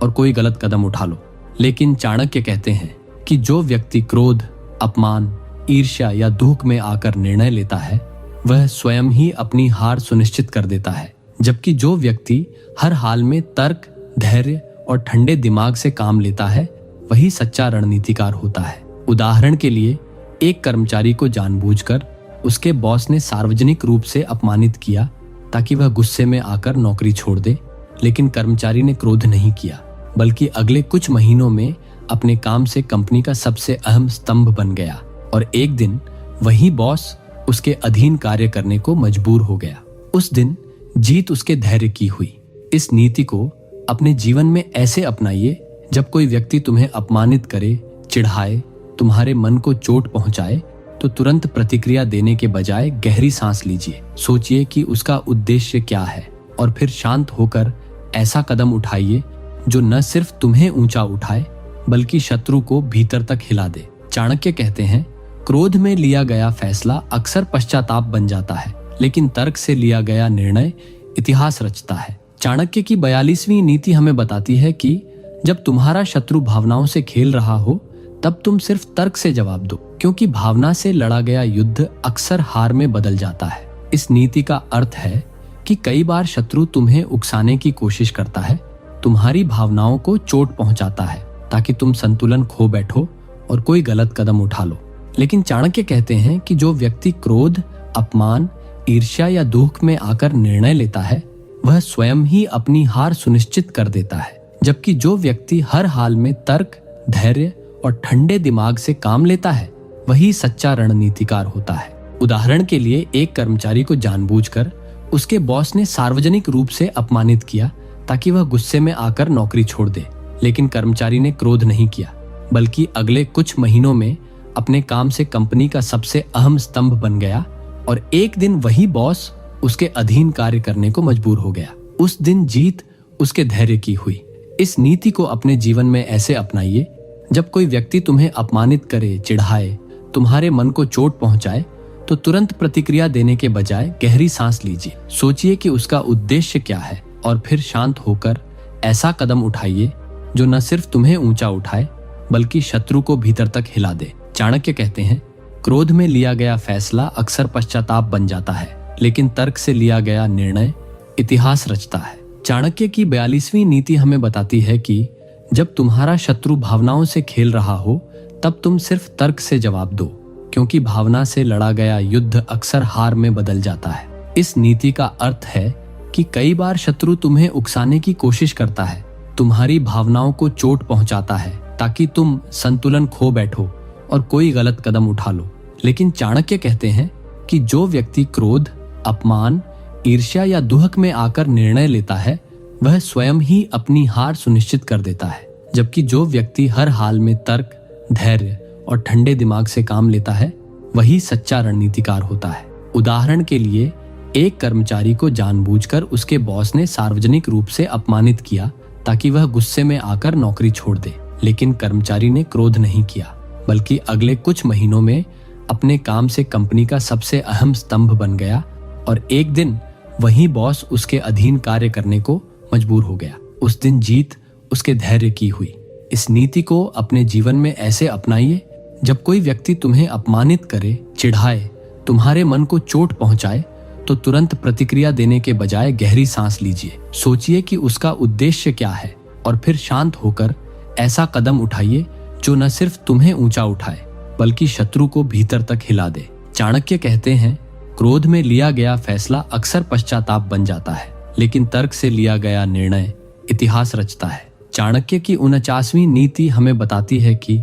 Speaker 1: और कोई गलत कदम उठा लो। लेकिन चाणक्य कहते हैं कि जो व्यक्ति क्रोध, अपमान, ईर्ष्या या दुख में आकर निर्णय लेता है वह स्वयं ही अपनी हार सुनिश्चित कर देता है, जबकि जो व्यक्ति हर हाल में तर्क, धैर्य और ठंडे दिमाग से काम लेता है वही सच्चा रणनीतिकार होता है। उदाहरण के लिए, एक कर्मचारी को जानबूझकर उसके बॉस ने सार्वजनिक रूप से अपमानित किया ताकि वह गुस्से में आकर नौकरी छोड़ दे, लेकिन कर्मचारी ने क्रोध नहीं किया बल्कि अगले कुछ महीनों में अपने काम से कंपनी का सबसे अहम स्तंभ बन गया और एक दिन वही बॉस उसके अधीन कार्य करने को मजबूर हो गया। उस दिन जीत उसके धैर्य की हुई। इस नीति को अपने जीवन में ऐसे अपनाइए, जब कोई व्यक्ति तुम्हें अपमानित करे, चिढ़ाए, तुम्हारे मन को चोट पहुंचाए तो तुरंत प्रतिक्रिया देने के बजाय गहरी सांस लीजिए, सोचिए कि उसका उद्देश्य क्या है और फिर शांत होकर ऐसा कदम उठाइए जो न सिर्फ तुम्हें ऊंचा उठाए बल्कि शत्रु को भीतर तक हिला दे। चाणक्य कहते हैं, क्रोध में लिया गया फैसला अक्सर पश्चाताप बन जाता है, लेकिन तर्क से लिया गया निर्णय इतिहास रचता है। चाणक्य की 42वीं नीति हमें बताती है कि जब तुम्हारा शत्रु भावनाओं से खेल रहा हो तब तुम सिर्फ तर्क से जवाब दो, क्योंकि भावना से लड़ा गया युद्ध अक्सर हार में बदल जाता है। इस नीति का अर्थ है कि कई बार शत्रु तुम्हें उकसाने की कोशिश करता है, तुम्हारी भावनाओं को चोट पहुंचाता है ताकि तुम संतुलन खो बैठो और कोई गलत कदम उठा लो। लेकिन चाणक्य कहते हैं कि जो व्यक्ति क्रोध, अपमान, ईर्ष्या या दुख में आकर निर्णय लेता है वह स्वयं ही अपनी हार सुनिश्चित कर देता है, जबकि जो व्यक्ति हर हाल में तर्क, धैर्य और ठंडे दिमाग से काम लेता है वही सच्चा रणनीतिकार होता है। उदाहरण के लिए, एक कर्मचारी को जानबूझकर उसके बॉस ने सार्वजनिक रूप से अपमानित किया ताकि वह गुस्से में आकर नौकरी छोड़ दे। लेकिन कर्मचारी ने क्रोध नहीं किया, बल्कि अगले कुछ महीनों में अपने काम से कंपनी का सबसे अहम स्तंभ बन गया और एक दिन वही बॉस उसके अधीन कार्य करने को मजबूर हो गया। उस दिन जीत उसके धैर्य की हुई। इस नीति को अपने जीवन में ऐसे अपनाइए, जब कोई व्यक्ति तुम्हें अपमानित करे, चिढ़ाए, तुम्हारे मन को चोट पहुंचाए, तो तुरंत प्रतिक्रिया देने के बजाय गहरी सांस लीजिए। सोचिए कि उसका उद्देश्य क्या है और फिर शांत होकर ऐसा कदम उठाइए जो न सिर्फ तुम्हें ऊंचा उठाए बल्कि शत्रु को भीतर तक हिला दे। चाणक्य कहते हैं, क्रोध में लिया गया फैसला अक्सर पश्चाताप बन जाता है, लेकिन तर्क से लिया गया निर्णय इतिहास रचता है। चाणक्य की 42वीं नीति हमें बताती है कि जब तुम्हारा शत्रु भावनाओं से खेल रहा हो, तब तुम सिर्फ तर्क से जवाब दो, क्योंकि भावना से लड़ा गया युद्ध अक्सर हार में बदल जाता है। इस नीति का अर्थ है कि कई बार शत्रु तुम्हें उकसाने की कोशिश करता है, तुम्हारी भावनाओं को चोट पहुंचाता है ताकि तुम संतुलन खो बैठो और कोई गलत कदम उठा लो। लेकिन चाणक्य कहते हैं कि जो व्यक्ति क्रोध, अपमान, ईर्ष्या या दुहक में आकर निर्णय लेता है, वह स्वयं ही अपनी हार सुनिश्चित कर देता है, जबकि जो व्यक्ति हर हाल में तर्क, धैर्य और ठंडे दिमाग से काम लेता है, वही सच्चा रणनीतिकार होता है। उदाहरण के लिए, एक कर्मचारी को जानबूझकर उसके बॉस ने सार्वजनिक रूप से अपमानित किया ताकि वह गुस्से में आकर नौकरी छोड़ दे। लेकिन कर्मचारी ने क्रोध नहीं किया, बल्कि अगले कुछ महीनों में अपने काम से कंपनी का सबसे अहम स्तंभ बन गया और एक दिन वही बॉस उसके अधीन कार्य करने को मजबूर हो गया। उस दिन जीत उसके धैर्य की हुई। इस नीति को अपने जीवन में ऐसे अपनाइए, जब कोई व्यक्ति तुम्हें अपमानित करे, चिढ़ाए, तुम्हारे मन को चोट पहुंचाए, तो तुरंत प्रतिक्रिया देने के बजाय गहरी सांस लीजिए। सोचिए कि उसका उद्देश्य क्या है और फिर शांत होकर ऐसा कदम उठाइए जो न सिर्फ तुम्हें ऊंचा उठाए बल्कि शत्रु को भीतर तक हिला दे। चाणक्य कहते हैं, क्रोध में लिया गया फैसला अक्सर पश्चाताप बन जाता है, लेकिन तर्क से लिया गया निर्णय इतिहास रचता है। चाणक्य की 49वीं नीति हमें बताती है कि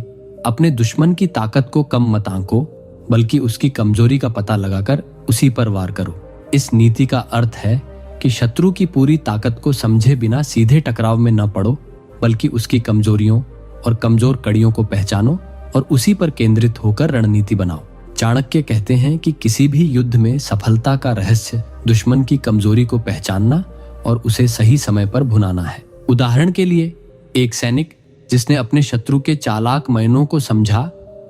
Speaker 1: अपने दुश्मन की ताकत को कम मत आंको, बल्कि उसकी कमजोरी का पता लगाकर उसी पर वार करो। इस नीति का अर्थ है कि शत्रु की पूरी ताकत को समझे बिना सीधे टकराव में न पड़ो, बल्कि उसकी कमजोरियों और कमजोर कड़ियों को पहचानो और उसी पर केंद्रित होकर रणनीति बनाओ। चाणक्य कहते हैं कि किसी भी युद्ध में सफलता का रहस्य दुश्मन की कमजोरी को पहचानना और उसे सही समय पर भुनाना है। उदाहरण के लिए, एक सैनिक जिसने अपने शत्रु के चालाक मयनों को समझा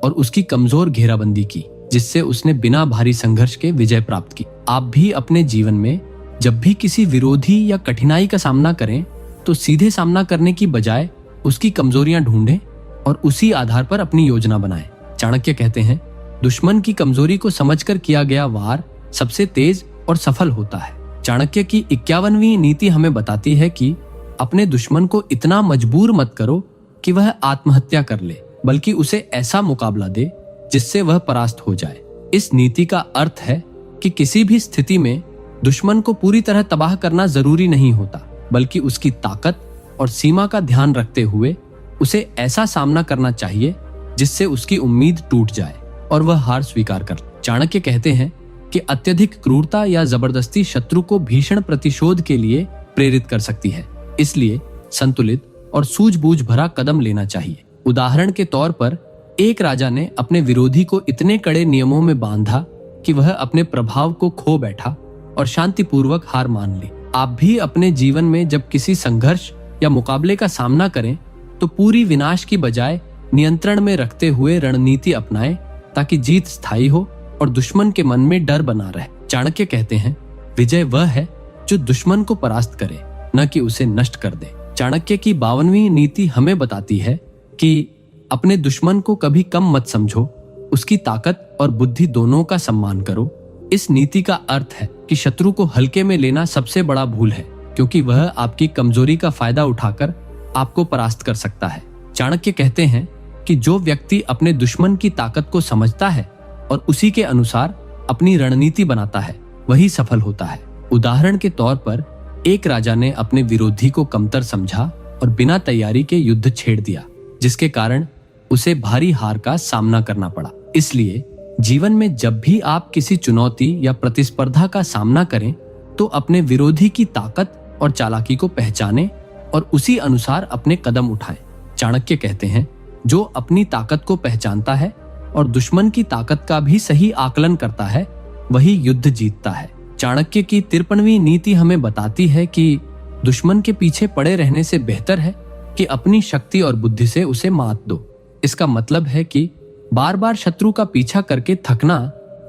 Speaker 1: और उसकी कमजोर घेराबंदी की, जिससे उसने बिना भारी संघर्ष के विजय प्राप्त की। आप भी अपने जीवन में जब भी किसी विरोधी या कठिनाई का सामना करें, तो सीधे सामना करने की बजाय उसकी कमजोरियां ढूंढें और उसी आधार पर अपनी योजना बनाएं। चाणक्य कहते हैं, दुश्मन की कमजोरी को समझकर किया गया वार सबसे तेज और सफल होता है। चाणक्य की 51वीं नीति हमें बताती है कि अपने दुश्मन को इतना मजबूर मत करो कि वह आत्महत्या कर ले, बल्कि उसे ऐसा मुकाबला दे जिससे वह परास्त हो जाए। इस नीति का अर्थ है कि किसी भी स्थिति में दुश्मन को पूरी तरह तबाह करना जरूरी नहीं होता, बल्कि उसकी ताकत और सीमा का ध्यान रखते हुए उसे ऐसा सामना करना चाहिए जिससे उसकी उम्मीद टूट जाए और वह हार स्वीकार कर ले। चाणक्य कहते हैं कि अत्यधिक क्रूरता या जबरदस्ती शत्रु को भीषण प्रतिशोध के लिए प्रेरित कर सकती है, इसलिए संतुलित और सूझबूझ भरा कदम लेना चाहिए। उदाहरण के तौर पर, एक राजा ने अपने विरोधी को इतने कड़े नियमों में बांधा कि वह अपने प्रभाव को खो बैठा और शांतिपूर्वक हार मान ली। आप भी अपने जीवन में जब किसी संघर्ष या मुकाबले का सामना करें, तो पूरी विनाश की बजाय नियंत्रण में रखते हुए रणनीति अपनाएं, ताकि जीत स्थायी हो और दुश्मन के मन में डर बना रहे। चाणक्य कहते हैं, विजय वह है जो दुश्मन को परास्त करे, न कि उसे नष्ट कर दे। चाणक्य की 52वीं नीति हमें बताती है कि अपने दुश्मन को कभी कम मत समझो, उसकी ताकत और बुद्धि दोनों का सम्मान करो। इस नीति का अर्थ है कि शत्रु को हल्के में लेना सबसे बड़ा भूल है, क्योंकि वह आपकी कमजोरी का फायदा उठाकर आपको परास्त कर सकता है। चाणक्य कहते हैं कि जो व्यक्ति अपने दुश्मन की ताकत को समझता है और उसी के अनुसार अपनी रणनीति बनाता है, वही सफल होता है। उदाहरण के तौर पर, एक राजा ने अपने विरोधी को कमतर समझा और बिना तैयारी के युद्ध छेड़ दिया, जिसके कारण उसे भारी हार का सामना करना पड़ा। इसलिए जीवन में जब भी आप किसी चुनौती या प्रतिस्पर्धा का सामना करें तो अपने विरोधी की ताकत और चालाकी को पहचानें और उसी अनुसार अपने कदम उठाएं। चाणक्य कहते हैं, जो अपनी ताकत को पहचानता है और दुश्मन की ताकत का भी सही आकलन करता है वही युद्ध जीतता है। चाणक्य की 53वीं नीति हमें बताती है कि दुश्मन के पीछे पड़े रहने से बेहतर है कि अपनी शक्ति और बुद्धि से उसे मात दो। इसका मतलब है कि बार बार शत्रु का पीछा करके थकना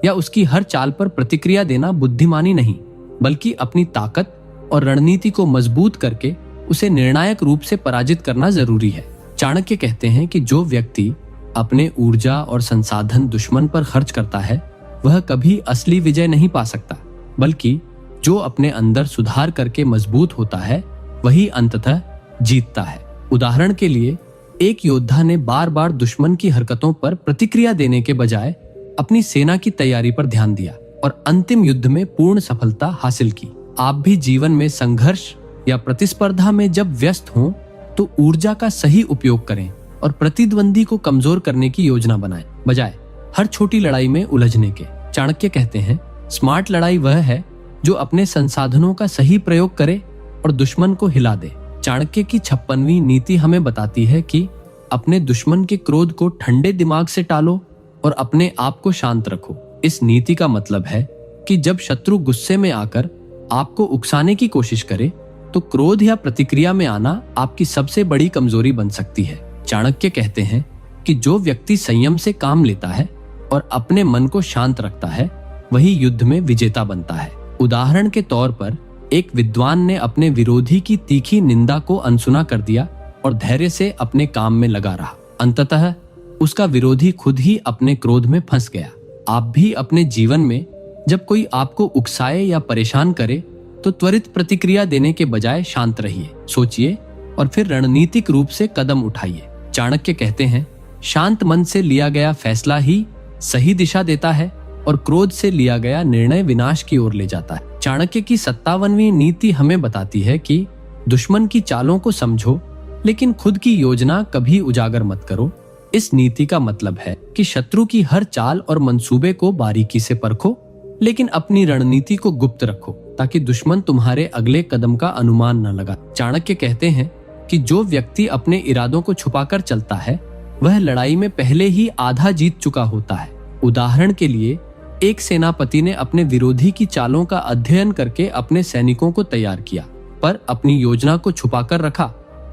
Speaker 1: या उसकी हर चाल पर प्रतिक्रिया देना बुद्धिमानी नहीं, बल्कि अपनी ताकत और रणनीति को मजबूत करके उसे निर्णायक रूप से पराजित करना जरूरी है। चाणक्य कहते हैं कि जो व्यक्ति अपने ऊर्जा और संसाधन दुश्मन पर खर्च करता है वह कभी असली विजय नहीं पा सकता, बल्कि जो अपने अंदर सुधार करके मजबूत होता है वही अंततः जीतता है। उदाहरण के लिए, एक योद्धा ने बार बार दुश्मन की हरकतों पर प्रतिक्रिया देने के बजाय अपनी सेना की तैयारी पर ध्यान दिया और अंतिम युद्ध में पूर्ण सफलता हासिल की। आप भी जीवन में संघर्ष या प्रतिस्पर्धा में जब व्यस्त हों तो ऊर्जा का सही उपयोग करें और प्रतिद्वंदी को कमजोर करने की योजना बनाएं, बजाय हर छोटी लड़ाई में उलझने के। चाणक्य कहते हैं, स्मार्ट लड़ाई वह है जो अपने संसाधनों का सही प्रयोग करे और दुश्मन को हिला दे। चाणक्य की 56वीं नीति हमें बताती है कि अपने दुश्मन के क्रोध को ठंडे दिमाग से टालो और अपने आप को शांत रखो। इस नीति का मतलब है कि जब शत्रु गुस्से में आकर आपको उकसाने की कोशिश करे तो क्रोध या प्रतिक्रिया में आना आपकी सबसे बड़ी कमजोरी बन सकती है। चाणक्य कहते हैं कि जो व्यक्ति संयम से काम लेता है और अपने मन को शांत रखता है वही युद्ध में विजेता बनता है। उदाहरण के तौर पर, एक विद्वान ने अपने विरोधी की तीखी निंदा को अनसुना कर दिया और धैर्य से अपने काम में लगा रहा। अंततः उसका विरोधी खुद ही अपने क्रोध में फंस गया। आप भी अपने जीवन में जब कोई आपको उकसाए या परेशान करे तो त्वरित प्रतिक्रिया देने के बजाय शांत रहिए, सोचिए और फिर रणनीतिक रूप से कदम उठाइए। चाणक्य कहते हैं, शांत मन से लिया गया फैसला ही सही दिशा देता है और क्रोध से लिया गया निर्णय विनाश की ओर ले जाता है। चाणक्य की 57वीं नीति हमें बताती है कि दुश्मन की चालों को समझो लेकिन खुद की योजना कभी उजागर मत करो। इस नीति का मतलब है कि शत्रु की हर चाल और मंसूबे को बारीकी से परखो, लेकिन अपनी रणनीति को गुप्त रखो ताकि दुश्मन तुम्हारे अगले कदम का अनुमान न लगा। चाणक्य कहते हैं कि जो व्यक्ति अपने इरादों को छुपाकर चलता है वह लड़ाई में पहले ही आधा जीत चुका होता है। उदाहरण के लिए, एक सेनापति ने अपने विरोधी की चालों का अध्ययन करके अपने सैनिकों को तैयार किया, पर अपनी योजना को छुपाकर रखा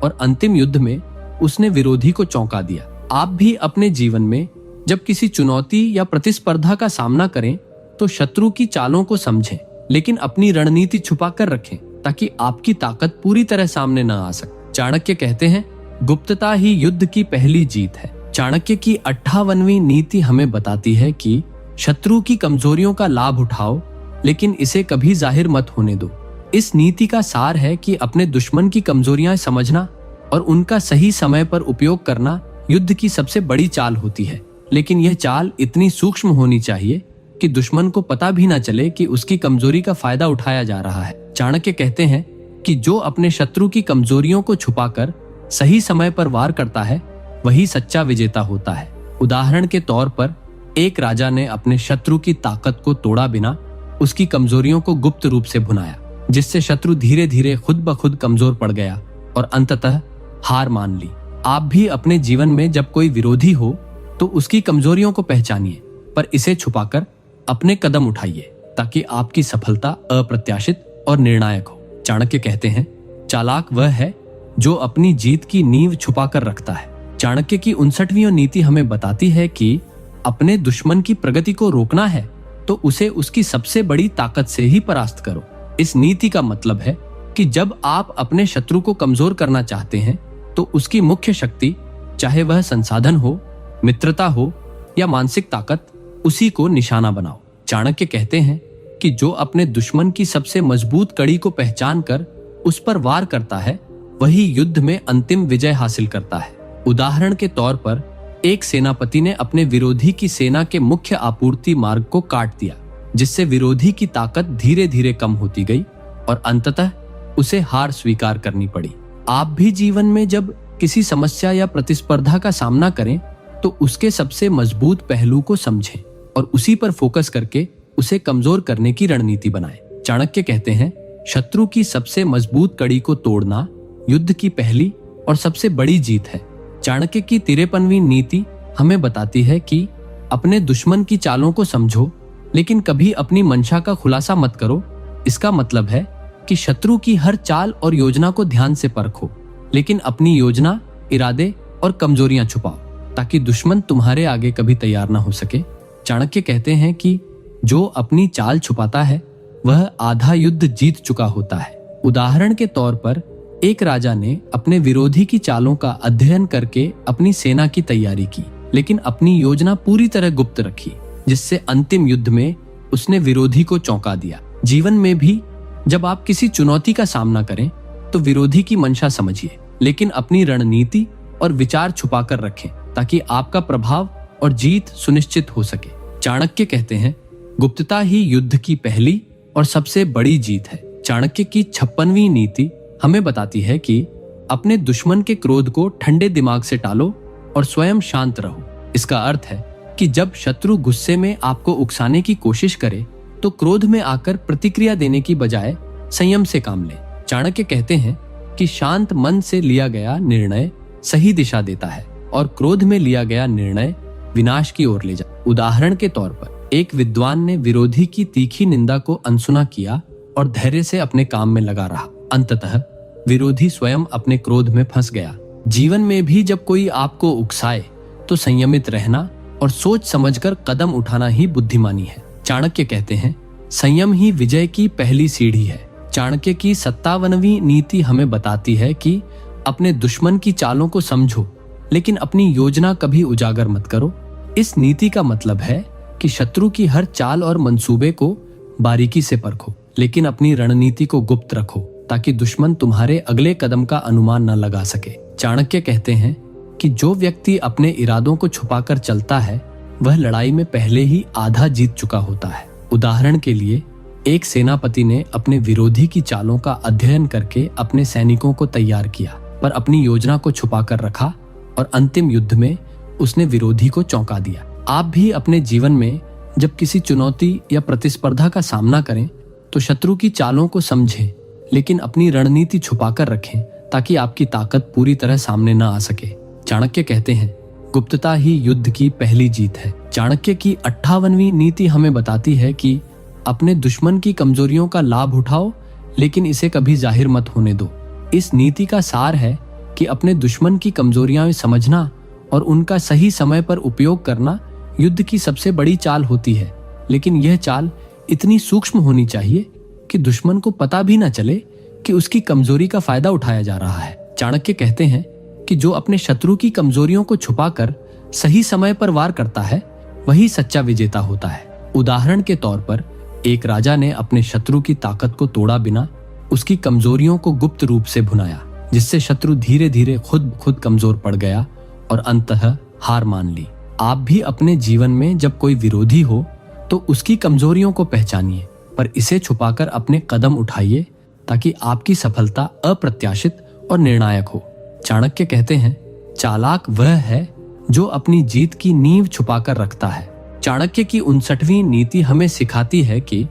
Speaker 1: और अंतिम युद्ध में उसने विरोधी को चौंका दिया। आप भी अपने जीवन में जब किसी चुनौती या प्रतिस्पर्धा का सामना करें तो शत्रु की चालों को समझें, लेकिन अपनी रणनीति छुपाकर रखें ताकि आपकी ताकत पूरी तरह सामने न आ सके। चाणक्य कहते हैं, गुप्तता ही युद्ध की पहली जीत है। चाणक्य की 58वीं नीति हमें बताती है कि शत्रु की कमजोरियों का लाभ उठाओ, लेकिन इसे कभी जाहिर मत होने दो। इस नीति का सार है कि अपने दुश्मन की कमजोरियां समझना और उनका सही समय पर उपयोग करना युद्ध की सबसे बड़ी चाल होती है, लेकिन यह चाल इतनी सूक्ष्म होनी चाहिए कि दुश्मन को पता भी न चले कि उसकी कमजोरी का फायदा उठाया जा रहा है। चाणक्य कहते हैं कि जो अपने शत्रु की कमजोरियों को छुपाकर सही समय पर वार करता है वही सच्चा विजेता होता है। उदाहरण के तौर पर, एक राजा ने अपने शत्रु की ताकत को तोड़ा बिना उसकी कमजोरियों को गुप्त रूप से भुनाया, जिससे शत्रु धीरे धीरे खुद ब खुद कमजोर पड़ गया और अंततः हार मान ली। आप भी अपने जीवन में जब कोई विरोधी हो तो उसकी कमजोरियों को पहचानिए, पर इसे छुपाकर अपने कदम उठाइए ताकि आपकी सफलता अप्रत्याशित और निर्णायक हो। चाणक्य कहते हैं, चालाक वह है जो अपनी जीत की नींव छुपाकर रखता है। चाणक्य की 59वीं नीति हमें बताती है कि अपने दुश्मन की प्रगति को रोकना है तो उसे उसकी सबसे बड़ी ताकत से ही परास्त करो। इस नीति का मतलब है कि जब आप अपने शत्रु को कमजोर करना चाहते हैं तो उसकी मुख्य शक्ति, चाहे वह संसाधन हो, मित्रता हो या मानसिक ताकत, उसी को निशाना बनाओ। चाणक्य कहते हैं कि जो अपने दुश्मन की सबसे मजबूत कड़ी को पहचान कर उस पर वार करता है वही युद्ध में अंतिम विजय हासिल करता है। उदाहरण के तौर पर, एक सेनापति ने अपने विरोधी की सेना के मुख्य आपूर्ति मार्ग को काट दिया, जिससे विरोधी की ताकत धीरे धीरे कम होती गई और अंततः उसे हार स्वीकार करनी पड़ी। आप भी जीवन में जब किसी समस्या या प्रतिस्पर्धा का सामना करें तो उसके सबसे मजबूत पहलू को समझें और उसी पर फोकस करके उसे कमजोर करने की रणनीति बनाएं। चाणक्य कहते हैं, शत्रु की सबसे मजबूत कड़ी को तोड़ना युद्ध की पहली और सबसे बड़ी जीत है। चाणक्य की 53वीं नीति हमें बताती है कि अपने दुश्मन की चालों को समझो, लेकिन कभी अपनी मंशा का खुलासा मत करो। इसका मतलब है कि शत्रु की हर चाल और योजना को ध्यान से परखो, लेकिन अपनी योजना, इरादे और कमजोरियां छुपाओ, ताकि दुश्मन तुम्हारे आगे कभी तैयार ना हो सके। चाणक्य कहते हैं कि जो अपनी चाल छुपाता है वह आधा युद्ध जीत चुका होता है। उदाहरण के तौर पर एक राजा ने अपने विरोधी की चालों का अध्ययन करके अपनी सेना की तैयारी की, लेकिन अपनी योजना पूरी तरह गुप्त रखी, जिससे अंतिम युद्ध में उसने विरोधी को चौंका दिया। जीवन में भी जब आप किसी चुनौती का सामना करें तो विरोधी की मंशा समझिए, लेकिन अपनी रणनीति और विचार छुपा कर रखें, ताकि आपका प्रभाव और जीत सुनिश्चित हो सके। चाणक्य कहते हैं, गुप्तता ही युद्ध की पहली और सबसे बड़ी जीत है। चाणक्य की 56वीं नीति हमें बताती है कि अपने दुश्मन के क्रोध को ठंडे दिमाग से टालो और स्वयं शांत रहो। इसका अर्थ है कि जब शत्रु गुस्से में आपको उकसाने की कोशिश करे तो क्रोध में आकर प्रतिक्रिया देने की बजाय संयम से काम लें। चाणक्य कहते हैं कि शांत मन से लिया गया निर्णय सही दिशा देता है और क्रोध में लिया गया निर्णय विनाश की ओर ले जाता। उदाहरण के तौर पर एक विद्वान ने विरोधी की तीखी निंदा को अनसुना किया और धैर्य से अपने काम में लगा रहा। अंततः विरोधी स्वयं अपने क्रोध में फंस गया। जीवन में भी जब कोई आपको उकसाए तो संयमित रहना और सोच समझकर कदम उठाना ही बुद्धिमानी है। चाणक्य कहते हैं, संयम ही विजय की पहली सीढ़ी है। चाणक्य की 57वीं नीति हमें बताती है कि अपने दुश्मन की चालों को समझो, लेकिन अपनी योजना कभी उजागर मत करो। इस नीति का मतलब है कि शत्रु की हर चाल और मंसूबे को बारीकी से परखो, लेकिन अपनी रणनीति को गुप्त रखो, ताकि दुश्मन तुम्हारे अगले कदम का अनुमान न लगा सके। चाणक्य कहते हैं कि जो व्यक्ति अपने इरादों को छुपाकर चलता है वह लड़ाई में पहले ही आधा जीत चुका होता है। उदाहरण के लिए एक सेनापति ने अपने विरोधी की चालों का अध्ययन करके अपने सैनिकों को तैयार किया, पर अपनी योजना को छुपाकर रखा और अंतिम युद्ध में उसने विरोधी को चौंका दिया। आप भी अपने जीवन में जब किसी चुनौती या प्रतिस्पर्धा का सामना करें तो शत्रु की चालों को समझें, लेकिन अपनी रणनीति छुपाकर रखें, ताकि आपकी ताकत पूरी तरह सामने न आ सके। चाणक्य कहते हैं, गुप्तता ही युद्ध की पहली जीत है। चाणक्य की 58वीं नीति हमें बताती है कि अपने दुश्मन की कमजोरियों का लाभ उठाओ, लेकिन इसे कभी जाहिर मत होने दो। इस नीति का सार है कि अपने दुश्मन की कमजोरियां समझना और उनका सही समय पर उपयोग करना युद्ध की सबसे बड़ी चाल होती है, लेकिन यह चाल इतनी सूक्ष्म होनी चाहिए कि दुश्मन को पता भी न चले कि उसकी कमजोरी का फायदा उठाया जा रहा है। चाणक्य कहते हैं कि जो अपने शत्रु की कमजोरियों को छुपाकर सही समय पर वार करता है वही सच्चा विजेता होता है। उदाहरण के तौर पर एक राजा ने अपने शत्रु की ताकत को तोड़ा बिना उसकी कमजोरियों को गुप्त रूप से भुनाया, जिससे शत्रु धीरे धीरे खुद कमजोर पड़ गया और अंततः हार मान ली। आप भी अपने जीवन में जब कोई विरोधी हो तो उसकी कमजोरियों को पहचानिए, पर इसे छुपाकर अपने कदम उठाइए, ताकि आपकी सफलता अप्रत्याशित और निर्णायक हो। चाणक्य कहते हैं, चालाक वह है जो अपनी जीत की नींव छुपाकर रखता है। चाणक्य की 59वीं नीति हमें सिखाती है कि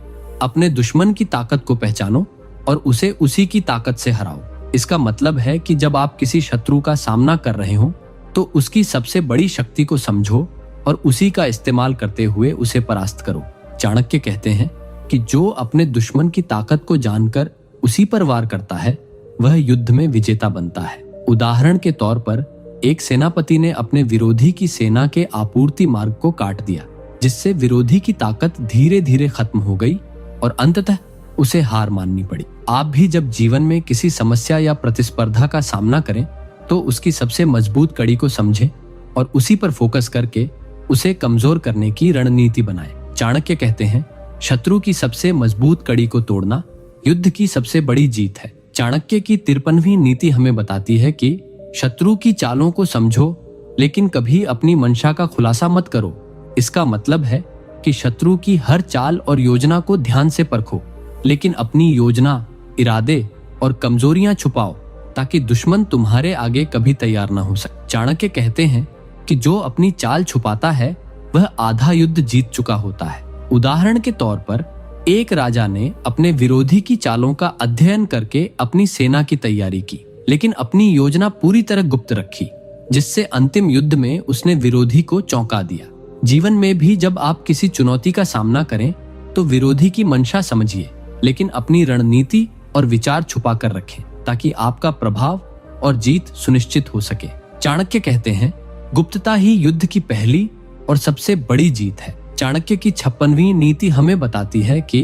Speaker 1: अपने दुश्मन की ताकत को पहचानो और उसे उसी की ताकत से हराओ। इसका मतलब है कि जब आप किसी शत्रु का सामना कर रहे हो तो उसकी सबसे बड़ी शक्ति को समझो और उसी का इस्तेमाल करते हुए उसे परास्त करो। चाणक्य कहते हैं कि जो अपने दुश्मन की ताकत को जानकर उसी पर वार करता है वह युद्ध में विजेता बनता है। उदाहरण के तौर पर एक सेनापति ने अपने विरोधी की सेना के आपूर्ति मार्ग को काट दिया, जिससे विरोधी की ताकत धीरे धीरे खत्म हो गई और अंततः उसे हार माननी पड़ी। आप भी जब जीवन में किसी समस्या या प्रतिस्पर्धा का सामना करें तो उसकी सबसे मजबूत कड़ी को समझें और उसी पर फोकस करके उसे कमजोर करने की रणनीति बनाएं। चाणक्य कहते हैं, शत्रु की सबसे मजबूत कड़ी को तोड़ना युद्ध की सबसे बड़ी जीत है। चाणक्य की 53वीं नीति हमें बताती है कि शत्रु की चालों को समझो, लेकिन कभी अपनी मंशा का खुलासा मत करो। इसका मतलब है कि शत्रु की हर चाल और योजना को ध्यान से परखो, लेकिन अपनी योजना, इरादे और कमजोरियां छुपाओ, ताकि दुश्मन तुम्हारे आगे कभी तैयार न हो सके। चाणक्य कहते हैं कि जो अपनी चाल छुपाता है वह आधा युद्ध जीत चुका होता है। उदाहरण के तौर पर एक राजा ने अपने विरोधी की चालों का अध्ययन करके अपनी सेना की तैयारी की, लेकिन अपनी योजना पूरी तरह गुप्त रखी, जिससे अंतिम युद्ध में उसने विरोधी को चौंका दिया। जीवन में भी जब आप किसी चुनौती का सामना करें तो विरोधी की मंशा समझिए, लेकिन अपनी रणनीति और विचार छुपा कर रखें ताकि आपका प्रभाव और जीत सुनिश्चित हो सके। चाणक्य कहते हैं, गुप्तता ही युद्ध की पहली और सबसे बड़ी जीत है। चाणक्य की 56वीं नीति हमें बताती है कि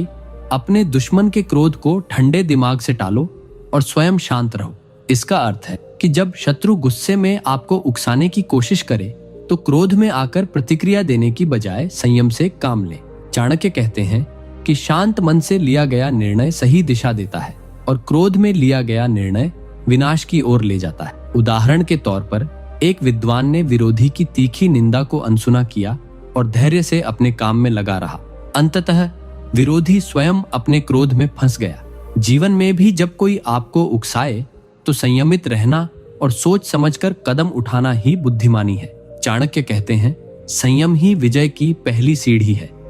Speaker 1: अपने दुश्मन के क्रोध को ठंडे दिमाग से टालो और स्वयं शांत रहो। इसका अर्थ है कि जब शत्रु गुस्से में आपको उकसाने की कोशिश करे तो क्रोध में आकर प्रतिक्रिया देने की बजाय संयम से काम ले। चाणक्य कहते हैं कि शांत मन से लिया गया निर्णय सही दिशा देता है और क्रोध में लिया गया निर्णय विनाश की ओर ले जाता है। उदाहरण के तौर पर एक विद्वान ने विरोधी की तीखी निंदा को अनसुना किया और धैर्य से अपने काम में लगा रहा। अंततः विरोधी स्वयं अपने क्रोध में फंस गया। जीवन में भी जब कोई आपको उकसाए तो संयमित रहना और सोच समझकर कदम उठाना ही बुद्धिमानी है। चाणक्य कहते हैं, संयम ही विजय की पहली सीढ़ी है।